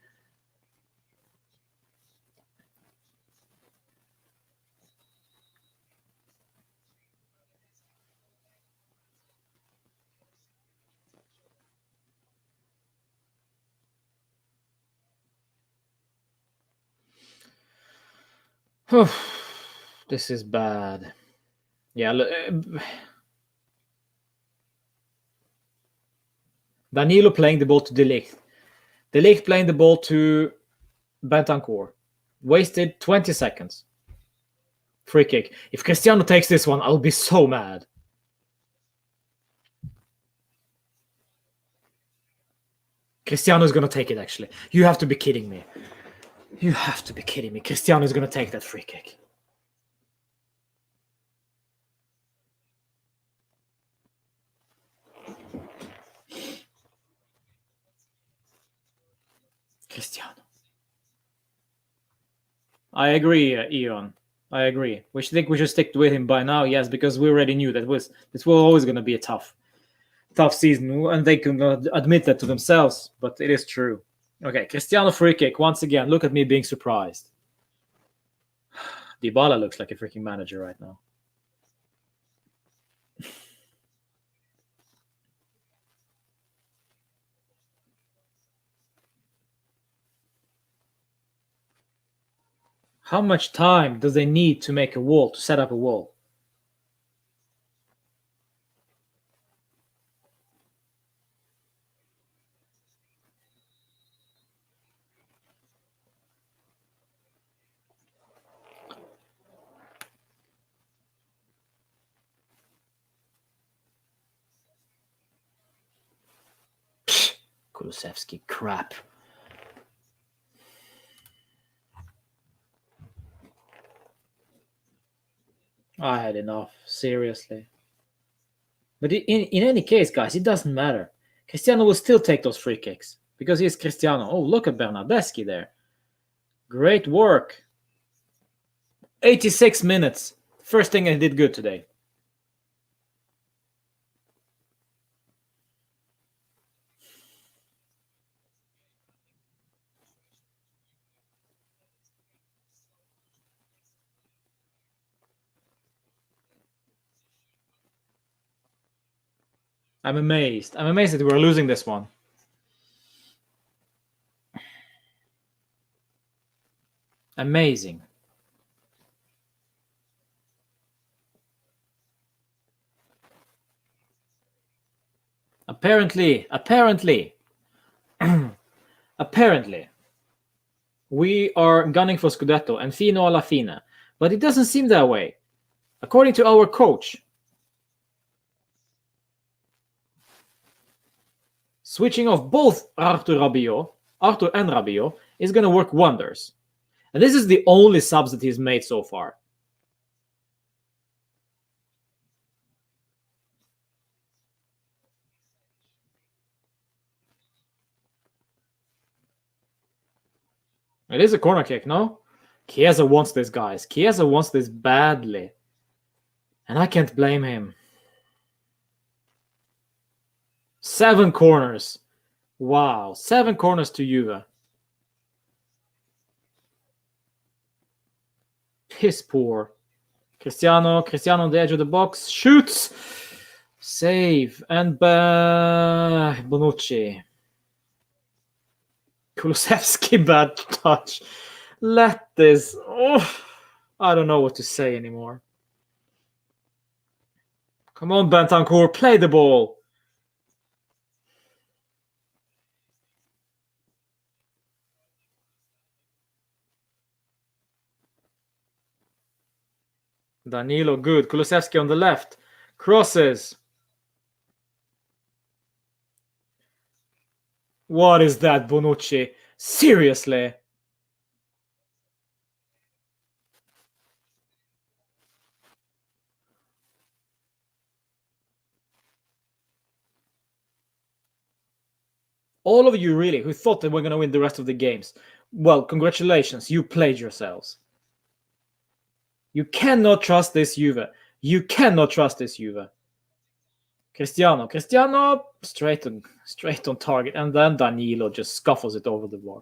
This is bad. Yeah, Danilo playing the ball to De Ligt. De Ligt playing the ball to Bentancur. Wasted 20 seconds. Free kick. If Cristiano takes this one, I'll be so mad. Cristiano is going to take it, actually. You have to be kidding me. Cristiano is going to take that free kick. Cristiano. I agree, Eon. I agree. We should stick with him by now, yes, because we already knew that this was always going to be a tough season, and they can admit that to themselves, but it is true. Okay, Cristiano free kick. Once again, look at me being surprised. Dybala looks like a freaking manager right now. How much time does they need to make a wall, to set up a wall? Kulusevski, crap. I had enough, seriously. But in any case, guys, it doesn't matter. Cristiano will still take those free kicks because he's Cristiano. Oh, look at Bernardeschi there. Great work. 86 minutes. First thing I did good today. I'm amazed. I'm amazed that we're losing this one. Amazing. Apparently, we are gunning for Scudetto and fino alla fine. But it doesn't seem that way. According to our coach, switching off both Arthur and Rabiot is going to work wonders. And this is the only subs that he's made so far. It is a corner kick, no? Chiesa wants this, guys. Chiesa wants this badly. And I can't blame him. 7 corners. Wow. 7 corners to Juve. Piss poor. Cristiano on the edge of the box. Shoots. Save. And Bonucci. Kulusevski, bad touch. Let this. Oh, I don't know what to say anymore. Come on, Bentancur, play the ball. Danilo, good. Kulusevski on the left. Crosses. What is that, Bonucci? Seriously? All of you really who thought that we're going to win the rest of the games, well, congratulations, you played yourselves. You cannot trust this Juve. You cannot trust this Juve. Cristiano straight on target, and then Danilo just scuffles it over the bar.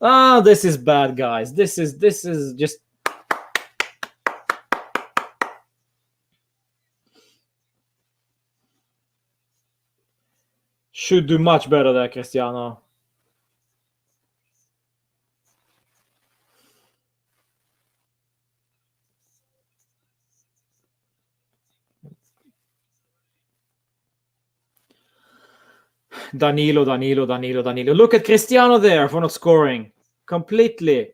Ah, this is bad, guys. This is just. Should do much better there, Cristiano. Danilo. Look at Cristiano there for not scoring. Completely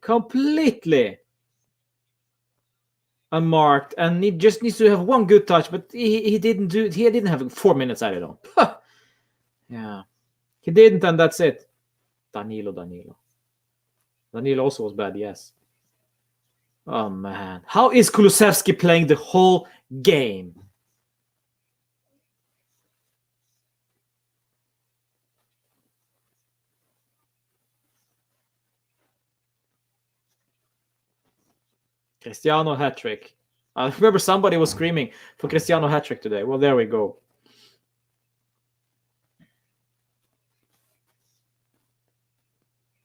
unmarked, and he just needs to have one good touch, but he didn't have 4 minutes added on. Yeah, he didn't, and that's it. Danilo also was bad, yes. Oh man, how is Kulusevski playing the whole game? Cristiano hat-trick. I remember somebody was screaming for Cristiano hat-trick today. Well, there we go.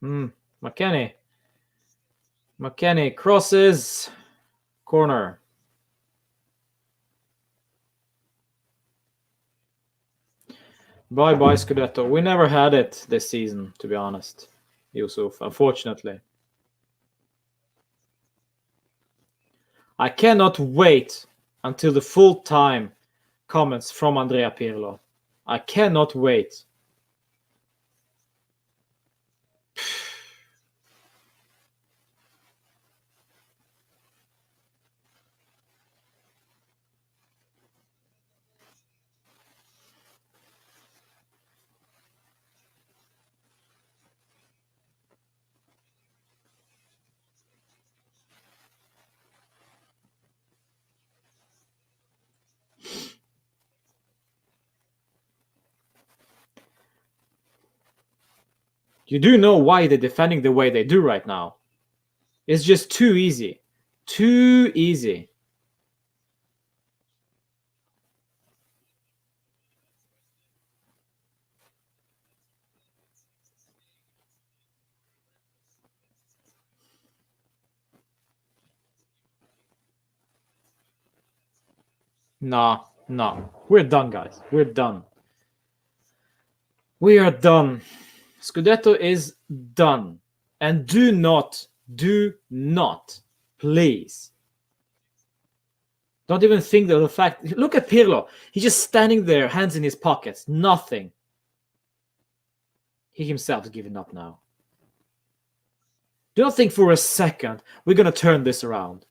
McKennie crosses. Corner. Bye-bye, Scudetto. We never had it this season, to be honest, Yusuf, unfortunately. I cannot wait until the full-time comments from Andrea Pirlo. I cannot wait. You do know why they're defending the way they do right now. It's just too easy. Too easy. No. We're done, guys. We're done. We are done. Scudetto is done. And do not, please, don't even think of the fact. Look at Pirlo. He's just standing there, hands in his pockets. Nothing. He himself is giving up now. Do not think for a second we're going to turn this around.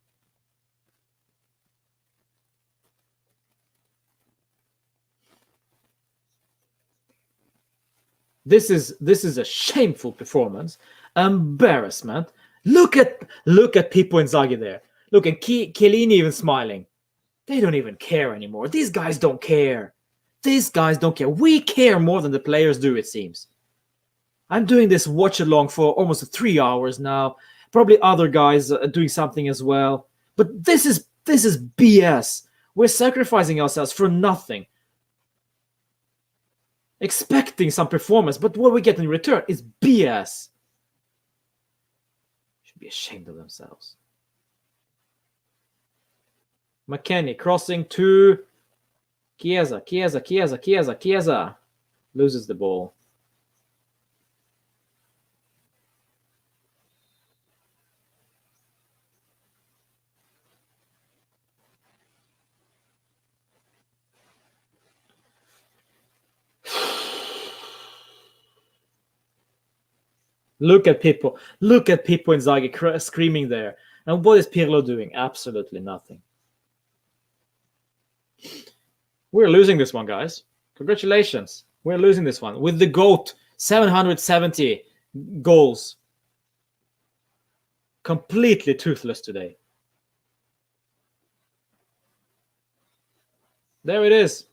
This is a shameful performance. Embarrassment. Look at Pippo Inzaghi there. Look, and Chiellini even smiling. They don't even care anymore. These guys don't care. These guys don't care. We care more than the players do, it seems. I'm doing this watch along for almost 3 hours now. Probably other guys are doing something as well. But this is BS. We're sacrificing ourselves for nothing. Expecting some performance, but what we get in return is BS. Should be ashamed of themselves. McKennie crossing to Chiesa. Loses the ball. Look at Pippo Inzaghi screaming there. And what is Pirlo doing? Absolutely nothing. We're losing this one, guys. Congratulations. We're losing this one. With the GOAT, 770 goals. Completely toothless today. There it is.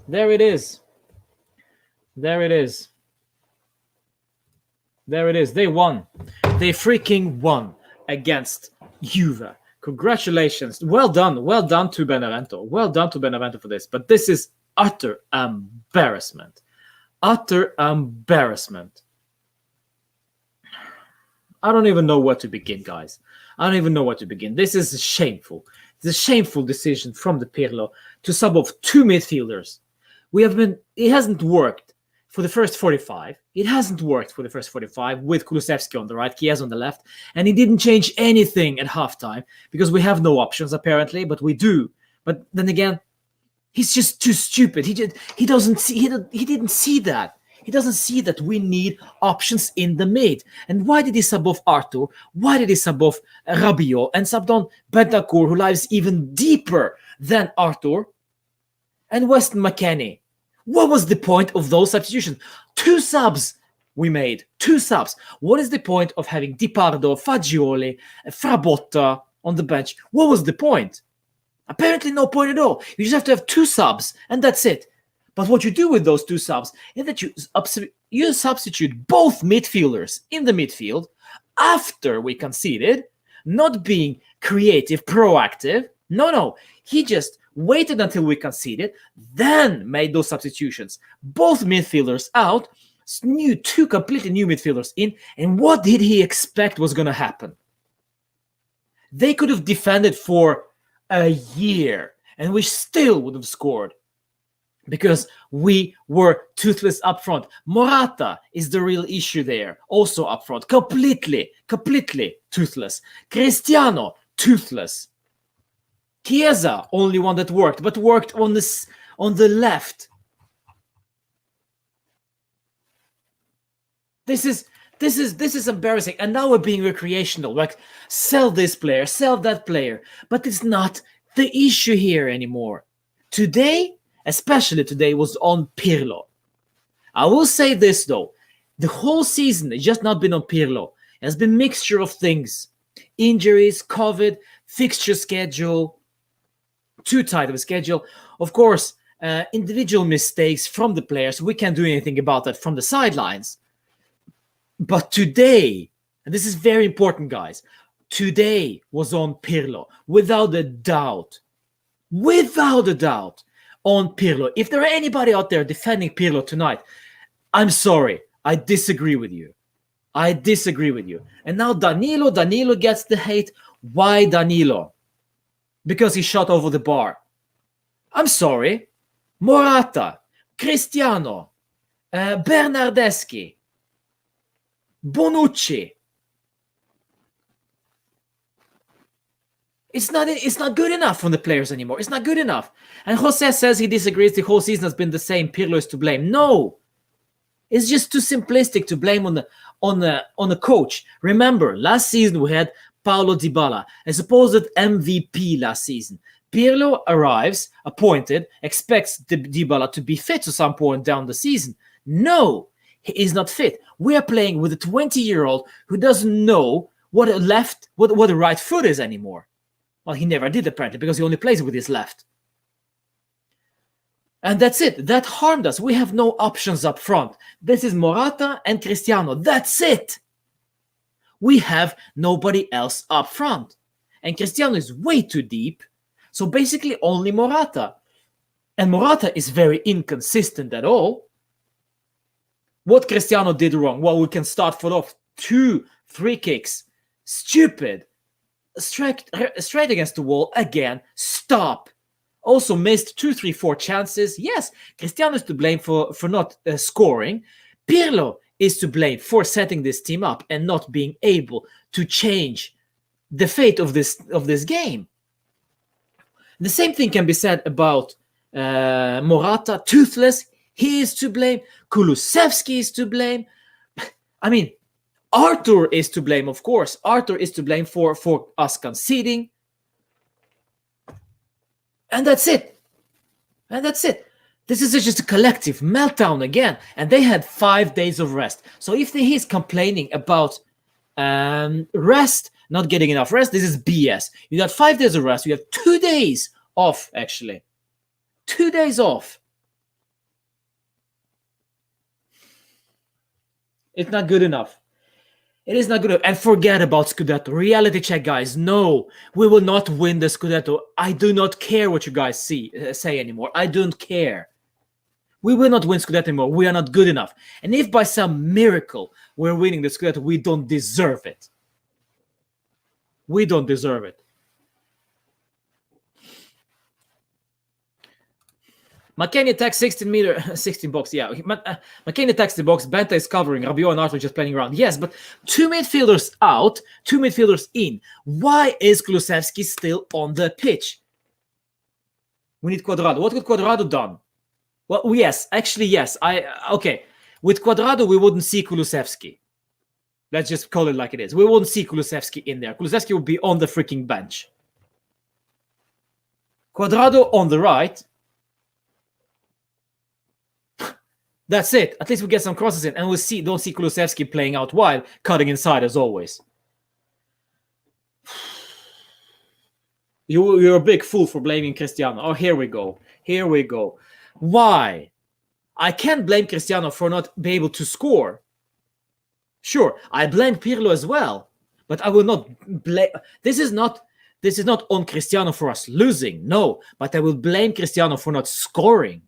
There it is. There it is. There it is. They won. They freaking won against Juve. Congratulations. Well done. Well done to Benevento. Well done to Benevento for this. But this is utter embarrassment. Utter embarrassment. I don't even know where to begin, guys. I don't even know where to begin. This is shameful. It's a shameful decision from the Pirlo to sub off 2 midfielders. It hasn't worked for the first 45. It hasn't worked for the first 45 with Kulusevski on the right, Chiesa on the left, and he didn't change anything at halftime because we have no options apparently, but we do. But then again, he's just too stupid. He didn't see that. He doesn't see that we need options in the mid. And why did he sub off Arthur? Why did he sub off Rabiot and subbed on Bentancur, who lies even deeper than Arthur, and Weston McKennie? What was the point of those substitutions? 2 subs we made. 2 subs. What is the point of having Di Pardo, Fagioli, Frabotta on the bench? What was the point? Apparently no point at all. You just have to have 2 subs, and that's it. But what you do with those 2 subs is that you substitute both midfielders in the midfield after we conceded, not being creative, proactive. No. He just waited until we conceded, then made those substitutions. Both midfielders out, 2 completely new midfielders in, and what did he expect was going to happen? They could have defended for a year, and we still would have scored because we were toothless up front. Morata is the real issue there, also up front, completely toothless. Cristiano, toothless. Chiesa, only one that worked, but worked on the left. This is embarrassing. And now we're being recreational. Like, sell this player, sell that player. But it's not the issue here anymore. Today, especially today, was on Pirlo. I will say this though. The whole season has just not been on Pirlo. It has been a mixture of things. Injuries, COVID, fixture schedule, too tight of a schedule. Of course, individual mistakes from the players. We can't do anything about that from the sidelines. But today, and this is very important, guys, today was on Pirlo, without a doubt. Without a doubt, on Pirlo. If there are anybody out there defending Pirlo tonight, I'm sorry. I disagree with you. I disagree with you. And now Danilo gets the hate. Why Danilo? Because he shot over the bar. I'm sorry. Morata, Cristiano, Bernardeschi, Bonucci. It's not good enough from the players anymore. It's not good enough. And Jose says he disagrees. The whole season has been the same. Pirlo is to blame. No, it's just too simplistic to blame on the coach. Remember, last season we had Paulo Dybala, a supposed MVP last season. Pirlo arrives, appointed, expects Dybala to be fit to some point down the season. No, he is not fit. We are playing with a 20-year-old who doesn't know what a right foot is anymore. Well, he never did apparently, because he only plays with his left. And that's it. That harmed us. We have no options up front. This is Morata and Cristiano. That's it. We have nobody else up front. And Cristiano is way too deep. So basically only Morata. And Morata is very inconsistent at all. What Cristiano did wrong? Well, we can start foot off. 2 free kicks. Stupid. Straight against the wall again. Stop. Also missed 2, 3, 4 chances. Yes, Cristiano is to blame for not scoring. Pirlo is to blame for setting this team up and not being able to change the fate of this game. The same thing can be said about Morata. Toothless, he is to blame. Kulusevski is to blame. I mean, Arthur is to blame, of course. Arthur is to blame for us conceding. And that's it. This is just a collective meltdown again. And they had 5 days of rest. So if he's complaining about rest, not getting enough rest, this is BS. You got 5 days of rest. You have 2 days off, actually. 2 days off. It's not good enough. It is not good enough. And forget about Scudetto. Reality check, guys. No, we will not win the Scudetto. I do not care what you guys say anymore. I don't care. We will not win Scudetto anymore. We are not good enough. And if by some miracle we're winning the Scudetto, we don't deserve it. We don't deserve it. McKennie attacks 16 box. Yeah, McKennie attacks the box. Benta is covering. Rabiot and Arthur just playing around. Yes, but 2 midfielders out, 2 midfielders in. Why is Kulusevski still on the pitch? We need Cuadrado. What could Cuadrado done? Well, yes, actually, yes. Okay. With Cuadrado, we wouldn't see Kulusevski. Let's just call it like it is. We wouldn't see Kulusevski in there. Kulusevski would be on the freaking bench. Cuadrado on the right. That's it. At least we get some crosses in, and we don't see Kulusevski playing out wide, cutting inside as always. You're a big fool for blaming Cristiano. Oh, here we go. Here we go. Why? I can't blame Cristiano for not being able to score. Sure, I blame Pirlo as well, but I will not blame. This is not on Cristiano for us losing. No, but I will blame Cristiano for not scoring.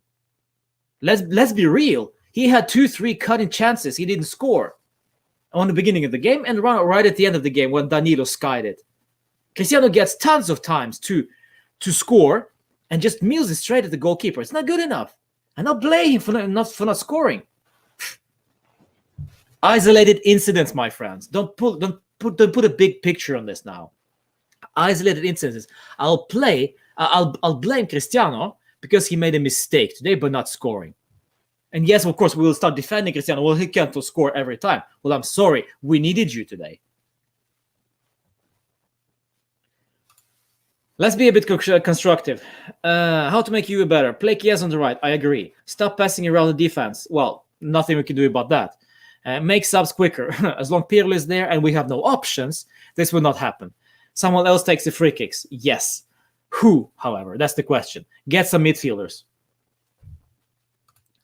Let's be real. He had 2, 3 cutting chances. He didn't score on the beginning of the game and right at the end of the game when Danilo skied it. Cristiano gets tons of times to score and just mills it straight at the goalkeeper. It's not good enough. And I'll blame him for not scoring. Isolated incidents, my friends. Don't put a big picture on this now. isolated instances. I'll blame Cristiano because he made a mistake today, but not scoring. And yes, of course, we will start defending Cristiano. Well, he can't score every time. Well, I'm sorry. We needed you today. Let's be a bit constructive. How to make Juve better? Play Chiesa on the right. I agree. Stop passing around the defense. Well, nothing we can do about that. Make subs quicker. As long as Pirlo is there and we have no options, this will not happen. Someone else takes the free kicks. Yes. Who, however? That's the question. Get some midfielders.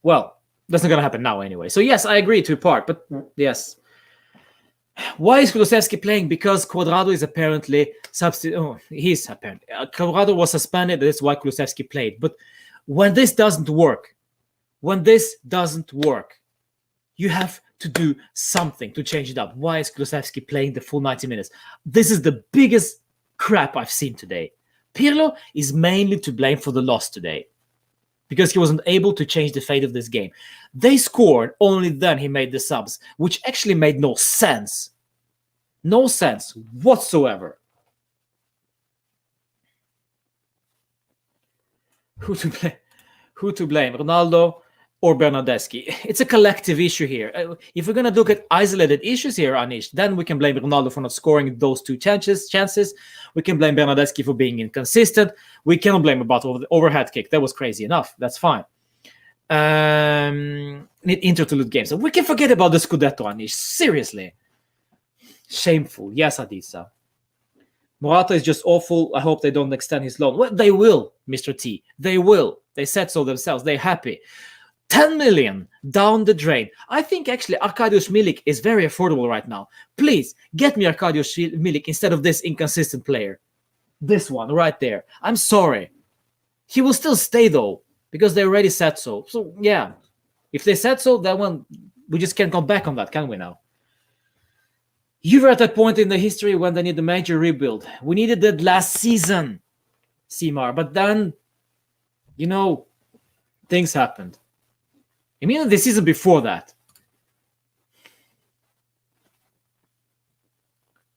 Well, that's not going to happen now anyway. So yes, I agree to a part, but yes. Why is Kulusevski playing? Because Cuadrado is apparently he's apparently. Cuadrado was suspended. That's why Kulusevski played. But when this doesn't work, you have to do something to change it up. Why is Kulusevski playing the full 90 minutes? This is the biggest crap I've seen today. Pirlo is mainly to blame for the loss today because he wasn't able to change the fate of this game. They scored, only then he made the subs, which actually made no sense. No sense whatsoever. Who to blame? Ronaldo or Bernardeschi? It's a collective issue here. If we're going to look at isolated issues here, Anish, then we can blame Ronaldo for not scoring those two chances. We can blame Bernardeschi for being inconsistent. We cannot blame him about the overhead kick. That was crazy enough. That's fine. Inter to lose games. So we can forget about the Scudetto, Anish. Seriously. Shameful. Yes, Adisa. Morata is just awful. I hope they don't extend his loan. Well, they will, Mr. T. They will. They said so themselves. They're happy. 10 million down the drain. I think actually Arkadiusz Milik is very affordable right now. Please get me Arkadiusz Milik instead of this inconsistent player. This one right there. I'm sorry. He will still stay though because they already said so. So yeah, if they said so, that one we just can't come back on that, can we now? You were at that point in the history when they need a major rebuild. We needed that last season, Simar, but then, things happened. I mean, the season before that.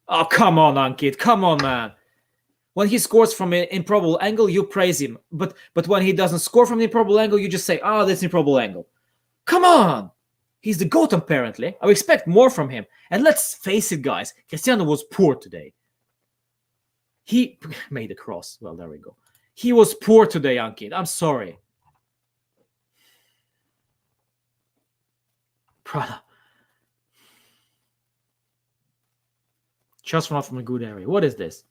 Oh, come on, Ankit. Come on, man. When he scores from an improbable angle, you praise him. But when he doesn't score from an improbable angle, you just say, that's an improbable angle. Come on. He's the GOAT, apparently. I expect more from him. And let's face it, guys. Cristiano was poor today. He made a cross. Well, there we go. He was poor today, Ankit. I'm sorry. Prada. Just from a good area. What is this?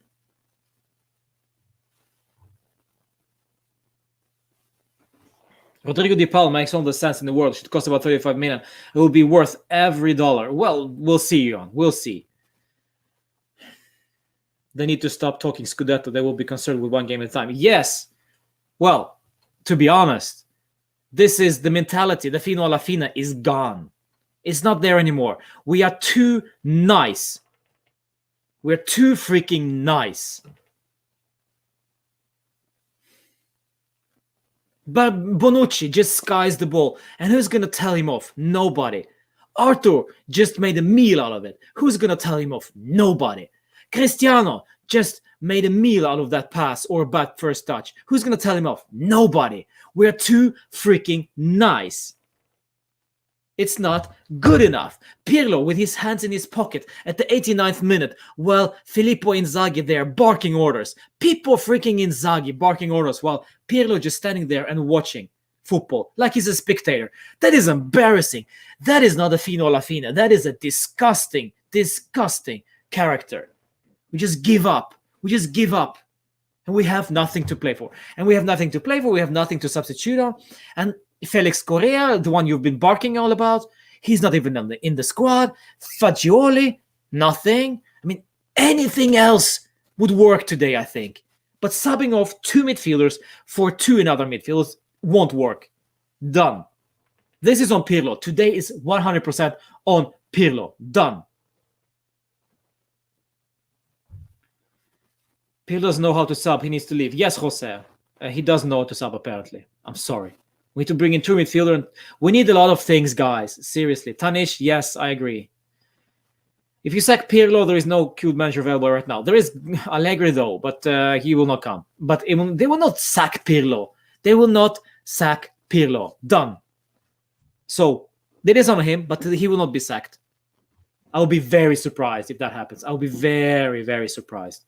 Rodrigo Di Paul makes all the sense in the world. It should cost about 35 million. It will be worth every dollar. Well, we'll see, Jon. We'll see. They need to stop talking Scudetto. They will be concerned with one game at a time. Yes. Well, to be honest, this is the mentality. The fino alla fine is gone. It's not there anymore. We are too nice. We're too freaking nice. But Bonucci just skies the ball. And who's going to tell him off? Nobody. Arthur just made a meal out of it. Who's going to tell him off? Nobody. Cristiano just made a meal out of that pass or a bad first touch. Who's going to tell him off? Nobody. We're too freaking nice. It's not good enough. Pirlo with his hands in his pocket at the 89th minute while Filippo Inzaghi there barking orders. Pippo freaking Inzaghi barking orders while Pirlo just standing there and watching football like he's a spectator. That is embarrassing. That is not a fino alla fine. That is a disgusting, disgusting character. We just give up. We just give up. And we have nothing to play for. And we have nothing to play for. We have nothing to substitute on. And Felix Correa, the one you've been barking all about, he's not even in the squad. Fagioli, nothing. I mean, anything else would work today, I think. But subbing off two midfielders for two another midfielders won't work. Done. This is on Pirlo. Today is 100% on Pirlo. Done. Pirlo doesn't know how to sub. He needs to leave. Yes, Jose. He doesn't know how to sub, apparently. I'm sorry. We need to bring in two midfielder. We need a lot of things, guys. Seriously. Tanish, yes, I agree. If you sack Pirlo, there is no cute manager available right now. There is Allegri, though, but he will not come. But they will not sack Pirlo. They will not sack Pirlo. Done. So, it is on him, but he will not be sacked. I will be very surprised if that happens. I will be very, very surprised.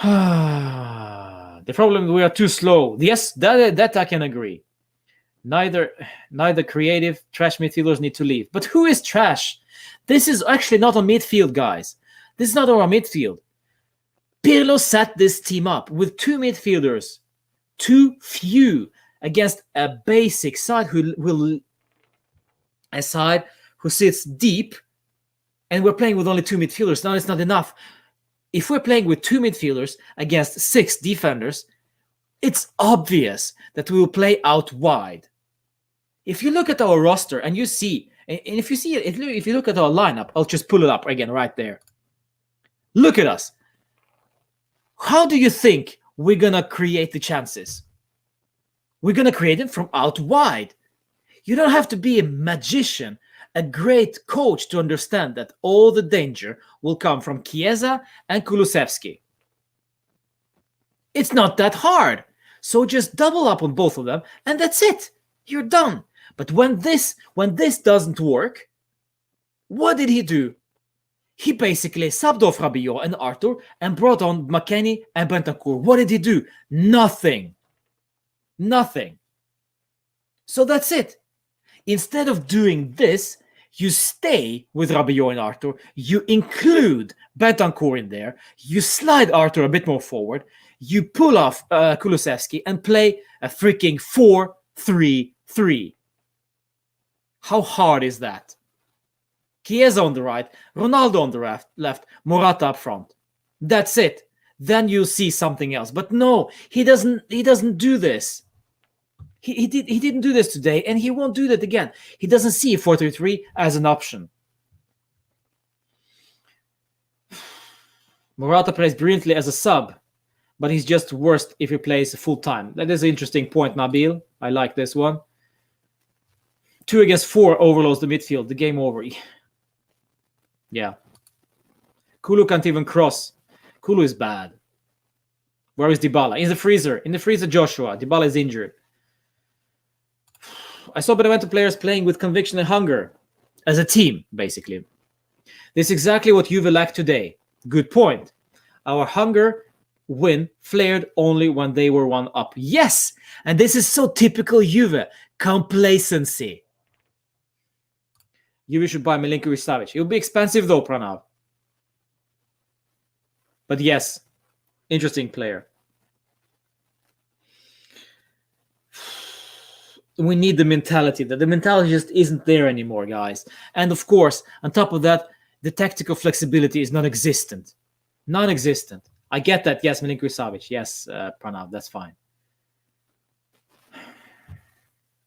The problem is we are too slow. Yes, that I can agree. Neither creative trash midfielders need to leave. But who is trash? This is actually not a midfield, guys. This is not our midfield. Pirlo set this team up with two midfielders, too few, against a basic side who sits deep, and we're playing with only two midfielders. Now it's not enough. If we're playing with two midfielders against 6 defenders, it's obvious that we will play out wide. If you look at our roster and you see, and if you look at our lineup, I'll just pull it up again right there. Look at us. How do you think we're going to create the chances? We're going to create them from out wide. You don't have to be a magician, a great coach to understand that all the danger will come from Chiesa and Kulusevski. It's not that hard. So just double up on both of them, and that's it. You're done. But when this doesn't work, what did he do? He basically subbed off Rabiot and Arthur and brought on McKennie and Bentancur. What did he do? Nothing. So that's it. Instead of doing this, you stay with Rabiot and Arthur. You include Bentancur in there. You slide Arthur a bit more forward. You pull off Kulusevski and play a freaking 4-3-3. How hard is that? Chiesa on the right, Ronaldo on the left, Morata up front. That's it. Then you'll see something else. But no, he doesn't do this. He didn't do this today, and he won't do that again. He doesn't see 4-3-3 as an option. Morata plays brilliantly as a sub, but he's just worst if he plays full time. That is an interesting point, Nabil. I like this one. 2 against 4 overloads the midfield. The game over. Yeah. Kulu can't even cross. Kulu is bad. Where is Dybala? In the freezer. In the freezer, Joshua. Dybala is injured. I saw Benevento players playing with conviction and hunger. As a team, basically. This is exactly what Juve lacked today. Good point. Our hunger win flared only when they were 1 up. Yes! And this is so typical Juve. Complacency. Juve should buy Milinkovic-Savic. It'll be expensive though, Pranav. But yes, interesting player. We need the mentality. The mentality just isn't there anymore, guys. And of course, on top of that, the tactical flexibility is non-existent. Non-existent. I get that. Yes, Milinkovic-Savic. Yes, Pranav, that's fine.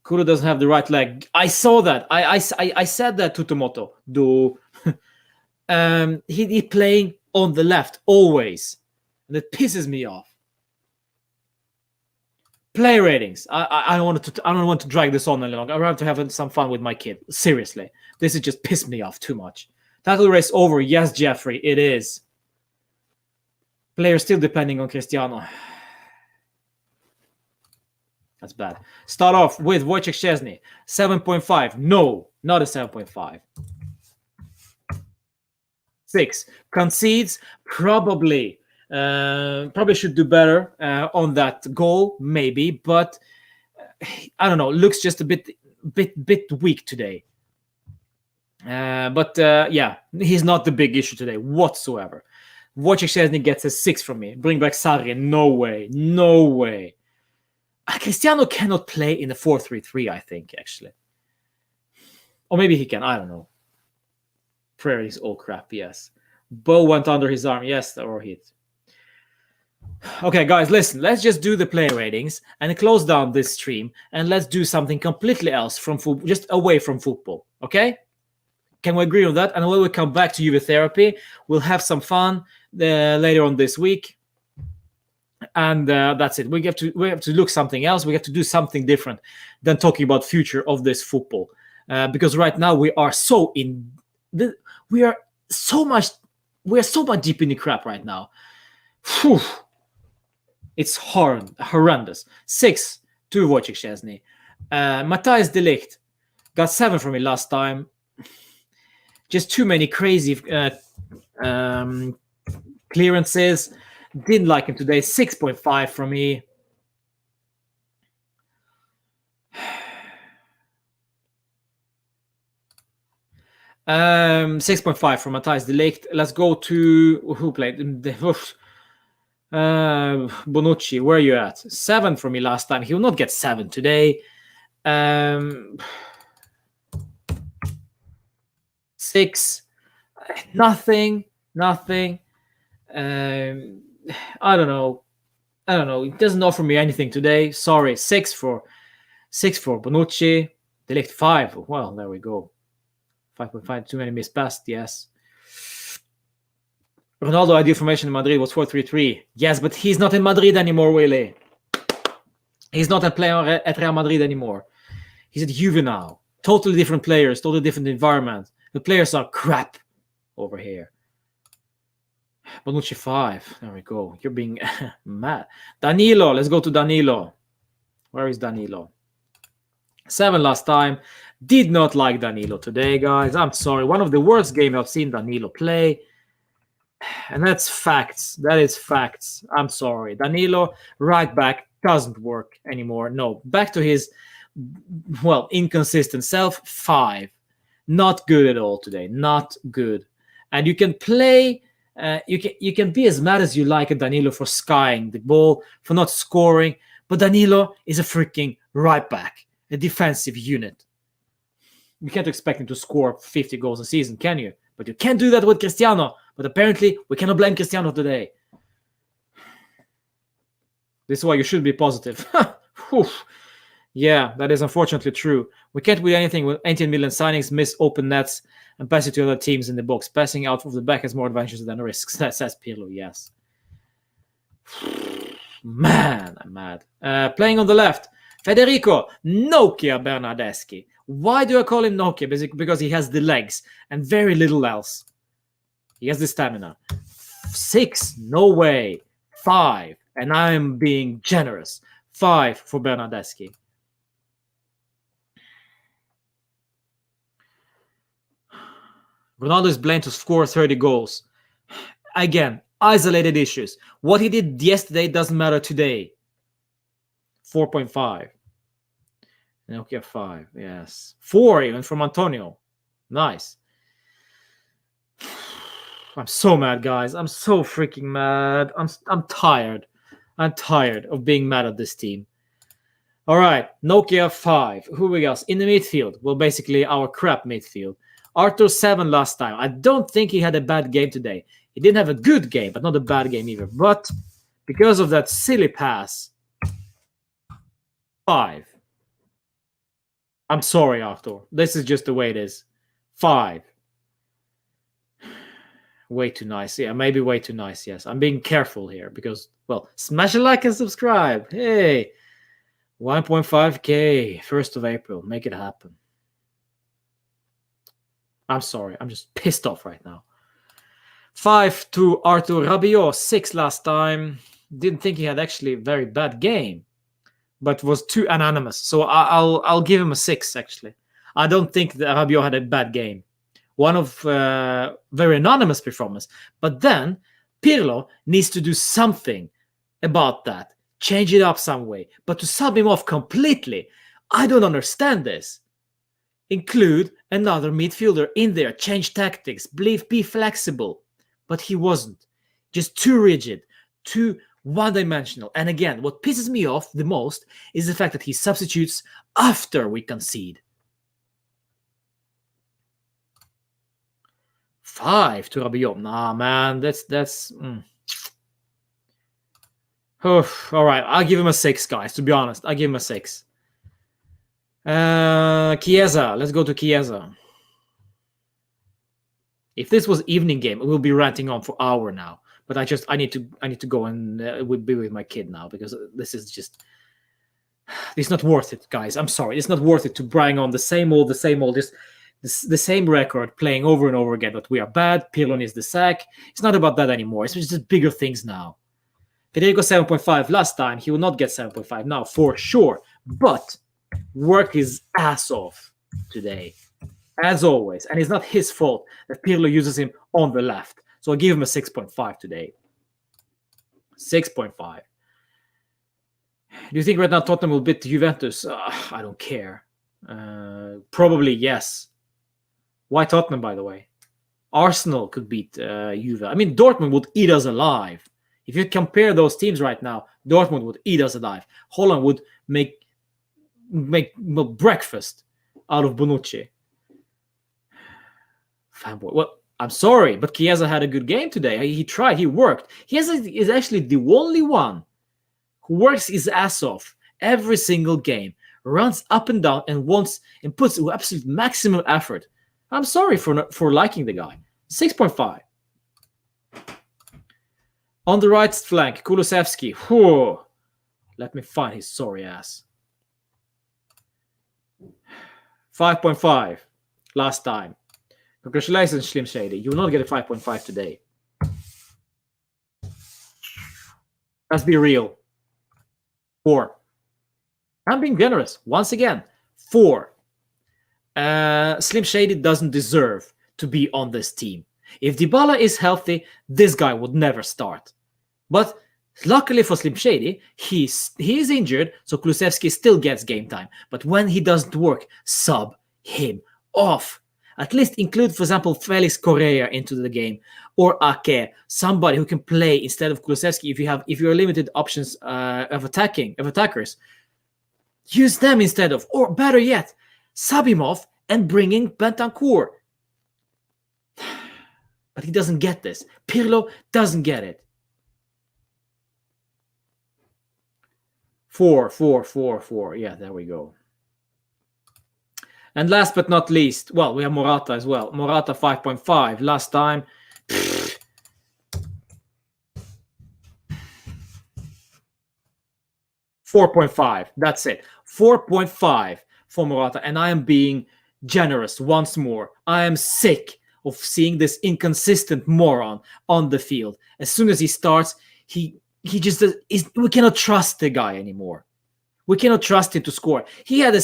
Kuro doesn't have the right leg. I saw that. I said that to Tomoto. He playing on the left always, and it pisses me off. Play ratings. I don't want to drag this on any longer. I'd rather have some fun with my kid. Seriously, this has just pissed me off too much. Title race over. Yes, Jeffrey, it is. Players still depending on Cristiano. That's bad. Start off with Wojciech Szczesny. 7.5. No, not a 7.5. 6. Concedes. Probably should do better on that goal, maybe. But I don't know. Looks just a bit weak today. But he's not the big issue today whatsoever. Wojciech Szczesny gets a 6 from me. Bring back Sarri. No way. No way. Cristiano cannot play in the 4-3-3, I think, actually. Or maybe he can. I don't know. Prayer is all crap, yes. Bo went under his arm, yes, or hit. Okay, guys, listen. Let's just do the player ratings and close down this stream, and let's do something completely else from football, just away from football, okay? Can we agree on that? And when we come back to Juve therapy, we'll have some fun later on this week. And that's it. We have to look something else. We have to do something different than talking about future of this football, because right now we are so in we are so much deep in the crap right now. Whew. It's horrendous. 6 to Wojciech Szczesny. Matthijs de Ligt got 7 from me last time. Just too many crazy clearances. Didn't like him today. 6.5 from me. 6.5 from Matthijs de Ligt. Let's go to who played. Bonucci, where are you at? 7 from me last time. He will not get 7 today. 6. Nothing. I don't know. It doesn't offer me anything today. Sorry. 6 for Bonucci. De Ligt 5. Well, there we go. 5.5. Too many missed passes. Yes. Ronaldo ideal formation in Madrid was 4-3-3. Yes, but he's not in Madrid anymore, Willie. He's not a player at Real Madrid anymore. He's at Juve now. Totally different players, totally different environment. The players are crap over here. Bonucci 5. There we go. You're being mad. Danilo. Let's go to Danilo. Where is Danilo? 7 last time. Did not like Danilo today, guys. I'm sorry. One of the worst games I've seen Danilo play. And that's facts. That is facts. I'm sorry. Danilo, right back, doesn't work anymore. No. Back to his, inconsistent self. 5. Not good at all today. Not good. And you can play... you can be as mad as you like at Danilo for skying the ball, for not scoring, but Danilo is a freaking right back, a defensive unit. You can't expect him to score 50 goals a season, can you? But you can't do that with Cristiano. But apparently, we cannot blame Cristiano today. This is why you should be positive. Yeah, that is unfortunately true. We can't do anything with 18 million signings, miss open nets, and pass it to other teams in the box. Passing out of the back has more advantages than risks. That says Pirlo, yes. Man, I'm mad. Playing on the left, Federico Nokia Bernardeschi. Why do I call him Nokia? Because he has the legs and very little else. He has the stamina. 6, no way. 5, and I am being generous. 5 for Bernardeschi. Ronaldo is blamed to score 30 goals. Again, isolated issues. What he did yesterday doesn't matter today. 4.5. Nokia 5, yes. 4 even from Antonio. Nice. I'm so mad, guys. I'm so freaking mad. I'm tired. I'm tired of being mad at this team. All right, Nokia 5. Who we got? In the midfield. Well, basically our crap midfield. Arthur 7 last time. I don't think he had a bad game today. He didn't have a good game, but not a bad game either. But because of that silly pass, 5. I'm sorry, Arthur. This is just the way it is. 5. Way too nice. Yeah, maybe way too nice. Yes, I'm being careful here because, smash a like and subscribe. Hey, 1.5K, 1st of April. Make it happen. I'm sorry. I'm just pissed off right now. 5 to Arthur Rabiot. 6 last time. Didn't think he had actually a very bad game, but was too anonymous. So I'll give him a 6, actually. I don't think that Rabiot had a bad game. One of very anonymous performance. But then Pirlo needs to do something about that. Change it up some way. But to sub him off completely, I don't understand this. Include another midfielder in there. Change tactics. Be flexible. But he wasn't. Just too rigid. Too one-dimensional. And again, what pisses me off the most is the fact that he substitutes after we concede. 5 to Rabiot. Nah, man, that's. All right, I'll give him a 6, guys. To be honest, I'll give him a 6. Chiesa. Let's go to Chiesa. If this was evening game, we'll be ranting on for an hour now. But I need to go and be with my kid now because this is just. It's not worth it, guys. I'm sorry. It's not worth it to bring on the same old. Just the same record, playing over and over again that we are bad, Pirlo needs the sack. It's not about that anymore. It's just bigger things now. Federico 7.5 last time. He will not get 7.5 now for sure. But work his ass off today, as always. And it's not his fault that Pirlo uses him on the left. So I'll give him a 6.5 today. 6.5. Do you think right now Tottenham will beat Juventus? I don't care. Probably yes. Why Tottenham, by the way? Arsenal could beat Juve. I mean, Dortmund would eat us alive. If you compare those teams right now, Dortmund would eat us alive. Holland would make breakfast out of Bonucci. Fanboy. Well, I'm sorry, but Chiesa had a good game today. He tried. He worked. Chiesa is actually the only one who works his ass off every single game, runs up and down, and puts absolute maximum effort. I'm sorry for liking the guy. 6.5. On the right flank, Kulusevski. Whew. Let me find his sorry ass. 5.5 last time. Congratulations, Slim Shady. You will not get a 5.5 today. Let's be real. 4. I'm being generous. Once again, 4. Slim Shady doesn't deserve to be on this team. If Dybala is healthy, this guy would never start. But luckily for Slim Shady, he is injured, so Kulusevski still gets game time. But when he doesn't work, sub him off. At least include, for example, Felix Correa into the game, or Ake, somebody who can play instead of Kulusevski. If you're limited options of attackers, use them instead of, or better yet, sub him off and bring in Bentancur. But he doesn't get this. Pirlo doesn't get it. 4. Yeah, there we go. And last but not least, well, we have Morata as well. Morata 5.5 last time. 4.5. That's it. 4.5 for Morata. And I am being generous once more. I am sick of seeing this inconsistent moron on the field. As soon as he starts, he just we cannot trust the guy anymore. We cannot trust him to score. He had a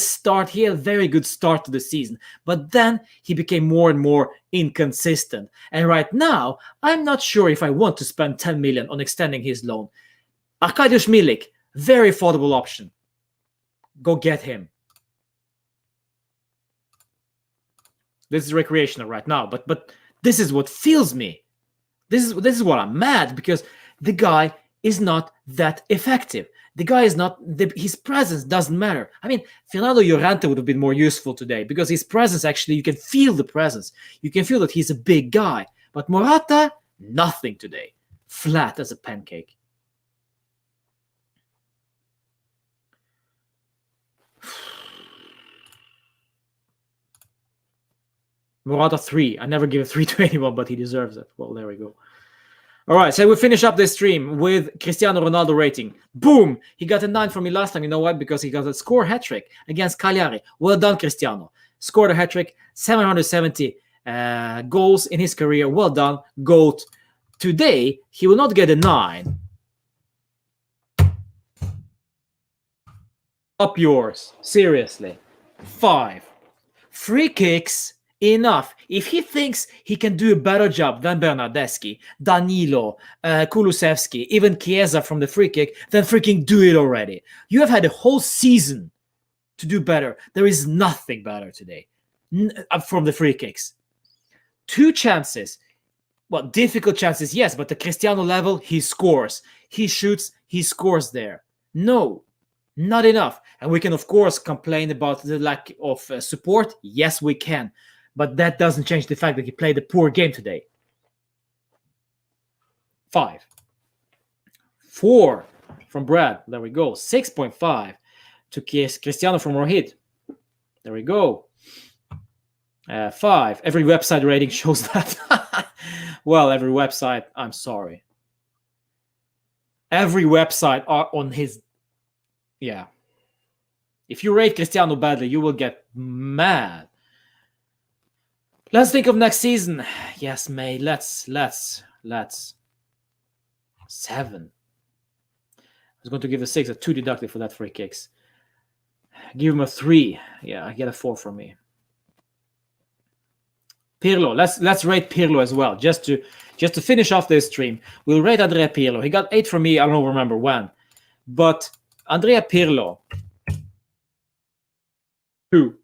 very good start to the season, but then he became more and more inconsistent. And right now, I'm not sure if I want to spend 10 million on extending his loan. Arkadiusz Milik, very affordable option. Go get him. This is recreational right now, but this is what fills me. This is what I'm mad, because the guy is not that effective. The guy is not, his presence doesn't matter. I mean, Fernando Llorente would have been more useful today, because his presence, actually, you can feel the presence. You can feel that he's a big guy. But Morata, nothing today. Flat as a pancake. Morata 3. I never give a 3 to anyone, but he deserves it. Well, there we go. All right, so we finish up this stream with Cristiano Ronaldo rating. Boom! He got a 9 from me last time. You know why? Because he got a score hat-trick against Cagliari. Well done, Cristiano. Scored a hat-trick, 770 goals in his career. Well done, GOAT. Today, he will not get a 9. Up yours. Seriously. 5. Free kicks. Enough. If he thinks he can do a better job than Bernardeschi, Danilo, Kulusevski, even Chiesa from the free kick, then freaking do it already. You have had a whole season to do better. There is nothing better today from the free kicks. 2 chances. Well, difficult chances, yes, but the Cristiano level, he scores. He shoots, he scores there. No, not enough. And we can, of course, complain about the lack of support. Yes, we can. But that doesn't change the fact that he played a poor game today. 5. 4 from Brad. There we go. 6.5 to Cristiano from Rohit. There we go. 5. Every website rating shows that. Well, every website, I'm sorry. Every website are on his... Yeah. If you rate Cristiano badly, you will get mad. Let's think of next season. Yes, May. Let's. 7. I was going to give a 6, a 2 deducted for that free kicks. Give him a 3. Yeah, I get a 4 from me. Pirlo. Let's rate Pirlo as well, just to finish off this stream. We'll rate Andrea Pirlo. He got 8 from me. I don't remember when, but Andrea Pirlo, 2.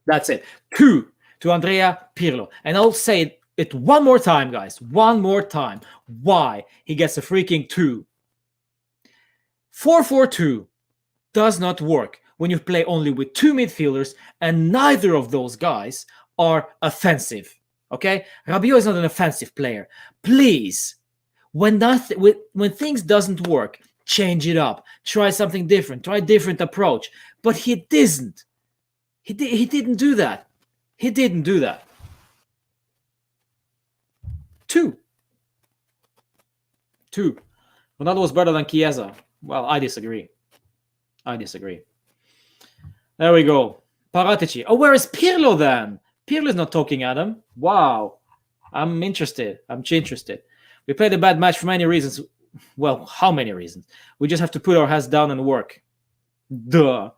That's it. 2 to Andrea Pirlo, and I'll say it one more time, guys. One more time. Why he gets a freaking 2? 4-4-2 does not work when you play only with 2 midfielders, and neither of those guys are offensive. Okay, Rabiot is not an offensive player. Please, when things doesn't work, change it up. Try something different. Try a different approach. But he didn't. He didn't do that. He didn't do that. 2. Ronaldo was better than Chiesa. Well, I disagree. There we go. Paratici. Oh, where is Pirlo then? Pirlo is not talking at him. Wow. I'm interested. We played a bad match for many reasons. Well, how many reasons? We just have to put our heads down and work. Duh.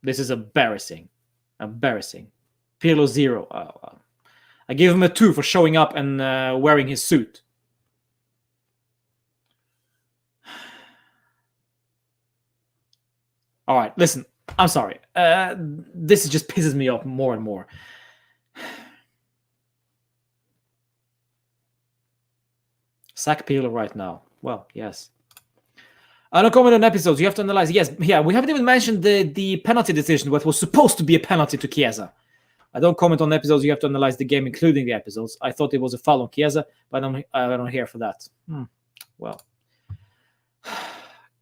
This is embarrassing. Pirlo 0. I give him a 2 for showing up and wearing his suit. All right, listen, I'm sorry. This just pisses me off more and more. Sack Pirlo right now. Well, yes. I don't comment on episodes. You have to analyze. Yes, yeah, we haven't even mentioned the penalty decision, what was supposed to be a penalty to Chiesa. I don't comment on episodes. You have to analyze the game, including the episodes. I thought it was a foul on Chiesa, but I'm not here for that. Well.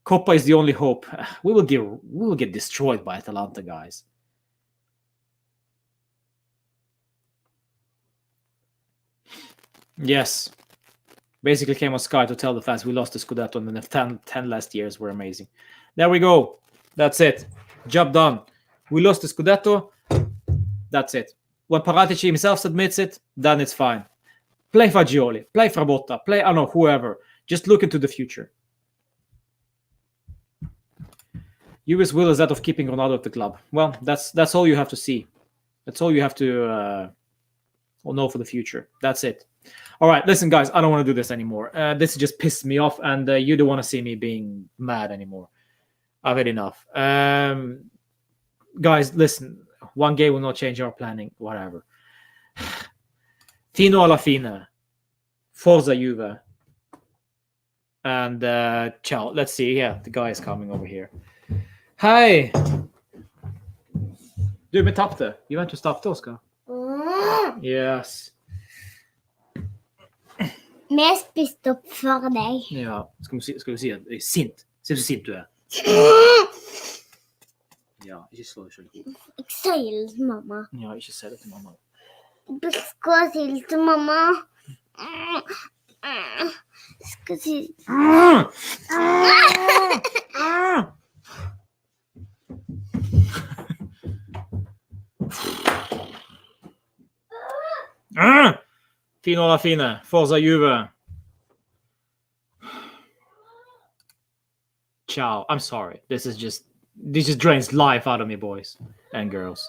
Coppa is the only hope. We will get destroyed by Atalanta, guys. Yes. Basically came on Sky to tell the fans we lost the Scudetto, and the 10 last years were amazing. There we go. That's it. Job done. We lost the Scudetto. That's it. When Paratici himself admits it, then it's fine. Play Fagioli. Play Frabotta. Play, I don't know, whoever. Just look into the future. Juve's will is that of keeping Ronaldo at the club. Well, that's all you have to see. That's all you have to know for the future. That's it. All right, listen, guys, I don't want to do this anymore. This just pissed me off, and you don't want to see me being mad anymore. I've had enough. Guys, listen, one game will not change our planning, whatever. Fino alla fine. Forza Juve. And ciao. Let's see. Yeah, the guy is coming over here. Hej! Du med tappte. Juventus tappte, Oskar. Yes. Mest spist opp for deg. Ja, skal du si at jeg er sint? Se så sint du er. Ja, ikke slå deg selv. Jeg sier det til mamma. Ja, ikke si det til mamma. Jeg skal si det til mamma. Jeg skal si Fino alla fine. Forza Juve. Ciao. I'm sorry. This just drains life out of me, boys and girls.